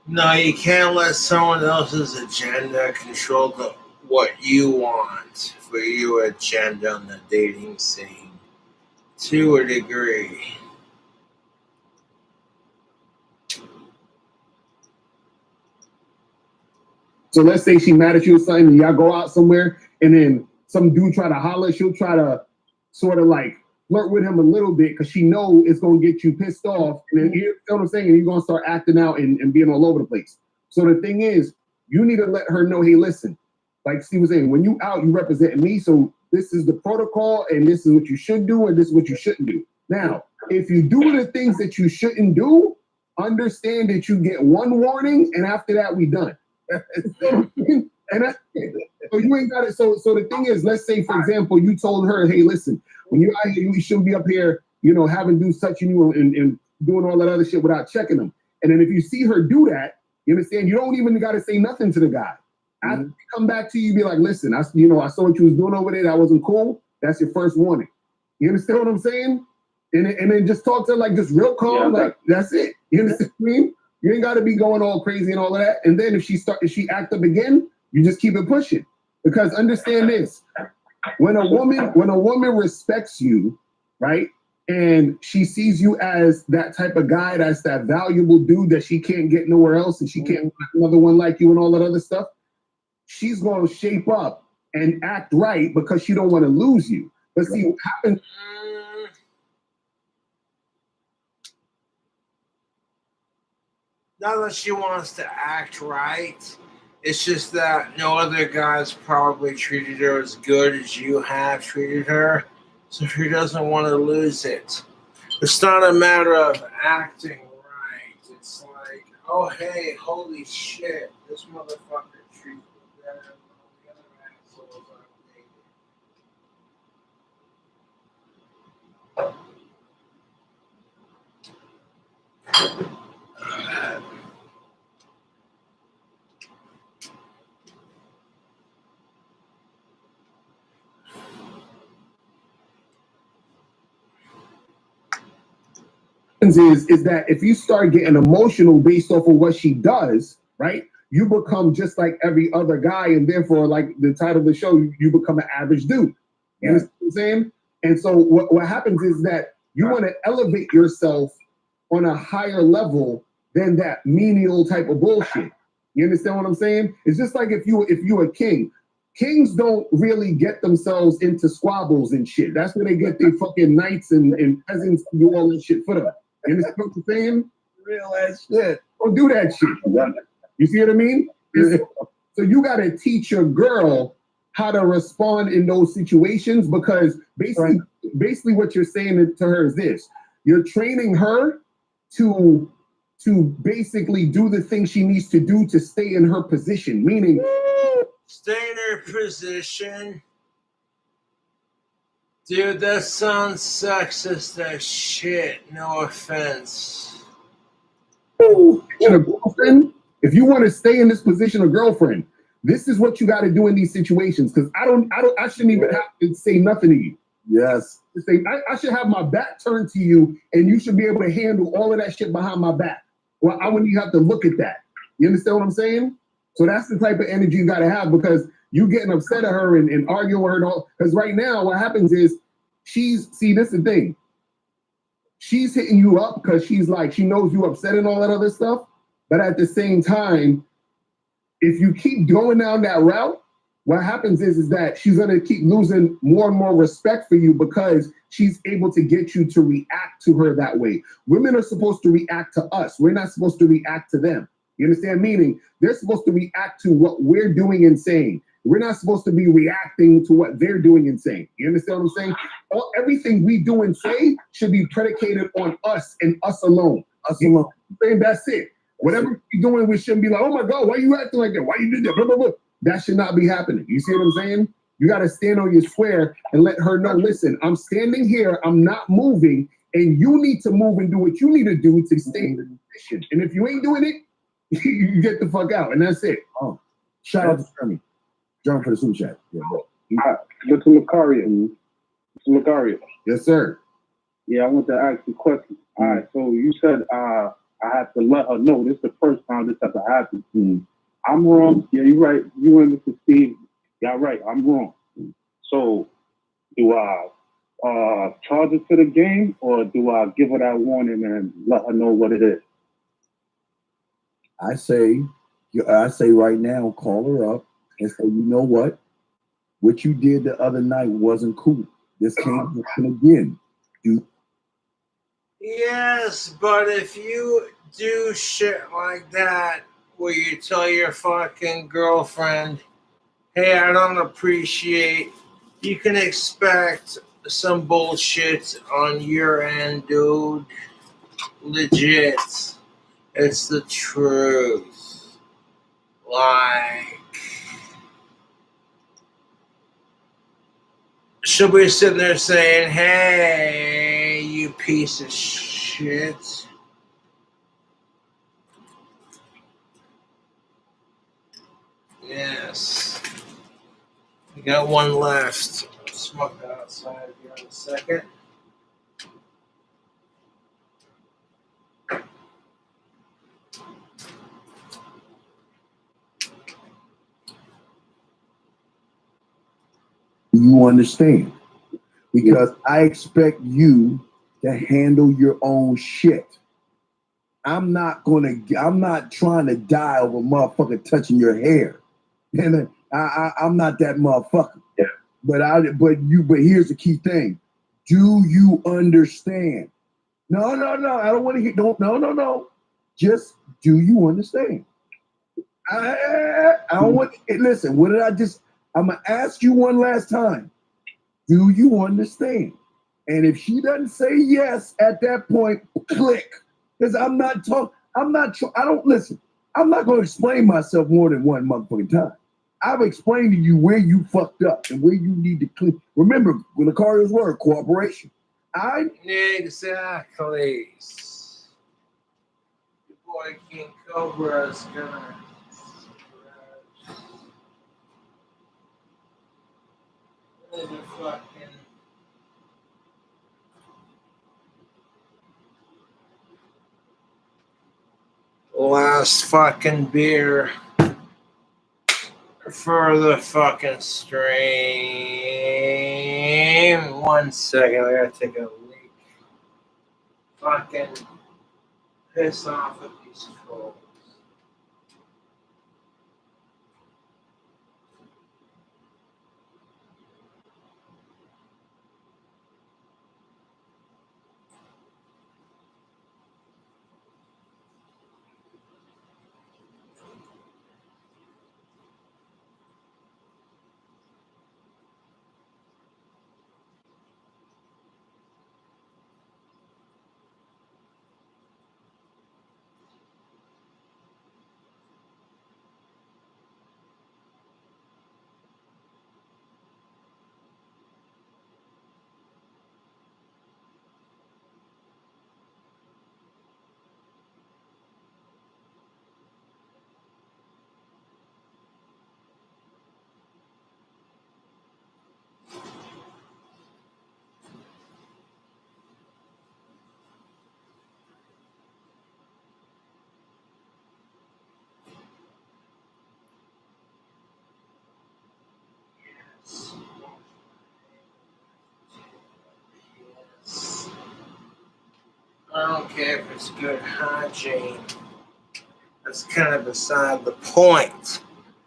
No, you can't let someone else's agenda control what you want for your agenda on the dating scene. To a degree. so let's say she mad at you or something, and y'all go out somewhere, and then some dude try to holler. She'll try to sort of like flirt with him a little bit because she know it's gonna get you pissed off, and then you know what I'm saying, and you're gonna start acting out and being all over the place. So the thing is, you need to let her know, hey, listen, like Steve was saying, when you out, you represent me. So this is the protocol, and this is what you should do, and this is what you shouldn't do. Now, if you do the things that you shouldn't do, understand that you get one warning, and after that, we done. And that's it. So you ain't got it. So the thing is, let's say, for example, you told her, hey, listen, when you're out here, you shouldn't be up here, you know, having dudes touching you and doing all that other shit without checking them. And then if you see her do that, you understand, you don't even got to say nothing to the guy. After you come back to you, be like, listen, I saw what you was doing over there. That wasn't cool. That's your first warning. You understand what I'm saying? And then just talk to her like just real calm, like that's it. You understand what I mean? You ain't got to be going all crazy and all of that. And then if she act up again, you just keep it pushing. Because understand this, when a woman respects you, right, and she sees you as that type of guy, that's that valuable dude that she can't get nowhere else, and she can't find another one like you and all that other stuff, she's going to shape up and act right because she don't want to lose you. But see, what happens? Not that she wants to act right. It's just that no other guys probably treated her as good as you have treated her. So she doesn't want to lose it. It's not a matter of acting right. It's like, oh, hey, holy shit, this motherfucker treats me better than all the other assholes I've dated. Is that if you start getting emotional based off of what she does, right, you become just like every other guy, and therefore, like the title of the show, you become an average dude. You understand what I'm saying? And so what happens is that you want to elevate yourself on a higher level than that menial type of bullshit. You understand what I'm saying? It's just like if you a king. Kings don't really get themselves into squabbles and shit. That's where they get their fucking knights and peasants to do all that shit for them. You understand what I'm saying? Real ass shit. Don't do that shit. You see what I mean? So you got to teach your girl how to respond in those situations, because basically what you're saying to her is this: you're training her to basically do the things she needs to do to stay in her position, meaning stay in her position. Dude, that sounds sexist as shit. No offense. a girlfriend, if you want to stay in this position of girlfriend, this is what you got to do in these situations. Because I shouldn't even have to say nothing to you. Yes. I should have my back turned to you, and you should be able to handle all of that shit behind my back. Well, I wouldn't even have to look at that. You understand what I'm saying? So that's the type of energy you got to have, because you getting upset at her and arguing with her. Because right now, what happens is this is the thing. She's hitting you up because she's like, she knows you upset and all that other stuff. But at the same time, if you keep going down that route, what happens is that she's going to keep losing more and more respect for you, because she's able to get you to react to her that way. Women are supposed to react to us. We're not supposed to react to them. You understand? Meaning they're supposed to react to what we're doing and saying. We're not supposed to be reacting to what they're doing and saying. You understand what I'm saying? Everything we do and say should be predicated on us and us alone. Us alone. Saying that's it. Whatever we're doing, we shouldn't be like, oh my God, why are you acting like that? Why you did that? Blah, blah, blah. That should not be happening. You see what I'm saying? You got to stand on your square and let her know, listen, I'm standing here, I'm not moving, and you need to move and do what you need to do to stay in the position. And if you ain't doing it, you get the fuck out, and that's it. Oh, shout out to Jeremy. John for the super chat. Yeah, Mr. Lucario. Yes, sir. Yeah, I want to ask you a question. All right, so you said I have to let her know this is the first time this ever happened. I'm wrong. Yeah, you're right. You and Mr. Steve, y'all right. I'm wrong. So do I charge it to the game, or do I give her that warning and let her know what it is? I say right now, call her up and say, you know what you did the other night wasn't cool. This can't happen again. Yes, but if you do shit like that, where you tell your fucking girlfriend, Hey, I don't appreciate. You can expect some bullshit on your end, dude. Legit. It's the truth. Like, she'll be sitting there saying, hey, you piece of shit. Yes. We got one left. I'll smoke that outside here in a second. You understand? Because I expect you to handle your own shit. I'm not trying to die over motherfucker touching your hair. And I'm not that motherfucker. Yeah. But here's the key thing. Do you understand? No. I don't want to hear. No. Just do you understand? I don't want. Listen. What did I just? I'm gonna ask you one last time. Do you understand? And if she doesn't say yes at that point, click. Because I'm not talking. I don't listen. I'm not going to explain myself more than one motherfucking time. I've explained to you where you fucked up and where you need to clean. Remember, when the Lucario's word, cooperation. Exactly. Your boy King Cobra's gonna. The fucking. Last fucking beer for the fucking stream. 1 second, I gotta take a leak. Fucking piss off with these fools. I don't care if it's good hygiene. That's kind of beside the point.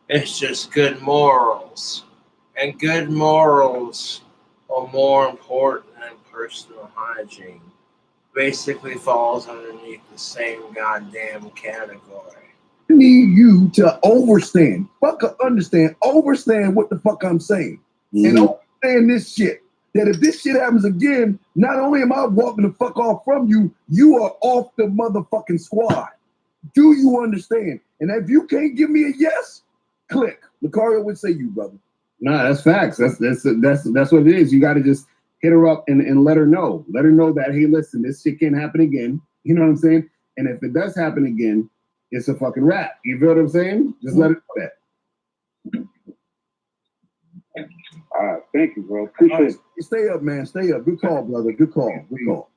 It's just good morals. And good morals are more important than personal hygiene. Basically falls underneath the same goddamn category. I need you to understand what the fuck I'm saying. And understand this shit. That if this shit happens again, not only am I walking the fuck off from you, you are off the motherfucking squad. Do you understand? And if you can't give me a yes, click. Lucario would say you, brother. Nah, that's facts. That's what it is. You got to just hit her up and let her know. Let her know that, hey, listen, this shit can't happen again. You know what I'm saying? And if it does happen again, it's a fucking wrap. You feel what I'm saying? Just let her know that. All right, thank you, bro. Appreciate it. Stay up, man. Stay up. Good call, brother. Good call. Good call.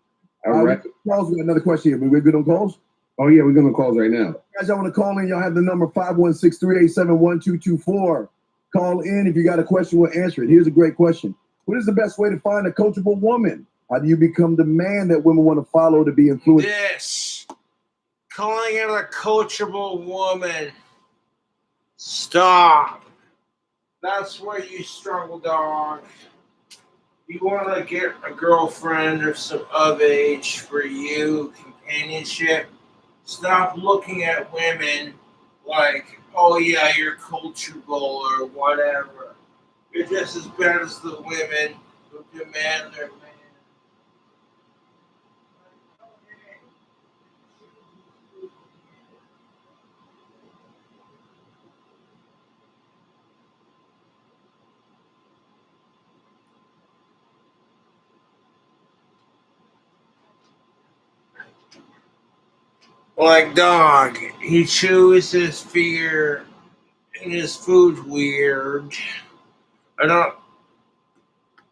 All right. Calls. We got another question here. We're good on calls? Oh, yeah, we're going to calls right now. Guys, y'all want to call in? Y'all have the number 516-387-1224. Call in. If you got a question, we'll answer it. Here's a great question. What is the best way to find a coachable woman? How do you become the man that women want to follow to be influenced? This. Calling it a coachable woman. Stop. That's where you struggle, dog. You want to get a girlfriend or some of age for you, companionship. Stop looking at women like, oh yeah, you're coachable or whatever. You're just as bad as the women who demand their man. Like, dog, he chews his fear and his food's weird. I don't,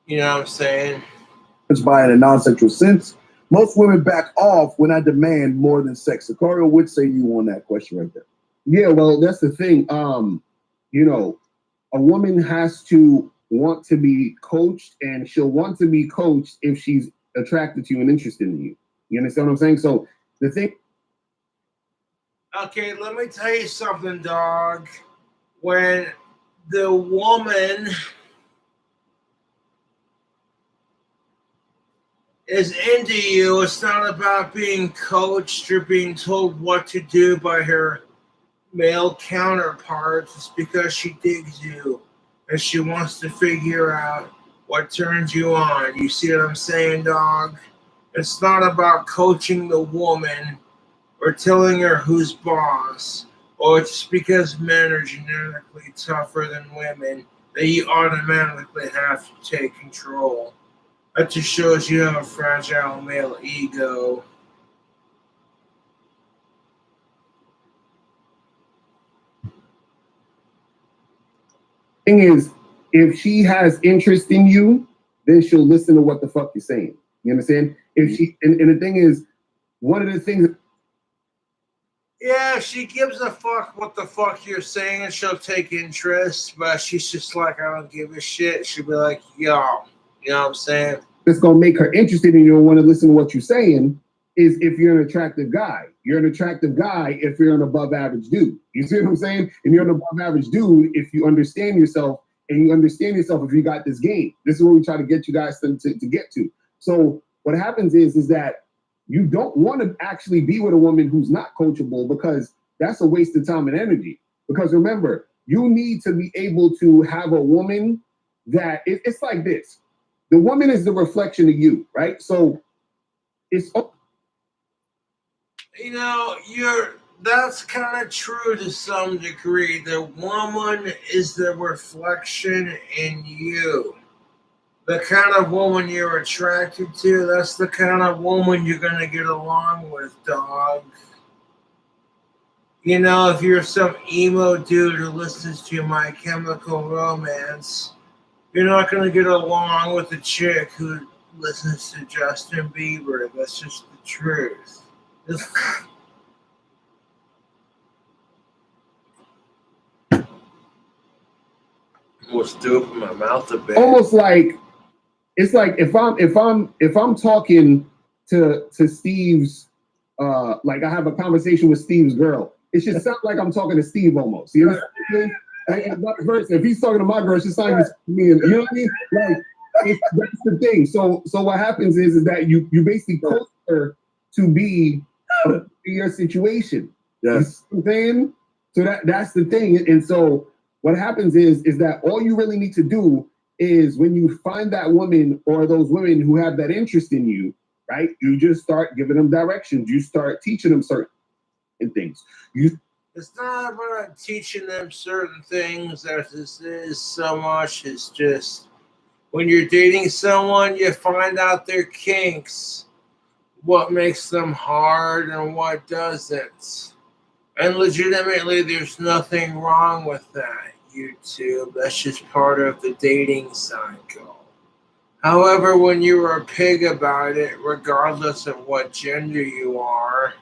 you know what I'm saying? By in a non-sexual sense, most women back off when I demand more than sex. Sicario would say you on that question right there. Yeah, well, that's the thing. You know, a woman has to want to be coached, and she'll want to be coached if she's attracted to you and interested in you. You understand what I'm saying? So the thing. Okay, let me tell you something, dog. When the woman is into you, it's not about being coached or being told what to do by her male counterparts. It's because she digs you and she wants to figure out what turns you on. You see what I'm saying, dog? It's not about coaching the woman or telling her who's boss, or just because men are genetically tougher than women that you automatically have to take control. That just shows you have a fragile male ego. Thing is, if she has interest in you, then she'll listen to what the fuck you're saying. You understand? If she and the thing is, one of the things. Yeah, she gives a fuck what the fuck you're saying, and she'll take interest, but she's just like, I don't give a shit. She'll be like, yo, you know what I'm saying? That's gonna make her interested in you and want to listen to what you're saying is if you're an attractive guy. You're an attractive guy if you're an above average dude. You see what I'm saying? And you're an above average dude if you understand yourself, and you understand yourself if you got this game. This is what we try to get you guys to get to. So what happens is that you don't want to actually be with a woman who's not coachable, because that's a waste of time and energy. Because remember, you need to be able to have a woman that it's like this. The woman is the reflection of you, right? So it's. You know, that's kind of true to some degree. The woman is the reflection in you. The kind of woman you're attracted to, that's the kind of woman you're gonna get along with, dog. You know, if you're some emo dude who listens to My Chemical Romance, you're not gonna get along with a chick who listens to Justin Bieber. That's just the truth. Almost threw up in my mouth a bit. Almost like it's like if I'm talking to Steve's like I have a conversation with Steve's girl, it should sound like I'm talking to Steve almost. You know what I mean? If he's talking to my girl, it should sound like me. And you know what I mean? Like that's the thing. So what happens is that you basically coach her to be your situation. Yes. You know what I'm saying? So that's the thing. And so what happens is that all you really need to do is when you find that woman or those women who have that interest in you, right? You just start giving them directions. You start teaching them certain things. It's not about teaching them certain things as this is so much. It's just when you're dating someone, you find out their kinks, what makes them hard and what doesn't. And legitimately, there's nothing wrong with that, YouTube. That's just part of the dating cycle. However, when you're a pig about it, regardless of what gender you are,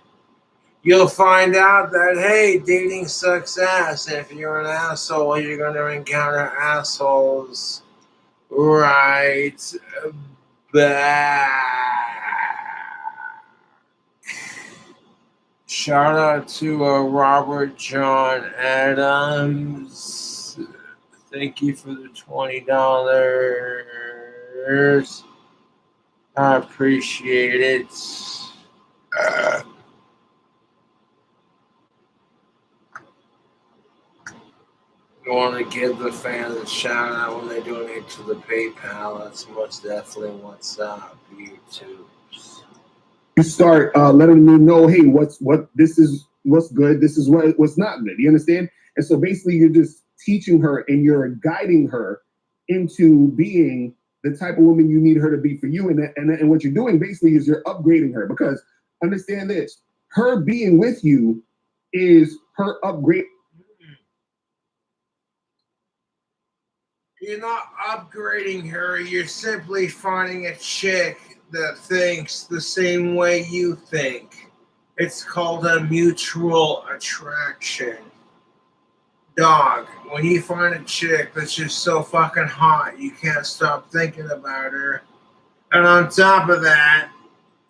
you'll find out that, hey, dating sucks ass. And if you're an asshole, you're going to encounter assholes right back. Shout out to Robert John Adams. Thank you for the $20. I appreciate it. I want to give the fans a shout out when they donate to the PayPal. That's most definitely what's up, YouTube. You start letting them know, hey, this is what's good, this is what's not good. You understand? And so basically, you're just teaching her and you're guiding her into being the type of woman you need her to be for you. And what you're doing basically is you're upgrading her, because understand this: her being with you is her upgrade. You're not upgrading her. You're simply finding a chick that thinks the same way you think. It's called a mutual attraction. Dog, when you find a chick that's just so fucking hot, you can't stop thinking about her. And on top of that,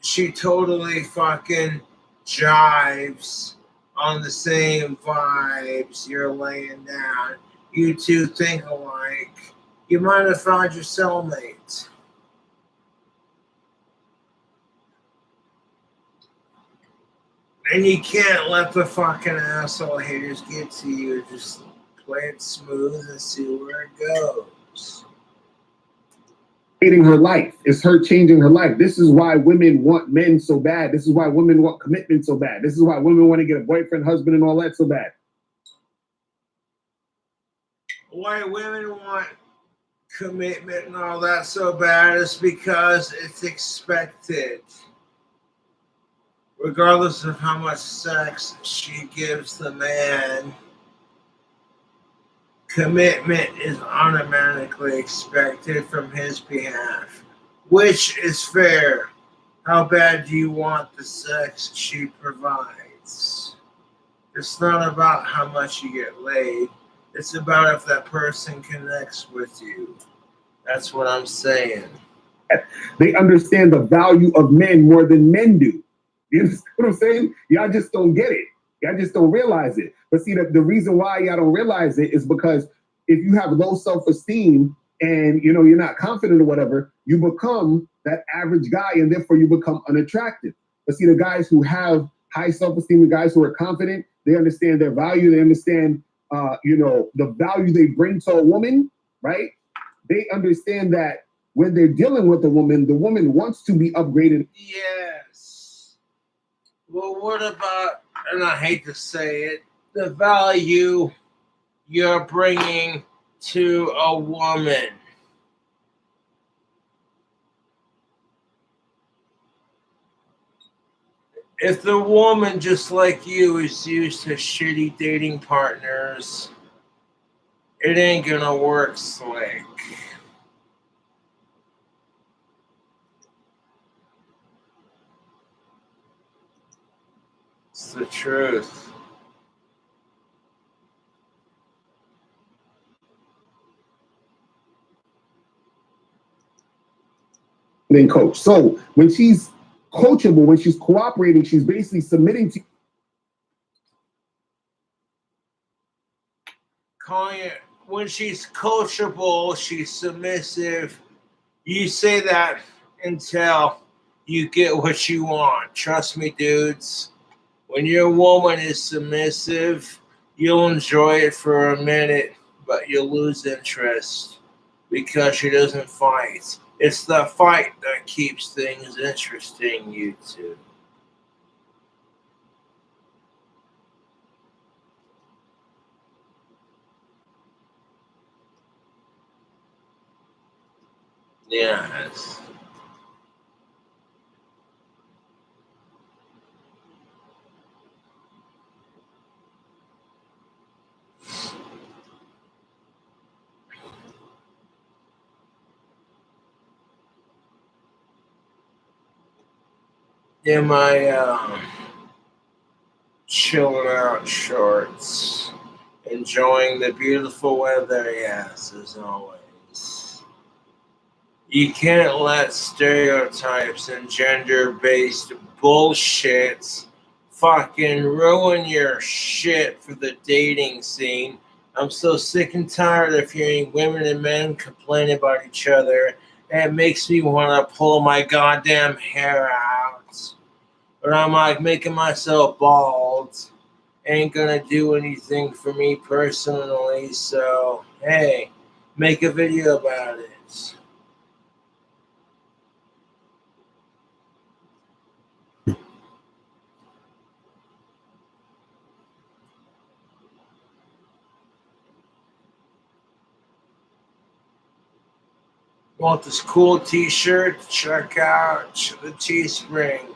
she totally fucking jives on the same vibes you're laying down. You two think alike. You might have found your soulmate. And you can't let the fucking asshole haters get to you. Just play it smooth and see where it goes. Her life. It's her changing her life. This is why women want men so bad. This is why women want commitment so bad. This is why women want to get a boyfriend, husband, and all that so bad. Why women want commitment and all that so bad is because it's expected. Regardless of how much sex she gives the man, commitment is automatically expected from his behalf, which is fair. How bad do you want the sex she provides? It's not about how much you get laid. It's about if that person connects with you. That's what I'm saying. They understand the value of men more than men do. You understand what I'm saying? Y'all just don't get it. Y'all just don't realize it. But see, the reason why y'all don't realize it is because if you have low self-esteem and you're not confident or whatever, you become that average guy, and therefore you become unattractive. But see, the guys who have high self-esteem, the guys who are confident, they understand their value. They understand, the value they bring to a woman, right? They understand that when they're dealing with the woman wants to be upgraded. Yes. Well, what about, and I hate to say it, the value you're bringing to a woman? If the woman, just like you, is used to shitty dating partners, it ain't gonna work, Slick. It's the truth. Then coach. So when she's coachable, when she's cooperating, she's basically submitting to. Calling it, when she's coachable, she's submissive. You say that until you get what you want. Trust me, dudes. When your woman is submissive, you'll enjoy it for a minute, but you'll lose interest because she doesn't fight. It's the fight that keeps things interesting, you two. Yes. In my chilling out shorts, enjoying the beautiful weather, yes, as always. You can't let stereotypes and gender-based bullshit fucking ruin your shit for the dating scene. I'm so sick and tired of hearing women and men complain about each other, and it makes me want to pull my goddamn hair out. But I'm like making myself bald, ain't gonna do anything for me personally. So hey, make a video about it. Want this cool t-shirt? Check out the Teespring.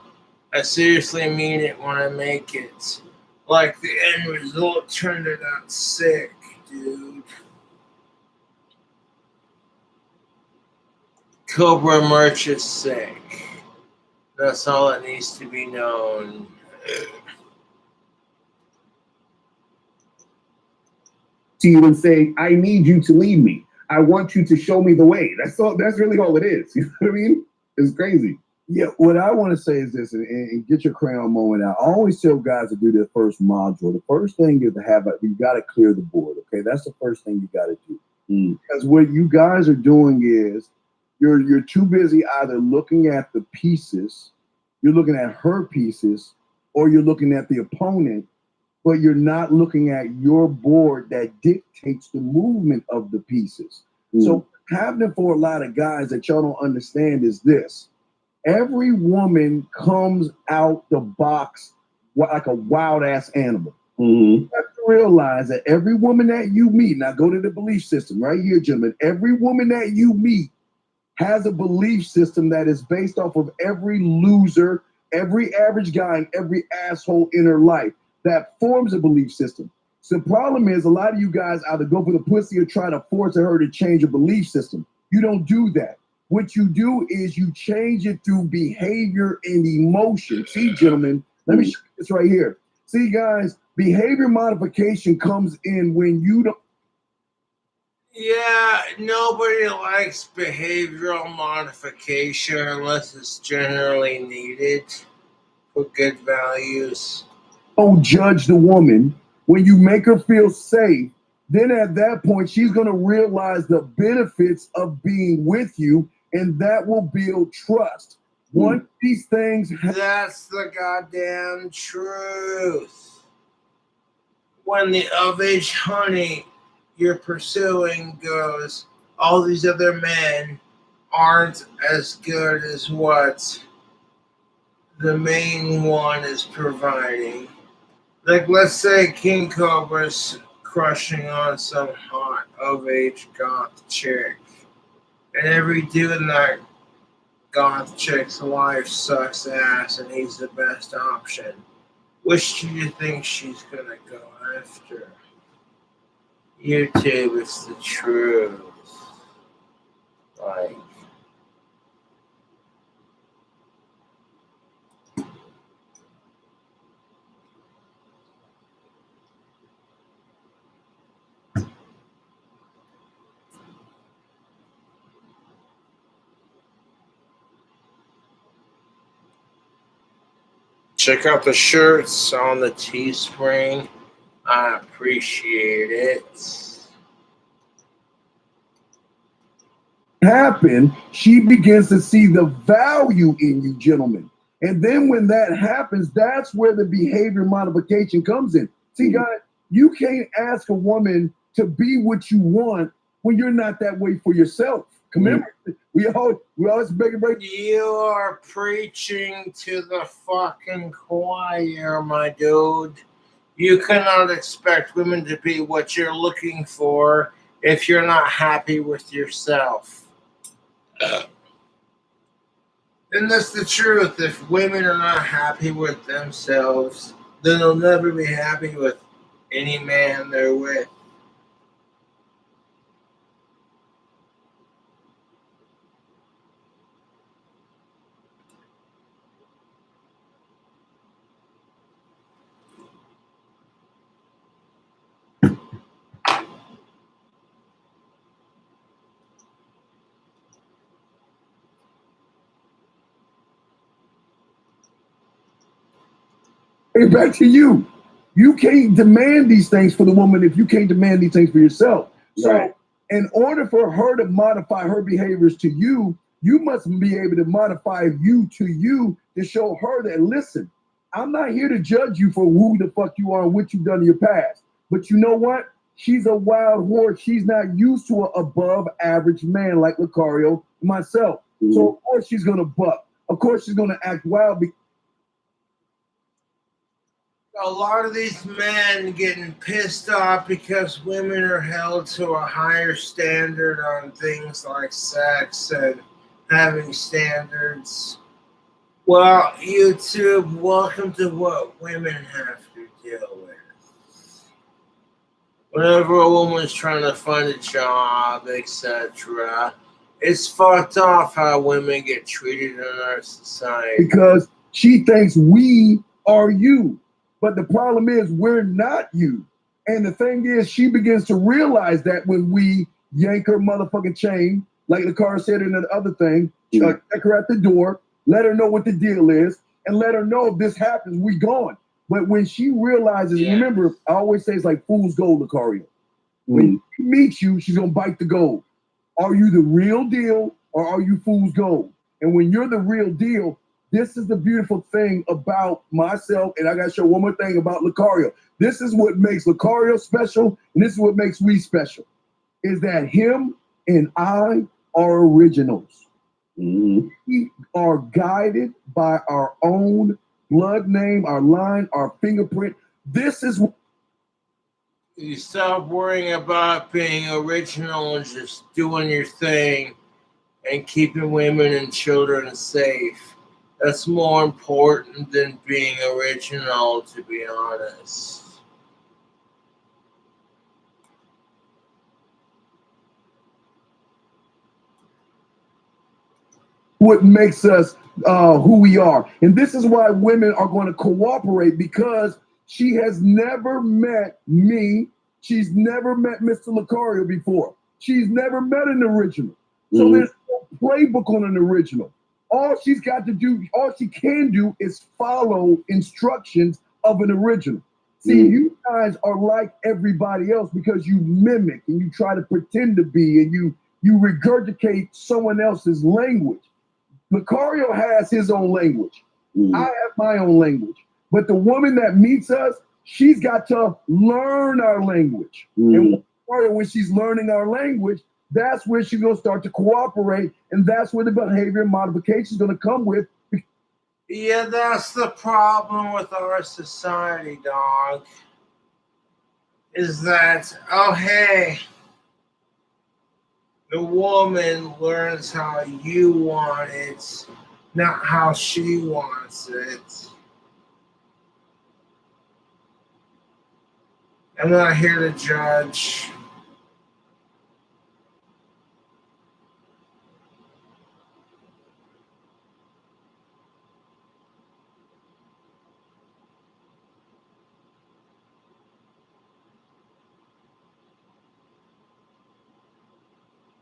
I seriously mean it when I make it. Like the end result turned it out sick, dude. Cobra merch is sick. That's all that needs to be known. To you and say, I need you to lead me. I want you to show me the way. That's all. That's really all it is. You know what I mean? It's crazy. Yeah, what I want to say is this, and get your crown moment out. I always tell guys to do their first module. The first thing is to have you got to clear the board. Okay, that's the first thing you got to do. Because what you guys are doing is you're too busy either looking at the pieces, you're looking at her pieces, or you're looking at the opponent, but you're not looking at your board that dictates the movement of the pieces. So happening for a lot of guys that y'all don't understand is this. Every woman comes out the box like a wild ass animal. You have to realize that every woman that you meet, now go to the belief system right here, gentlemen. Every woman that you meet has a belief system that is based off of every loser, every average guy, and every asshole in her life that forms a belief system. So the problem is a lot of you guys either go for the pussy or try to force her to change a belief system. You don't do that. What you do is you change it through behavior and emotion. See, gentlemen, let me show you this right here. See, guys, behavior modification comes in when you don't. Yeah, nobody likes behavioral modification unless it's generally needed for good values. Don't judge the woman. When you make her feel safe, then at that point, she's going to realize the benefits of being with you, and that will build trust. Once these things That's the goddamn truth. When the of-age honey you're pursuing goes, all these other men aren't as good as what the main one is providing. Like, let's say King Cobra's crushing on some hot of-age goth chick, and every dude in that goth chick's life sucks ass and he's the best option. Which do you think she's gonna go after? YouTube, it's the truth. Like, check out the shirts on the Teespring. I appreciate it. happen, she begins to see the value in you, gentlemen. And then when that happens, that's where the behavior modification comes in. See, guys, you can't ask a woman to be what you want when you're not that way for yourself. Remember, we always make it break. You are preaching to the fucking choir, my dude. You cannot expect women to be what you're looking for if you're not happy with yourself. And that's the truth. If women are not happy with themselves, then they'll never be happy with any man they're with. Back to you. You can't demand these things for the woman if you can't demand these things for yourself. So in order for her to modify her behaviors to you, you must be able to modify you to show her that, listen, I'm not here to judge you for who the fuck you are and what you've done in your past. But you know what? She's a wild horse. She's not used to an above average man like Lucario, myself. Mm-hmm. So of course she's gonna buck. Of course she's gonna act wild. A lot of these men getting pissed off because women are held to a higher standard on things like sex and having standards. Well, YouTube, welcome to what women have to deal with. Whenever a woman's trying to find a job, etc., it's fucked off how women get treated in our society. Because she thinks we are you. But the problem is we're not you. And the thing is, she begins to realize that when we yank her motherfucking chain, like the car said in the other thing, check her at the door, let her know what the deal is, and let her know if this happens, we gone. But when she realizes, remember, I always say it's like fool's gold, Lucario. When she meets you, she's gonna bite the gold. Are you the real deal or are you fool's gold? And when you're the real deal, this is the beautiful thing about myself, and I gotta show one more thing about Lucario. This is what makes Lucario special, and this is what makes we special, is that him and I are originals. We are guided by our own blood name, our line, our fingerprint. This is what you stop worrying about being original and just doing your thing and keeping women and children safe. That's more important than being original, to be honest. makes us who we are. And this is why women are going to cooperate, because she has never met me. She's never met Mr. Lucario before. She's never met an original. So there's no playbook on an original. All she's got to do, all she can do is follow instructions of an original. See, you guys are like everybody else because you mimic and you try to pretend to be, and you regurgitate someone else's language. Lucario has his own language. I have my own language. But the woman that meets us, she's got to learn our language. And when she's learning our language, that's where she's going to start to cooperate. And that's where the behavior modification is going to come with. Yeah, that's the problem with our society, dog. Is that, oh, hey, the woman learns how you want it, not how she wants it. I'm not here to judge.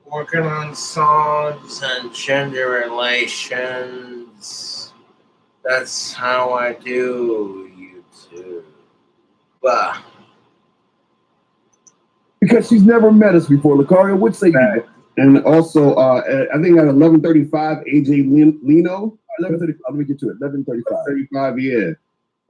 Working on songs and gender relations. That's how I do YouTube. Because she's never met us before. Lucario, what say you? And also, I think at 11:35, AJ Lino. 11:35. Let me get to it. 11:35. 35, yeah.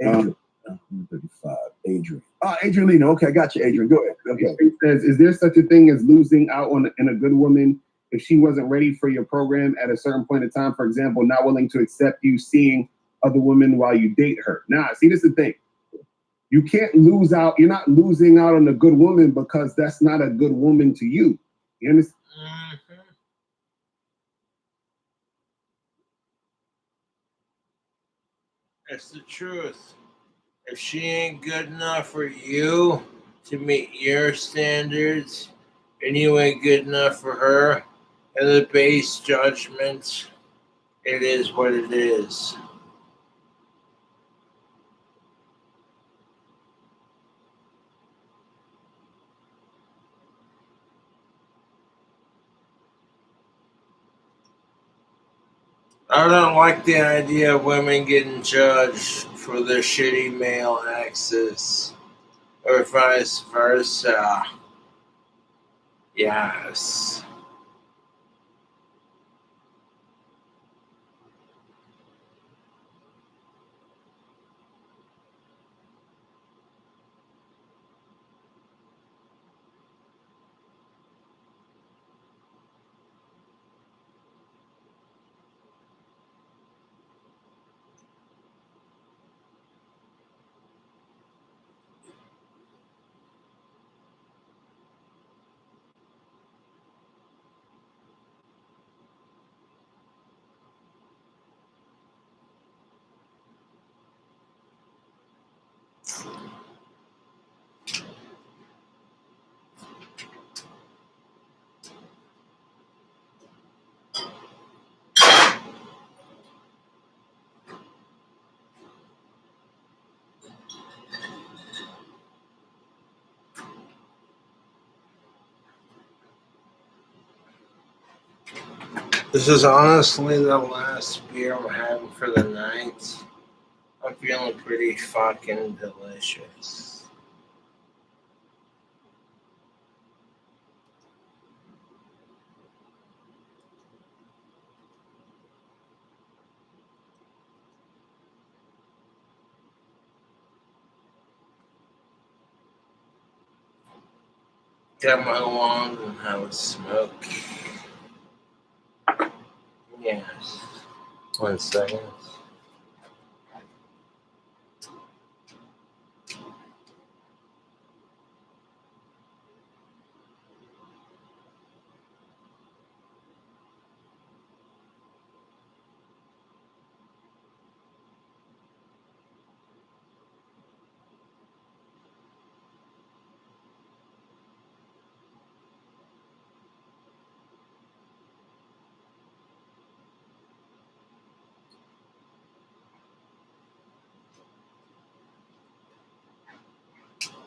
Adrian. 11:35. Adrian. Adrian Lino. Okay, I got you, Adrian. Go ahead. Okay. He says, "Is there such a thing as losing out on a good woman if she wasn't ready for your program at a certain point in time? For example, not willing to accept you seeing other women while you date her." Nah, see, this is the thing. You can't lose out. You're not losing out on a good woman because that's not a good woman to you. You understand? That's the truth. If she ain't good enough for you to meet your standards, and you ain't good enough for her, and the base judgment, it is what it is. I don't like the idea of women getting judged for their shitty male exes, or vice versa. Yes. This is honestly the last beer I'm having for the night. I'm feeling pretty fucking delicious. Got my wand and have a smoke. Yes. 1 second.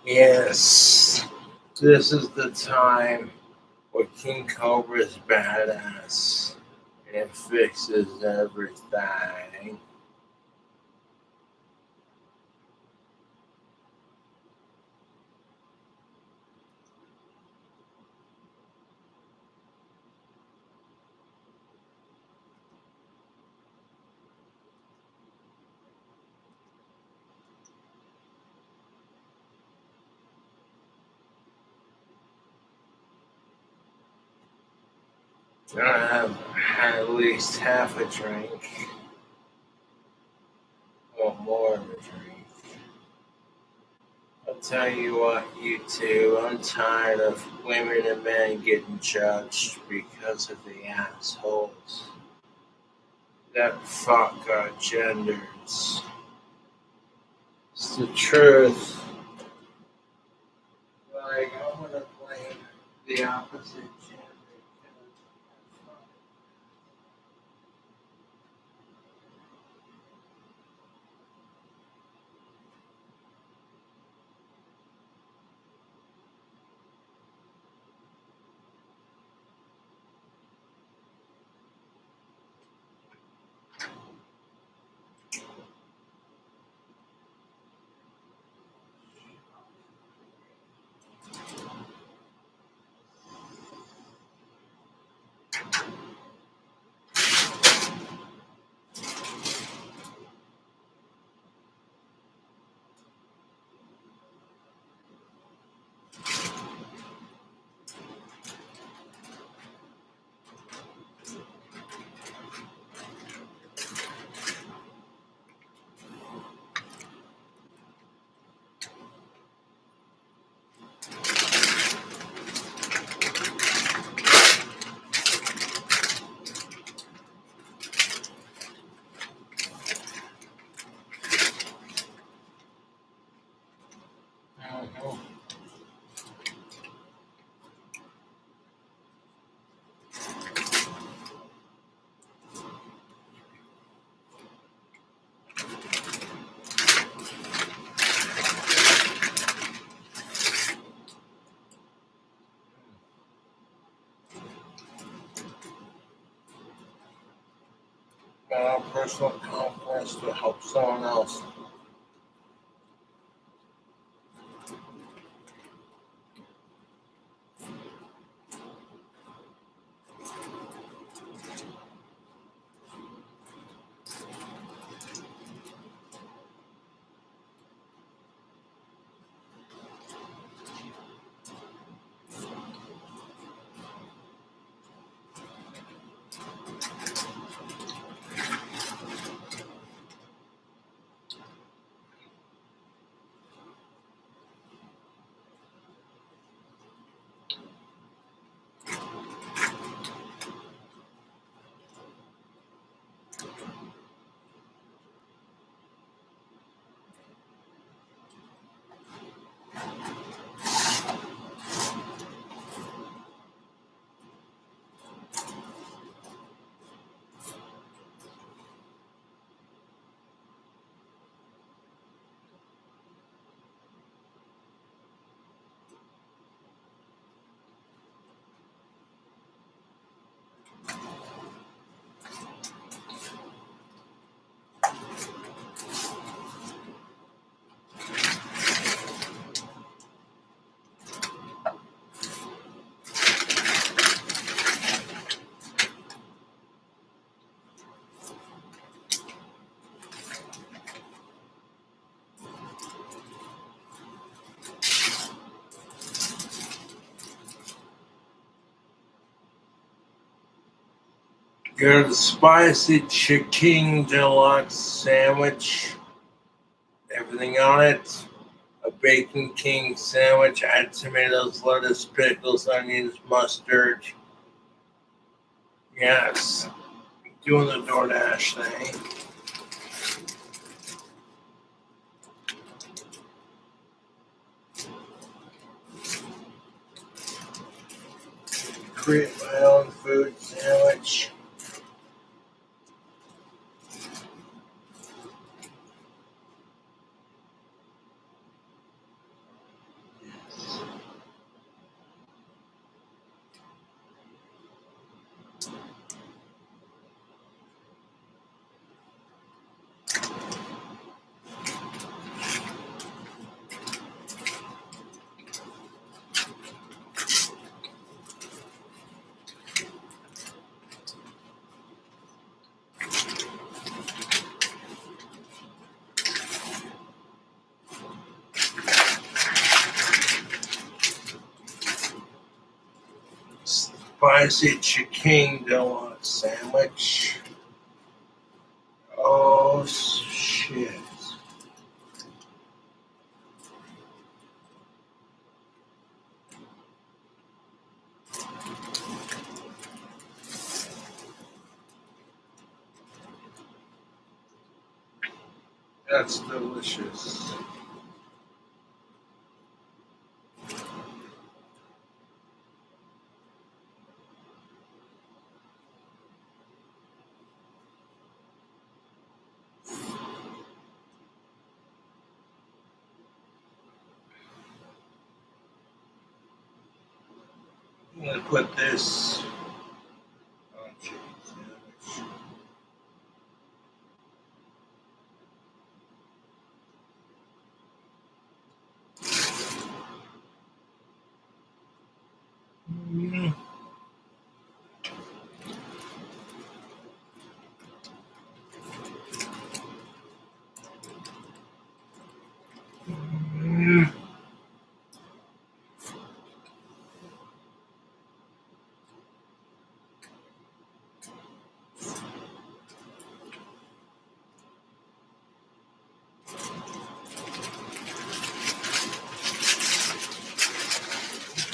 Yes. This is the time where King Cobra's badass and it fixes everything. I have had at least half a drink or more of a drink. I'll tell you what, you two, I'm tired of women and men getting judged because of the assholes that fuck our genders. It's the truth. Like, I want to blame the opposite gender. Mhm. Personal confidence to help someone else. Got a spicy chicken deluxe sandwich. Everything on it. A bacon king sandwich. Add tomatoes, lettuce, pickles, onions, mustard. Yes. Doing the DoorDash thing. Create my own food sandwich. Spicy chicken deluxe sandwich. Oh shit. That's delicious. I'm gonna put this on chicken sandwich. Mm. Mm.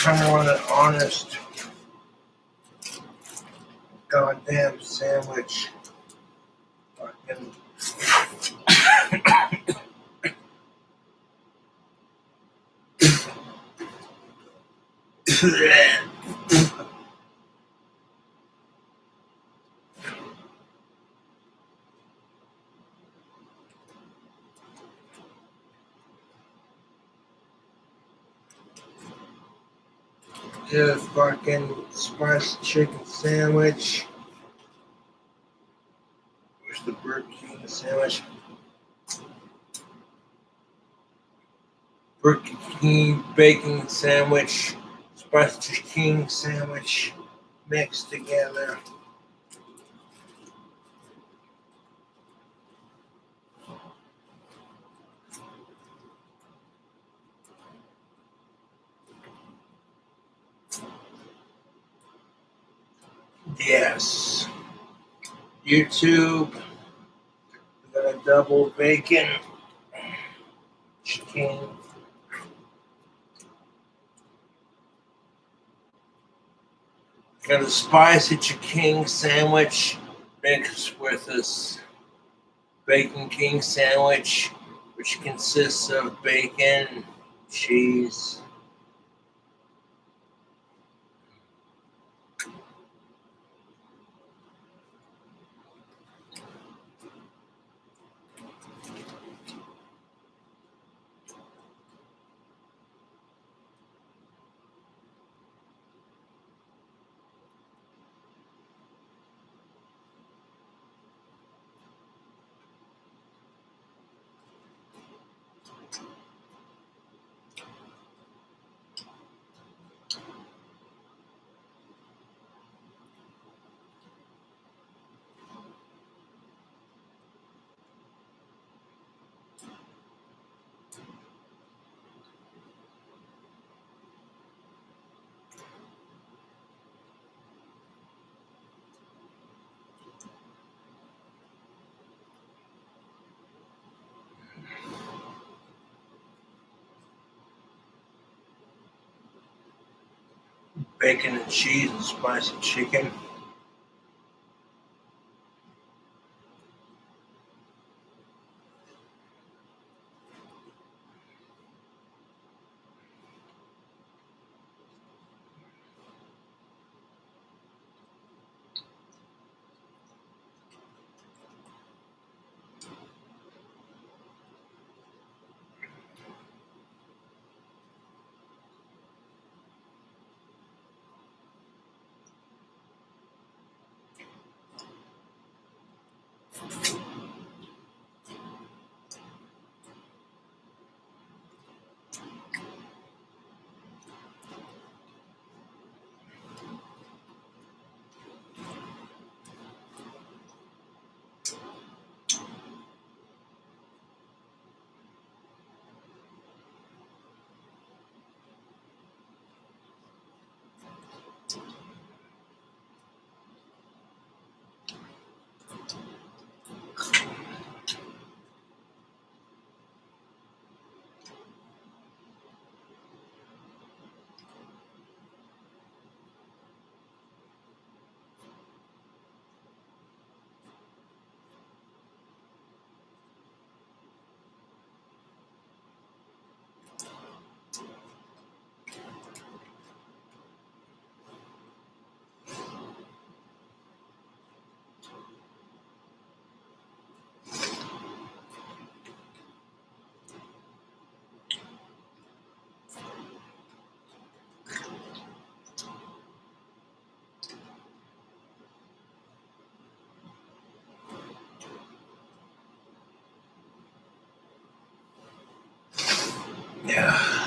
I want an honest goddamn sandwich. Fucking yeah, fucking spicy chicken sandwich. Where's the Burger King sandwich? Burger King bacon sandwich, spicy chicken sandwich mixed together. Yes. YouTube. We got a double bacon chicken. Got a spicy chicken sandwich mixed with this bacon king sandwich, which consists of bacon, cheese. bacon and cheese and spicy chicken. Yeah.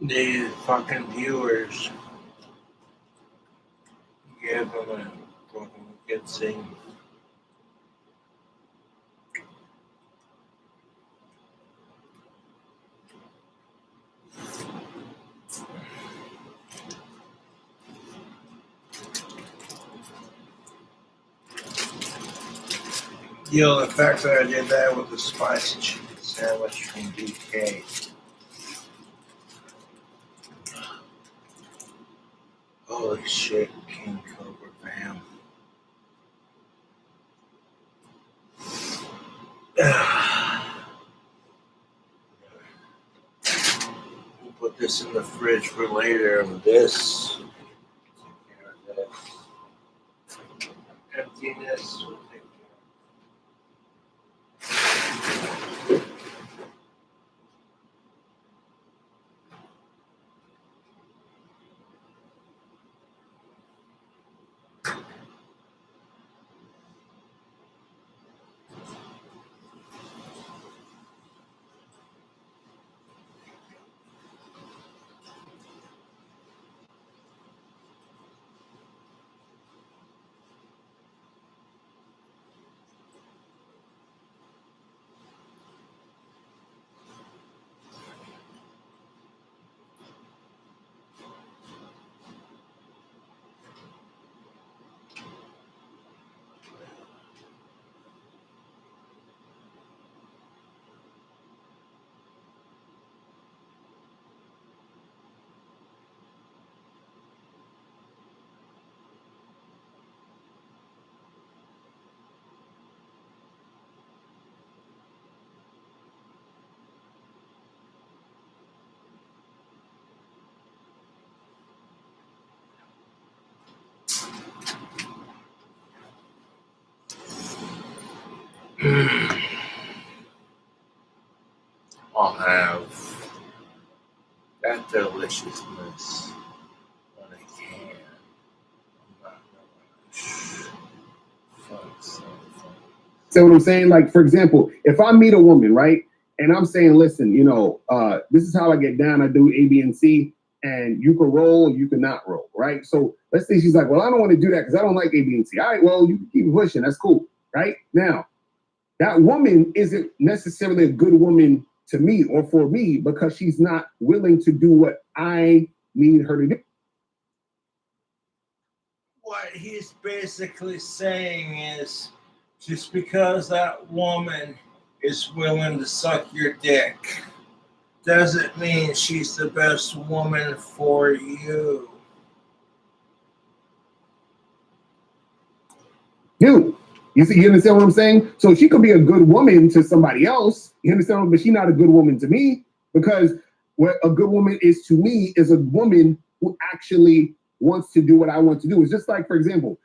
These fucking viewers give them a fucking good thing. Yo, the fact that I did that with the spicy chicken sandwich from DK. Holy shit, King Cobra, fam. We'll put this in the fridge for later. This. Take care of this. Emptiness. We'll take care. I'll have that deliciousness when I can. See what I'm saying? Like, for example, if I meet a woman, right, and I'm saying, listen, this is how I get down. I do A, B, and C, and you can roll, you can not roll, right? So let's say she's like, well, I don't want to do that because I don't like A, B, and C. All right, well, you can keep pushing. That's cool, right? Now, that woman isn't necessarily a good woman to me or for me because she's not willing to do what I need her to do. What he's basically saying is, just because that woman is willing to suck your dick doesn't mean she's the best woman for you. Dude, you understand what I'm saying? So she could be a good woman to somebody else, you understand? But she's not a good woman to me because what a good woman is to me is a woman who actually wants to do what I want to do. It's just like, for example,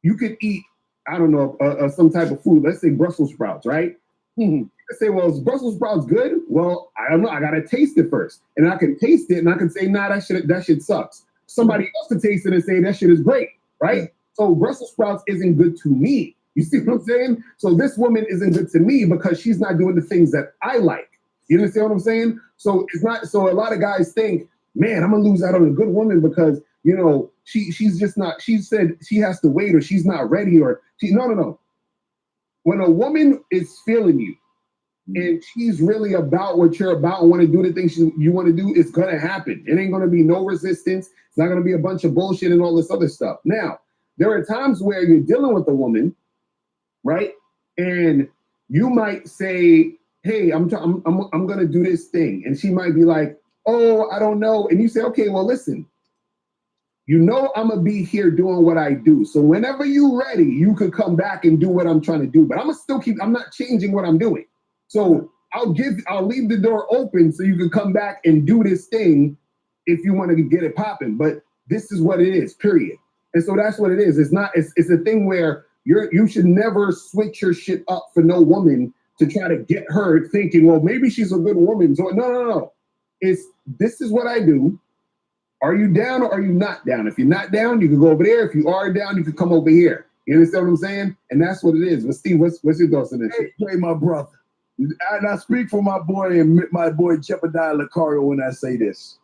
you could eat, I don't know, some type of food. Let's say Brussels sprouts, right? Let's say, well, is Brussels sprouts good? Well, I don't know. I gotta taste it first, and I can taste it, and I can say, nah, that shit sucks. Somebody else to taste it and say that shit is great, right? So Brussels sprouts isn't good to me. You see what I'm saying? So this woman isn't good to me because she's not doing the things that I like. You understand what I'm saying? So it's not. So a lot of guys think, man, I'm gonna lose out on a good woman because she's just not. She said she has to wait, or she's not ready, or no. When a woman is feeling you and she's really about what you're about and want to do the things you want to do, it's going to happen. It ain't going to be no resistance. It's not going to be a bunch of bullshit and all this other stuff. Now, there are times where you're dealing with a woman, right? And you might say, hey, I'm going to do this thing. And she might be like, oh, I don't know. And you say, okay, well, listen. I'm going to be here doing what I do. So whenever you're ready, you could come back and do what I'm trying to do. But I'm going to still I'm not changing what I'm doing. So I'll leave the door open so you can come back and do this thing if you want to get it popping. But this is what it is, period. And so that's what it is. It's a thing where you should never switch your shit up for no woman to try to get her thinking, well, maybe she's a good woman. So no. This is what I do. Are you down or are you not down? If you're not down, you can go over there. If you are down, you can come over here. You understand what I'm saying? And that's what it is. But Steve, what's your thoughts on this? Hey, my brother. And I speak for my boy Jebediah Lucario when I say this.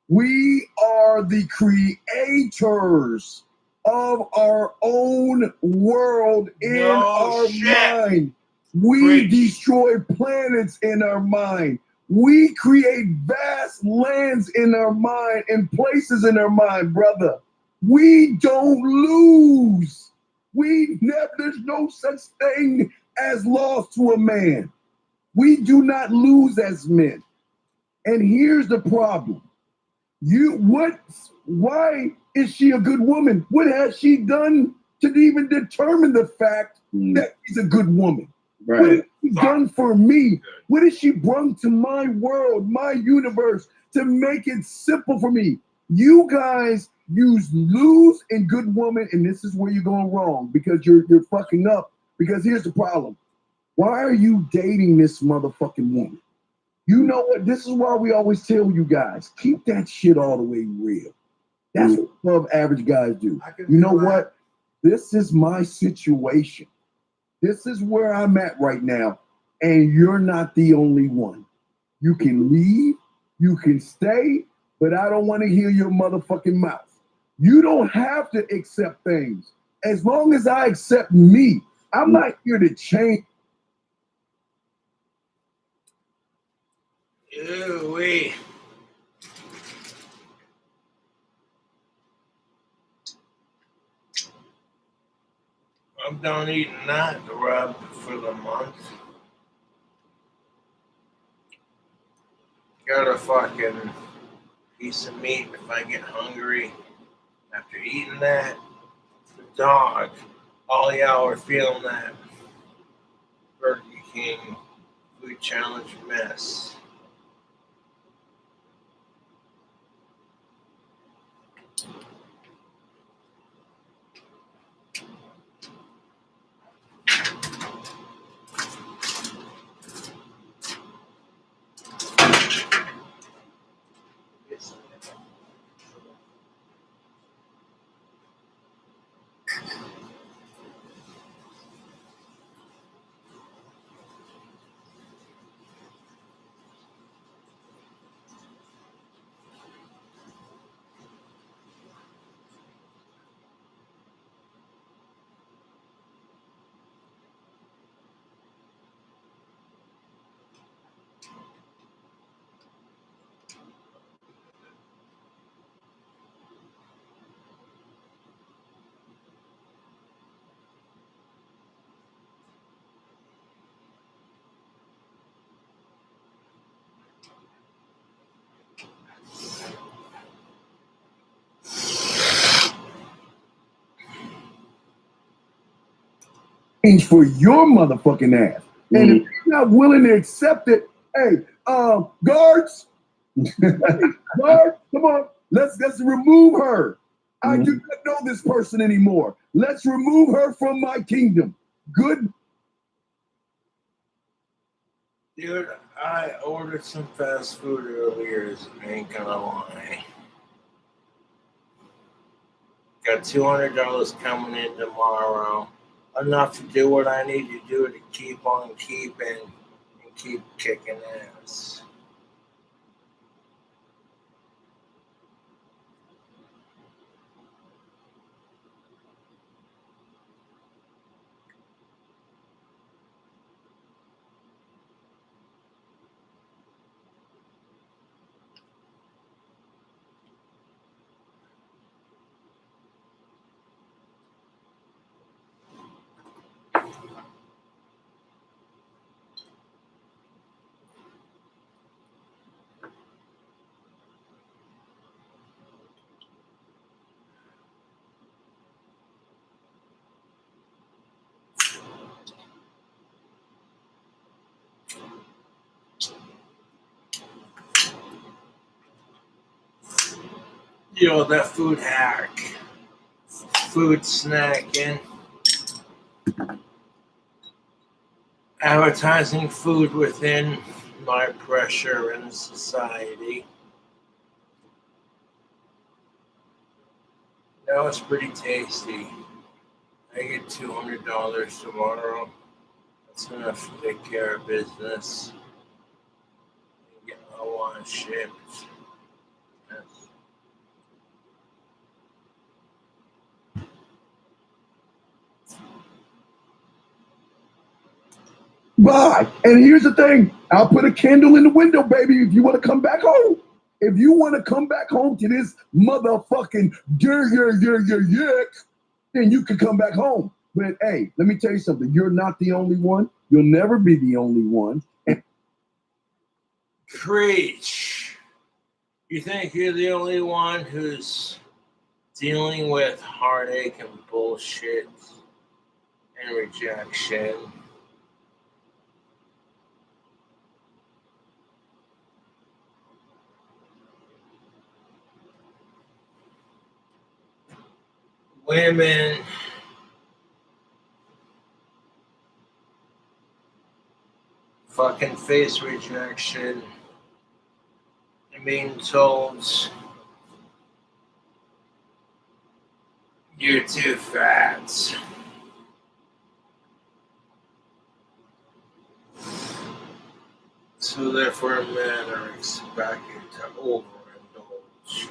We are the creators of our own world in our mind. We destroy planets in our mind. We create vast lands in our mind and places in our mind, brother. We don't lose. There's no such thing as loss to a man. We do not lose as men. And here's the problem. Why is she a good woman? What has she done to even determine the fact that she's a good woman? Right. What has she done for me? What has she brought to my world, my universe, to make it simple for me? You guys use lose and good woman, and this is where you're going wrong because you're fucking up. Because here's the problem. Why are you dating this motherfucking woman? You know what? This is why we always tell you guys, keep that shit all the way real. That's what above average guys do. You know what? This is my situation. This is where I'm at right now. And you're not the only one. You can leave, you can stay, but I don't want to hear your motherfucking mouth. You don't have to accept things. As long as I accept me, I'm not here to change. Ooh-wee. I'm done eating that rub for the month. Got a fucking piece of meat if I get hungry after eating that. The dog, all y'all are feeling that Burger King food challenge mess. change for your motherfucking ass. And if you're not willing to accept it, hey, guards, guards, come on, let's remove her. I do not know this person anymore. Let's remove her from my kingdom. Good. Dude, I ordered some fast food earlier. I ain't gonna lie. Got $200 coming in tomorrow. Enough to do what I need to do to keep on keeping and keep kicking ass. Yo, that food hack. Food snacking. Advertising food within my pressure in society. That was pretty tasty. I get $200 tomorrow. That's enough to take care of business. And get my one shipped. Yes. Bye. And here's the thing. I'll put a candle in the window, baby, if you want to come back home. If you want to come back home to this motherfucking then you can come back home. But hey, let me tell you something. You're not the only one. You'll never be the only one. Preach. You think you're the only one who's dealing with heartache and bullshit and rejection? Women fucking face rejection and being told you're too fat. So therefore men are expected to overindulge.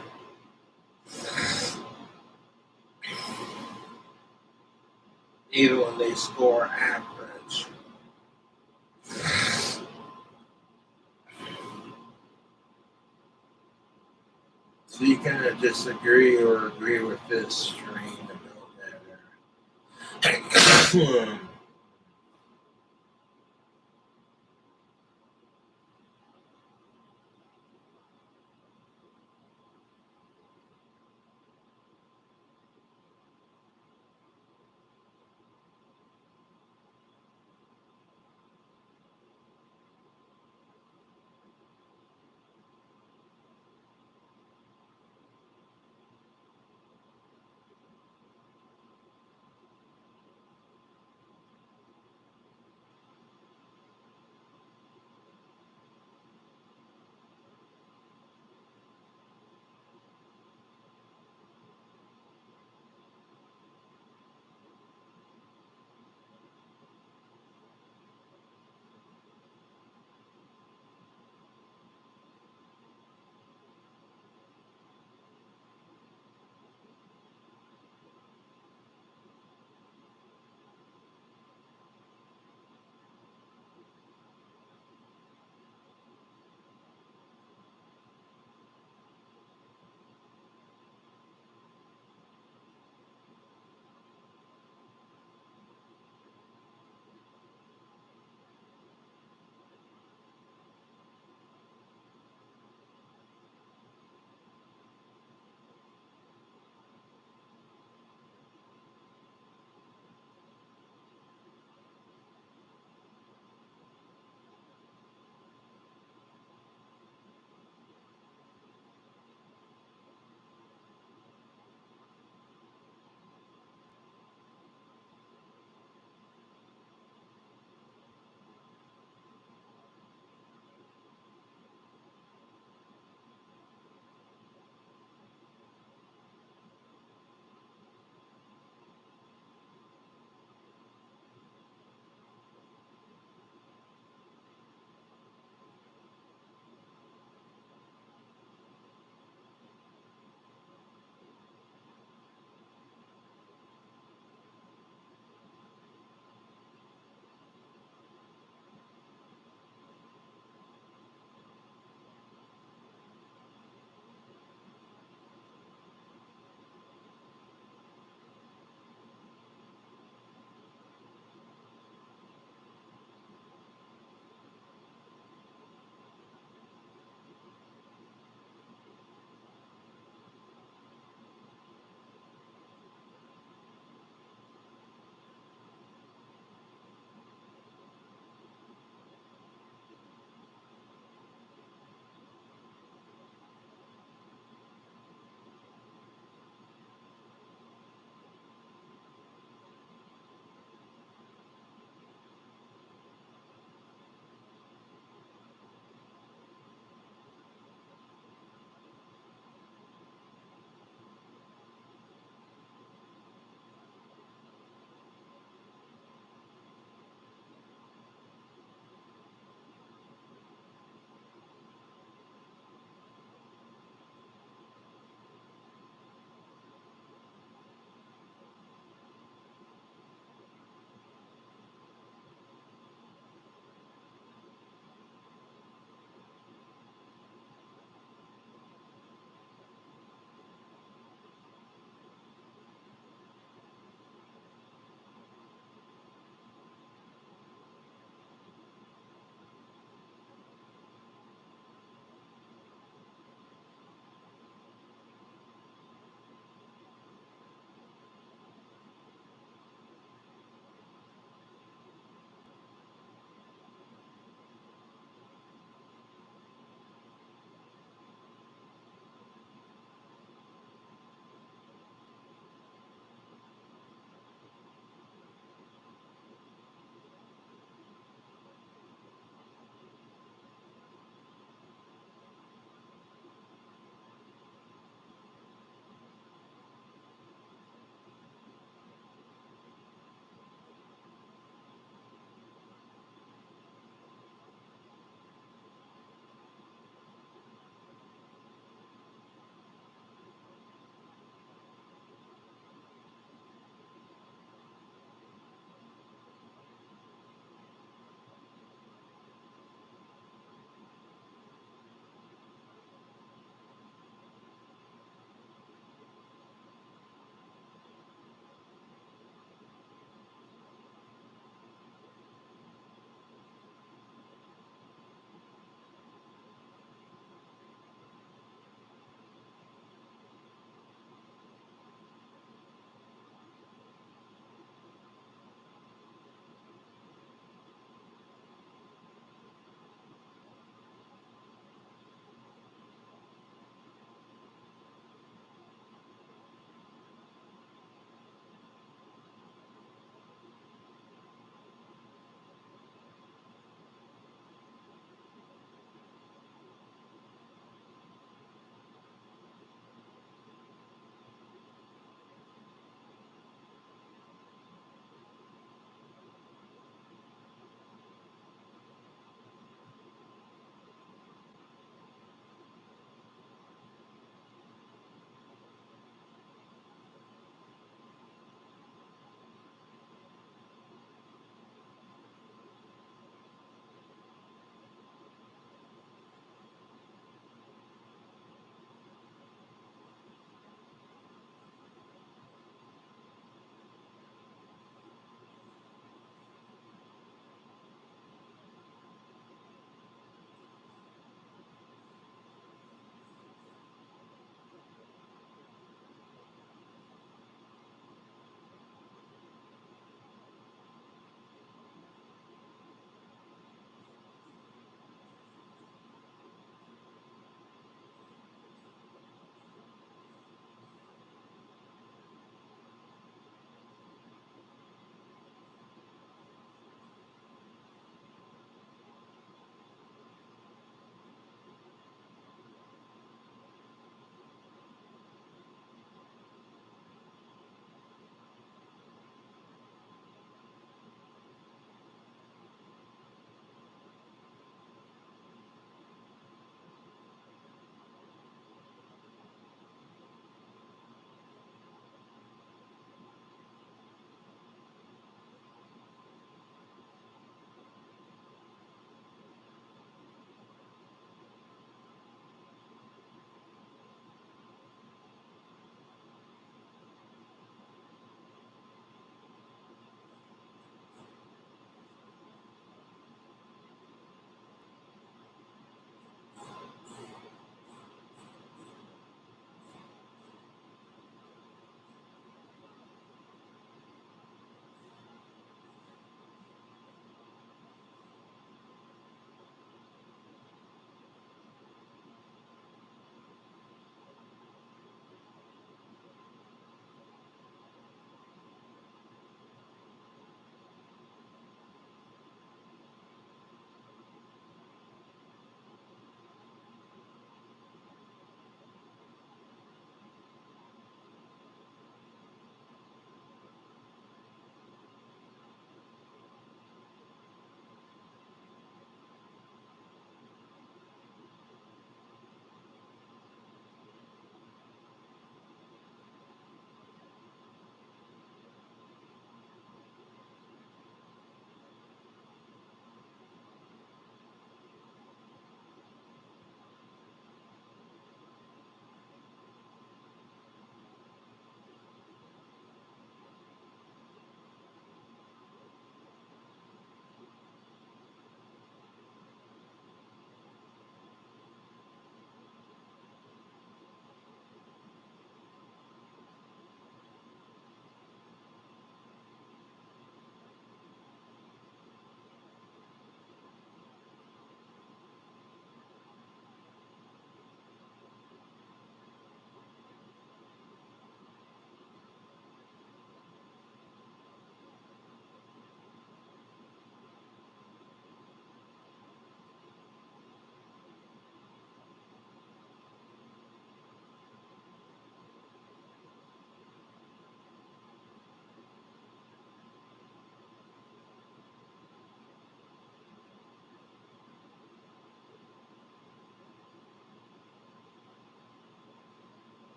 Even when they score average. So you can disagree or agree with this stream, it don't matter.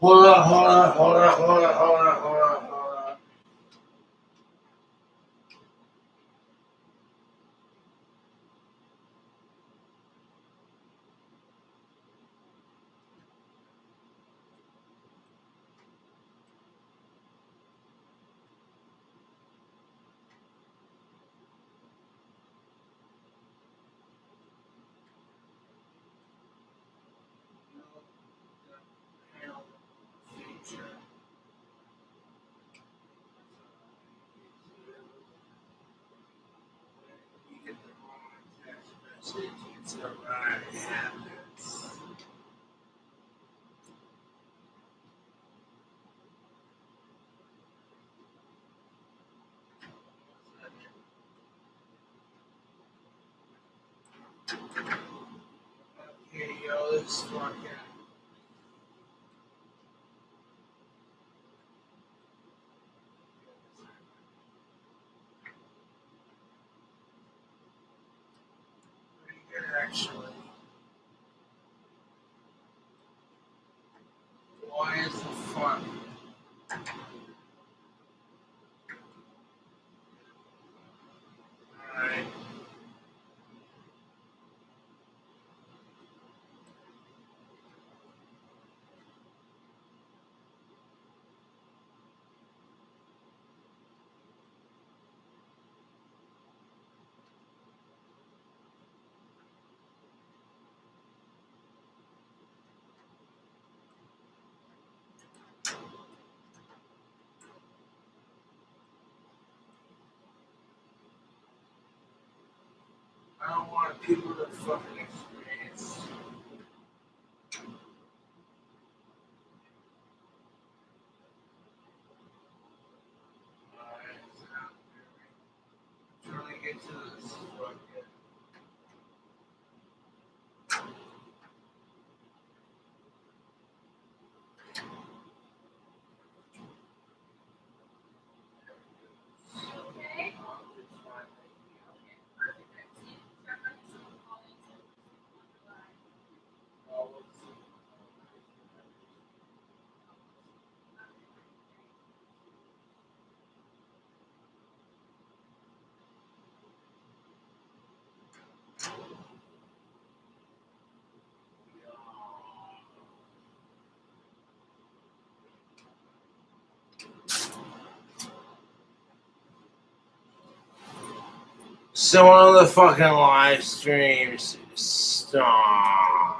Hold on, hold on, hold on, hold on, hold on, hold on, hold on. It's a right habits. Okay, yo, this fucking. Pretty good, actually. Why is the fuck? Alright. I don't want people to fucking experience. Alright, so trying to get to this fucking. So on the fucking live streams, stop.